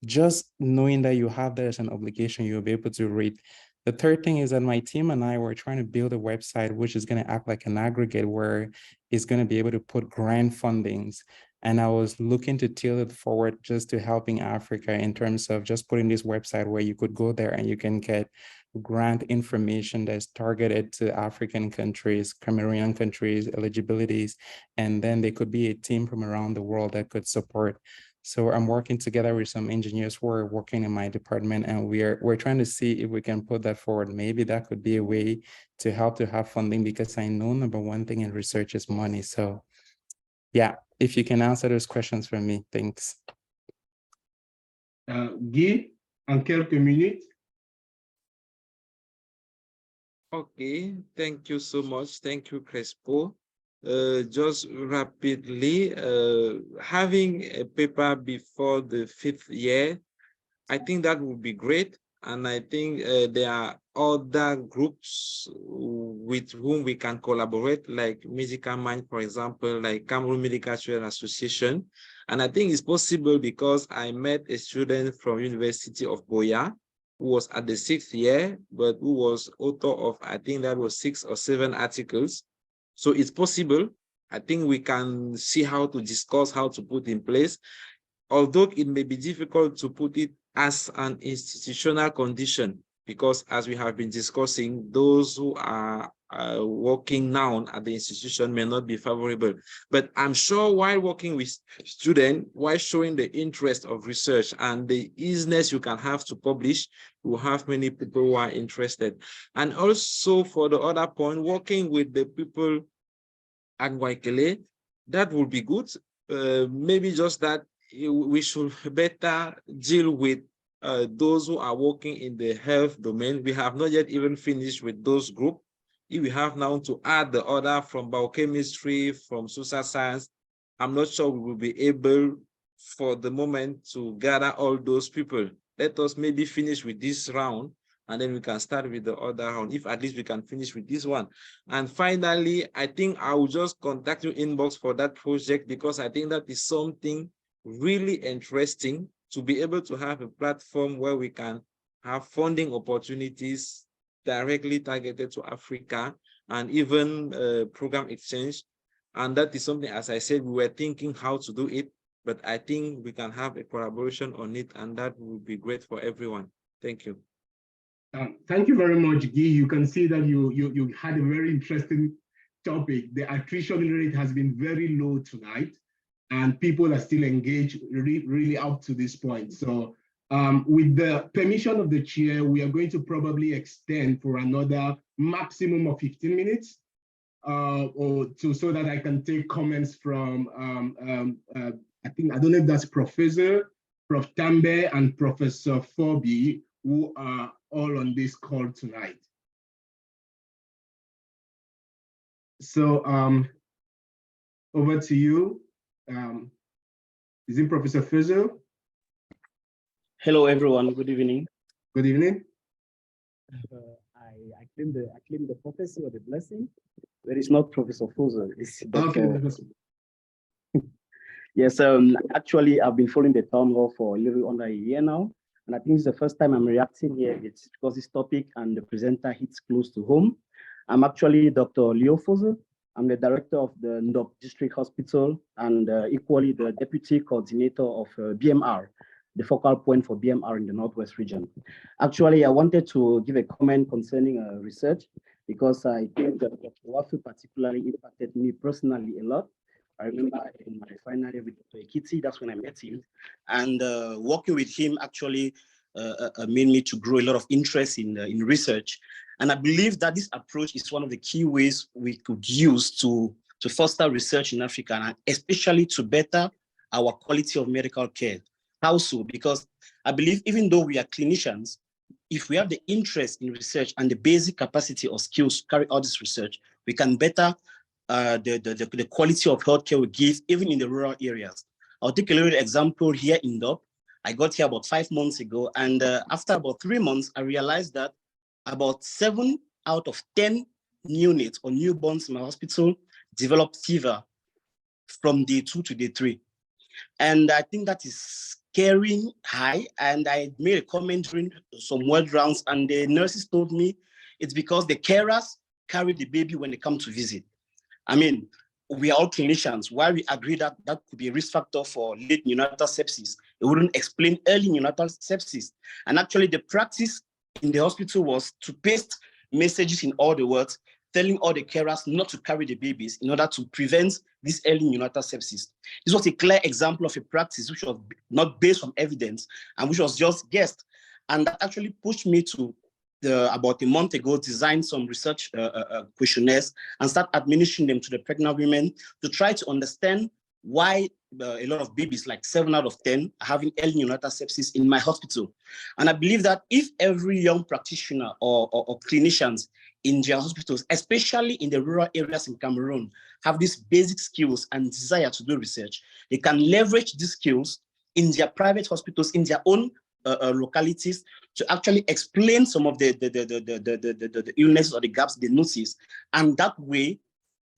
Just knowing that you have that as an obligation, you'll be able to read. The third thing is that my team and I were trying to build a website which is going to act like an aggregate where it's going to be able to put grant fundings. And I was looking to tilt it forward just to helping Africa in terms of just putting this website where you could go there and you can get grant information that's targeted to African countries, Cameroonian countries, eligibilities, and then there could be a team from around the world that could support. So I'm working together with some engineers who are working in my department, and we're trying to see if we can put that forward. Maybe that could be a way to help to have funding, because I know number one thing in research is money. So yeah, if you can answer those questions for me, thanks. Guy, en quelques minutes. Okay, thank you so much. Thank you, Crespo. Just rapidly, having a paper before the 5th year, I think that would be great. And I think there are other groups with whom we can collaborate, like Medical Mind, for example, like Cameroon Medical Students Association. And I think it's possible because I met a student from University of Boya who was at the 6th year, but who was author of, I think that was 6 or 7 articles. So it's possible. I think we can see how to discuss, how to put in place, although it may be difficult to put it as an institutional condition, because as we have been discussing, those who are working now at the institution may not be favorable. But I'm sure while working with students, while showing the interest of research and the easiness you can have to publish, you will have many people who are interested. And also for the other point, working with the people at Guayaquil, that would be good. Maybe just that we should better deal with those who are working in the health domain. We have not yet even finished with those groups. If we have now to add the other from biochemistry, from social science, I'm not sure we will be able for the moment to gather all those people. Let us maybe finish with this round, and then we can start with the other round, if at least we can finish with this one. And finally, I think I will just contact you inbox for that project, because I think that is something really interesting, to be able to have a platform where we can have funding opportunities directly targeted to Africa, and even program exchange. And that is something, as I said, we were thinking how to do it, but I think we can have a collaboration on it, and that would be great for everyone. Thank you. Thank you very much, Guy. You can see that you had a very interesting topic. The attrition rate has been very low tonight, and people are still engaged really up to this point. So with the permission of the chair, we are going to probably extend for another maximum of 15 minutes so that I can take comments from, I don't know if that's Prof Tambe and Professor Fobi, who are all on this call tonight. So over to you. Is it Professor Sadeu? Hello, everyone. Good evening. Good evening. I claim the prophecy or the blessing. But it's not Professor Sadeu. It's Dr. Okay. Yes, actually, I've been following the town hall for a little under a year now. And I think it's the first time I'm reacting here. It's because this topic and the presenter hits close to home. I'm actually Dr. Leo Sadeu. I'm the director of the Ndop District Hospital and equally the deputy coordinator of BMR, the focal point for BMR in the Northwest region. Actually, I wanted to give a comment concerning research because I think that Dr. Wafeu particularly impacted me personally a lot. I remember in my final year with Dr. Ekiti, that's when I met him. And working with him actually made me to grow a lot of interest in research. And I believe that this approach is one of the key ways we could use to foster research in Africa, and especially to better our quality of medical care. How so? Because I believe even though we are clinicians, if we have the interest in research and the basic capacity or skills to carry out this research, we can better the quality of healthcare we give, even in the rural areas. I'll take a little example here in Ndop. I got here about 5 months ago, and after about 3 months, I realized that about 7 out of 10 neonates or newborns in my hospital developed fever from day 2 to day 3. And I think that is scaring high. And I made a comment during some word rounds, and the nurses told me it's because the carers carry the baby when they come to visit. I mean, we are all clinicians. While we agree that that could be a risk factor for late neonatal sepsis, it wouldn't explain early neonatal sepsis. And actually, the practice in the hospital was to paste messages in all the words, telling all the carers not to carry the babies in order to prevent this early neonatal sepsis. This was a clear example of a practice which was not based on evidence and which was just guessed. And that actually pushed me to, about a month ago, design some research questionnaires and start administering them to the pregnant women to try to understand why a lot of babies, like 7 out of 10, are having early neonatal sepsis in my hospital. And I believe that if every young practitioner or clinicians in their hospitals, especially in the rural areas in Cameroon, have these basic skills and desire to do research, they can leverage these skills in their private hospitals, in their own localities, to actually explain some of the illnesses or the gaps they notice, and that way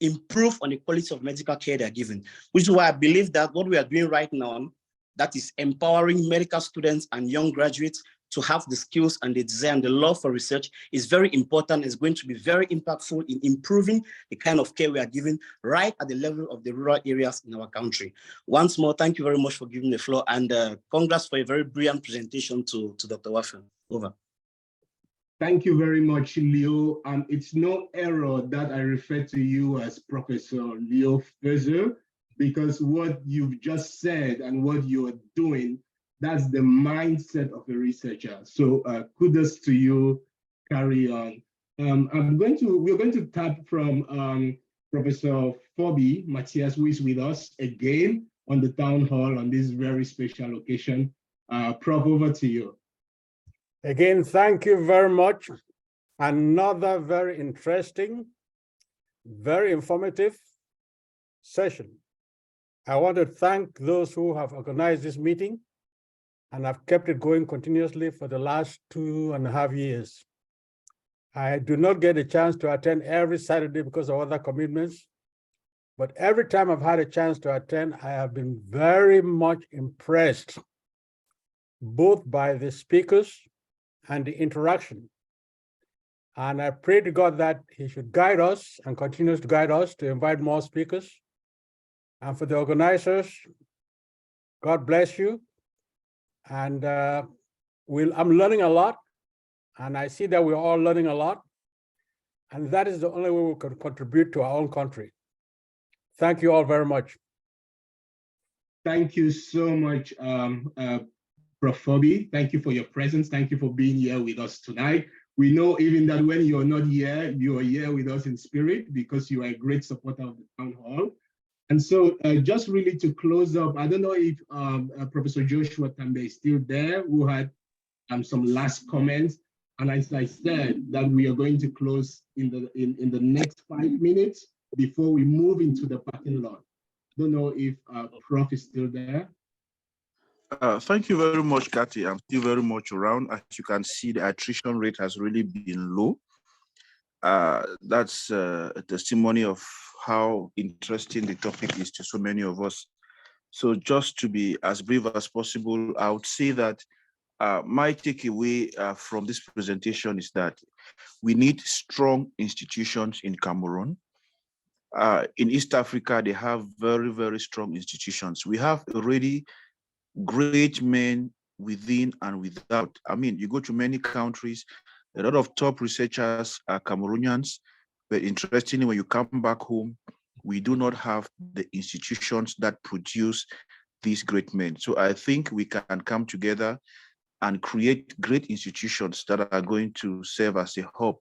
improve on the quality of medical care they're given. Which is why I believe that what we are doing right now, that is empowering medical students and young graduates to have the skills and the desire and the love for research, is very important. It's going to be very impactful in improving the kind of care we are giving right at the level of the rural areas in our country. Once more, thank you very much for giving the floor, and congrats for a very brilliant presentation to Dr. Wafeu. Over. Thank you very much, Leo. It's no error that I refer to you as Professor Leo Sadeu, because what you've just said and what you're doing, that's the mindset of a researcher. So kudos to you. Carry on. We're going to tap from Professor Fobi Matthias, who is with us again on the town hall on this very special occasion. Prof, over to you. Again, thank you very much. Another very interesting, very informative session. I want to thank those who have organized this meeting and have kept it going continuously for the last 2.5 years. I do not get a chance to attend every Saturday because of other commitments, but every time I've had a chance to attend, I have been very much impressed, both by the speakers and the interaction. And I pray to God that he should guide us and continues to guide us to invite more speakers. And for the organizers, God bless you. And I'm learning a lot, and I see that we're all learning a lot. And that is the only way we can contribute to our own country. Thank you all very much. Thank you so much, Prof. Fobi. Thank you for your presence. Thank you for being here with us tonight. We know even that when you're not here, you are here with us in spirit because you are a great supporter of the town hall. And so just really to close up, I don't know if Professor Joshua Tambe is still there, who had some last comments. And as I said, that we are going to close in the next 5 minutes. before we move into the parking lot. Don't know if Prof is still there. Thank you very much, Kathy. I'm still very much around. As you can see, the attrition rate has really been low. That's a testimony of how interesting the topic is to so many of us. So just to be as brief as possible, I would say that my takeaway from this presentation is that we need strong institutions in Cameroon. In East Africa, they have very, very strong institutions. We have already great men within and without. I mean, you go to many countries, a lot of top researchers are Cameroonians, but interestingly, when you come back home, we do not have the institutions that produce these great men. So I think we can come together and create great institutions that are going to serve as a hub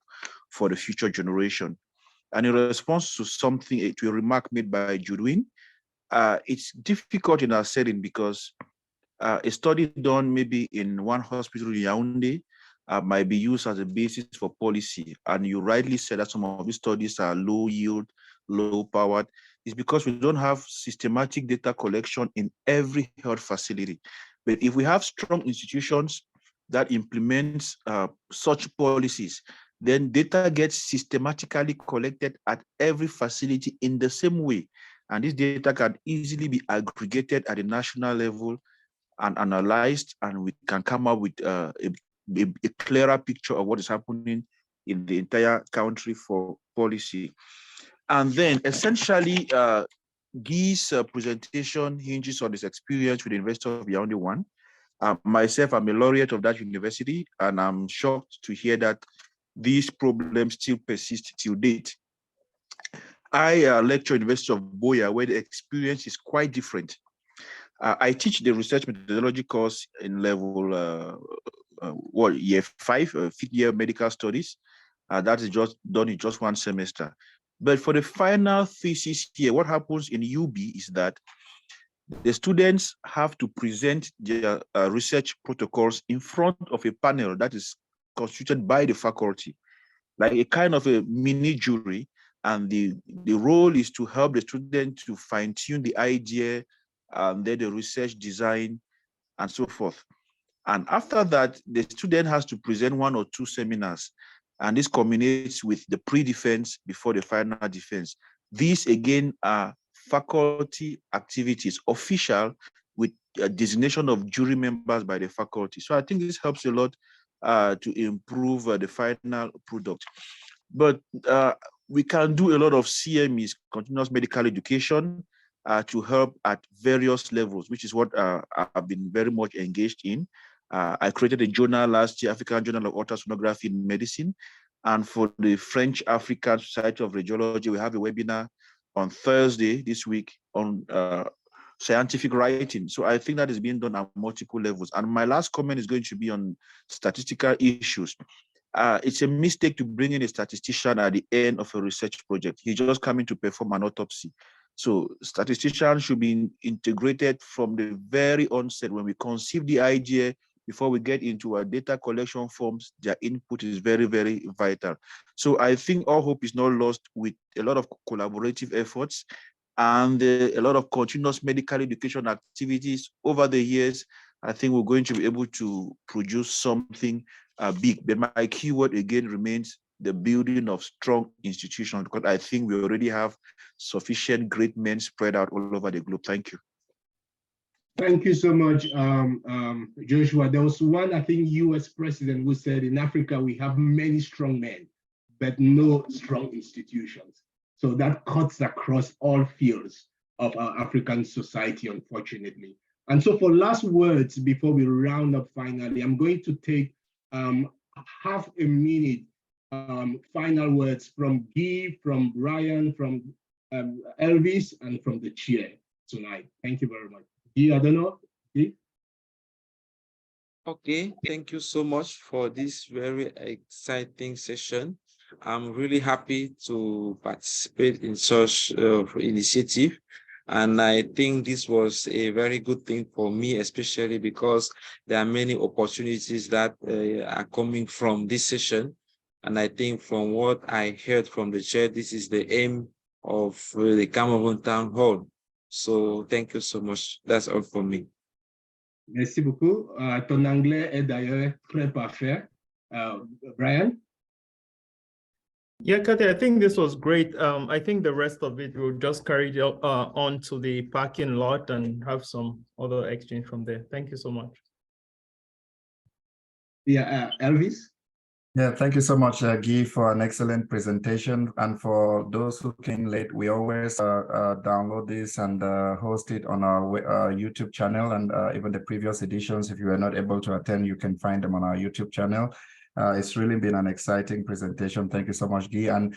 for the future generation. And in response to something, to a remark made by Judwin, it's difficult in our setting because a study done maybe in one hospital in Yaoundé might be used as a basis for policy. And you rightly said that some of these studies are low yield, low powered. It's because we don't have systematic data collection in every health facility. But if we have strong institutions that implement such policies, then data gets systematically collected at every facility in the same way. And this data can easily be aggregated at a national level and analyzed, and we can come up with a clearer picture of what is happening in the entire country for policy. And then essentially, this presentation hinges on this experience with the University of Yaoundé 1. Myself, I'm a laureate of that university, and I'm shocked to hear that these problems still persist till date. I lecture at the University of Boya, where the experience is quite different. I teach the research methodology course in level year 5, 5th year medical studies. That is just done in just one semester. But for the final thesis here, what happens in UB is that the students have to present their research protocols in front of a panel that is constituted by the faculty, like a kind of a mini jury. And the role is to help the student to fine-tune the idea, and then the research design, and so forth. And after that, the student has to present 1 or 2 seminars, and this culminates with the pre-defense before the final defense. These, again, are faculty activities, official, with a designation of jury members by the faculty. So I think this helps a lot to improve the final product. But we can do a lot of CMEs, continuous medical education, to help at various levels, which is what I've been very much engaged in. I created a journal last year, African Journal of Ultrasonography in Medicine. And for the French African Society of Radiology, we have a webinar on Thursday this week on scientific writing. So I think that is being done at multiple levels. And my last comment is going to be on statistical issues. It's a mistake to bring in a statistician at the end of a research project. He's just coming to perform an autopsy. So statisticians should be integrated from the very onset. When we conceive the idea, before we get into our data collection forms, their input is very, very vital. So I think all hope is not lost with a lot of collaborative efforts and a lot of continuous medical education activities over the years. I think we're going to be able to produce something big. But my keyword again remains the building of strong institutions, because I think we already have sufficient great men spread out all over the globe. Thank you. Thank you so much, Joshua. There was one, I think, US president who said in Africa, we have many strong men, but no strong institutions. So that cuts across all fields of our African society, unfortunately. And so for last words, before we round up finally, I'm going to take half a minute final words from Guy, from Brian, from Elvis, and from the chair tonight. Thank you very much. Guy, I don't know. Guy? Okay, thank you so much for this very exciting session. I'm really happy to participate in such initiative. And I think this was a very good thing for me, especially because there are many opportunities that are coming from this session. And I think from what I heard from the chair, this is the aim of the Cameroon Town Hall. So thank you so much. That's all for me. Merci beaucoup. Ton anglais est d'ailleurs très parfait. Brian? Yeah, Kathy, I think this was great. I think the rest of it will just carry it on to the parking lot and have some other exchange from there. Thank you so much. Yeah, Elvis? Yeah, thank you so much, Guy, for an excellent presentation. And for those who came late, we always download this and host it on our YouTube channel, and even the previous editions. If you are not able to attend, you can find them on our YouTube channel. It's really been an exciting presentation. Thank you so much, Guy. And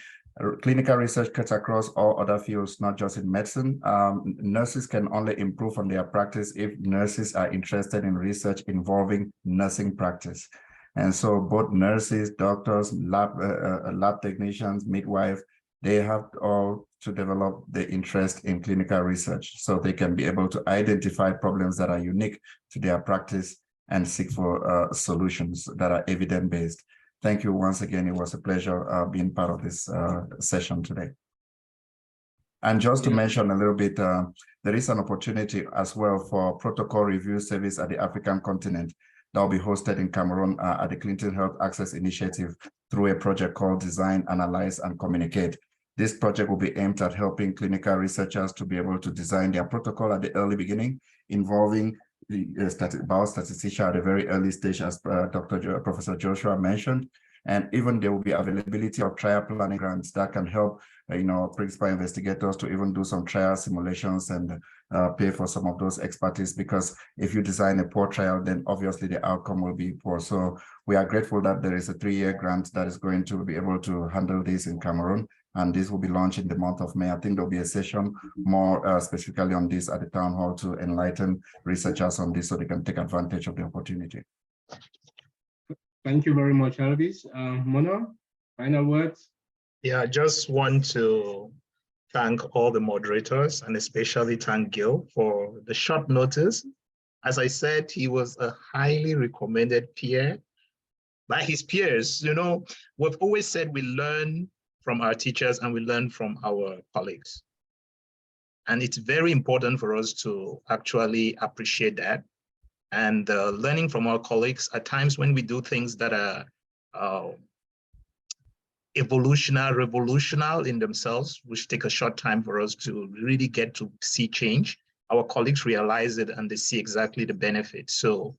clinical research cuts across all other fields, not just in medicine. Nurses can only improve on their practice if nurses are interested in research involving nursing practice. And so both nurses, doctors, lab technicians, midwives, they have all to develop the interest in clinical research so they can be able to identify problems that are unique to their practice and seek for solutions that are evidence-based. Thank you once again. It was a pleasure being part of this session today. And just to mention a little bit, there is an opportunity as well for protocol review service at the African continent that will be hosted in Cameroon at the Clinton Health Access Initiative through a project called Design, Analyze, and Communicate. This project will be aimed at helping clinical researchers to be able to design their protocol at the early beginning, involving the biostatistician at a very early stage, as Professor Joshua mentioned. And even there will be availability of trial planning grants that can help principal investigators to even do some trial simulations and pay for some of those expertise, because if you design a poor trial, then obviously the outcome will be poor. So we are grateful that there is a 3-year grant that is going to be able to handle this in Cameroon, and this will be launched in the month of May. I think there'll be a session more specifically on this at the town hall to enlighten researchers on this so they can take advantage of the opportunity. Thank you very much, Elvis. Mono, final words? Yeah, I just want to thank all the moderators and especially thank Gil for the short notice. As I said, he was a highly recommended peer by his peers. We've always said we learn from our teachers and we learn from our colleagues. And it's very important for us to actually appreciate that. And learning from our colleagues at times when we do things that are revolutionary in themselves, which take a short time for us to really get to see change. Our colleagues realize it and they see exactly the benefit. So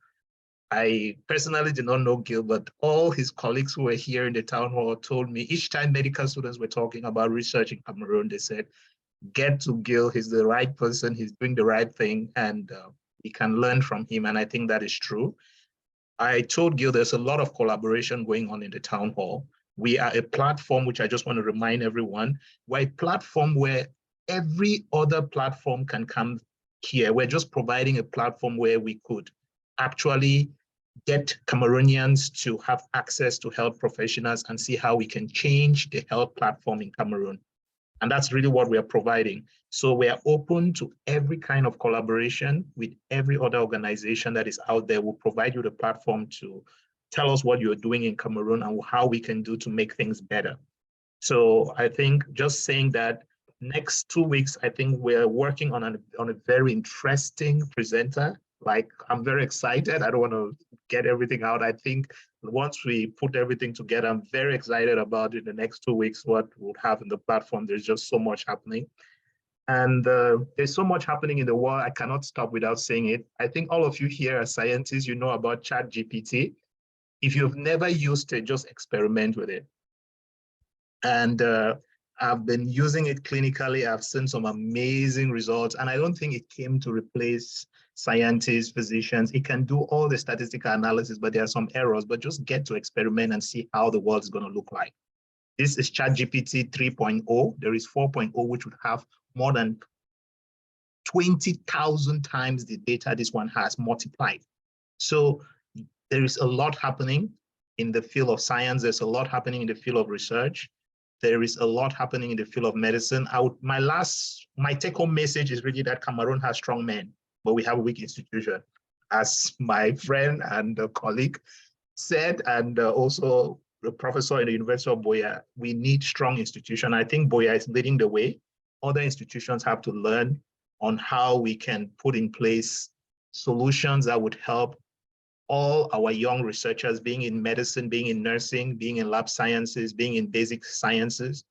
I personally did not know Gil, but all his colleagues who were here in the town hall told me each time medical students were talking about research in Cameroon, they said, get to Gil, he's the right person, he's doing the right thing, and we can learn from him. And I think that is true. I told Gil there's a lot of collaboration going on in the town hall. We are a platform, which I just want to remind everyone, we're a platform where every other platform can come here. We're just providing a platform where we could actually get Cameroonians to have access to health professionals and see how we can change the health platform in Cameroon. And that's really what we are providing. So we are open to every kind of collaboration with every other organization that is out there. We'll provide you the platform to tell us what you're doing in Cameroon and how we can do to make things better. So I think just saying that next 2 weeks, I think we're working on a very interesting presenter. Like, I'm very excited. I don't want to get everything out. I think once we put everything together, I'm very excited about in the next 2 weeks, what we'll have in the platform. There's just so much happening. And there's so much happening in the world. I cannot stop without saying it. I think all of you here are scientists, you know about ChatGPT. If you've never used it, just experiment with it. And I've been using it clinically. I've seen some amazing results. And I don't think it came to replace scientists, physicians. It can do all the statistical analysis, but there are some errors. But just get to experiment and see how the world is going to look like. This is ChatGPT 3.0. There is 4.0, which would have more than 20,000 times the data this one has multiplied. So there is a lot happening in the field of science. There's a lot happening in the field of research. There is a lot happening in the field of medicine. My take-home message is really that Cameroon has strong men, but we have a weak institution. As my friend and colleague said, and also the professor at the University of Boya, we need strong institution. I think Boya is leading the way. other institutions have to learn on how we can put in place solutions that would help all our young researchers, being in medicine, being in nursing, being in lab sciences, being in basic sciences,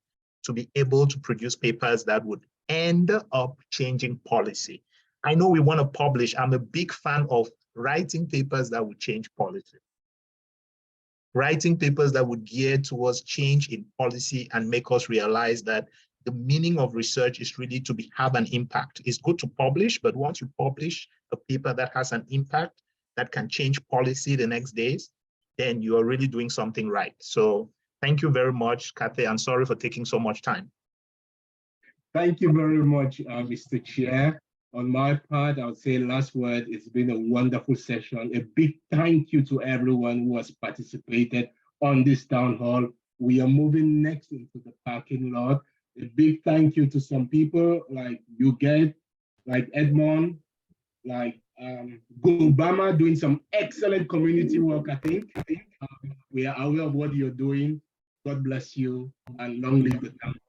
to be able to produce papers that would end up changing policy. I know we want to publish. I'm a big fan of writing papers that would change policy. Writing papers that would gear towards change in policy and make us realize that the meaning of research is really to have an impact. It's good to publish, but once you publish a paper that has an impact that can change policy the next days, then you are really doing something right. So thank you very much, Kathy. I'm sorry for taking so much time. Thank you very much, Mr. Chair. On my part, I would say last word, it's been a wonderful session. A big thank you to everyone who has participated on this town hall. We are moving next into the parking lot. A big thank you to some people like you get, like Edmond, like Gobama doing some excellent community work, I think. We are aware of what you're doing. God bless you and long live the town.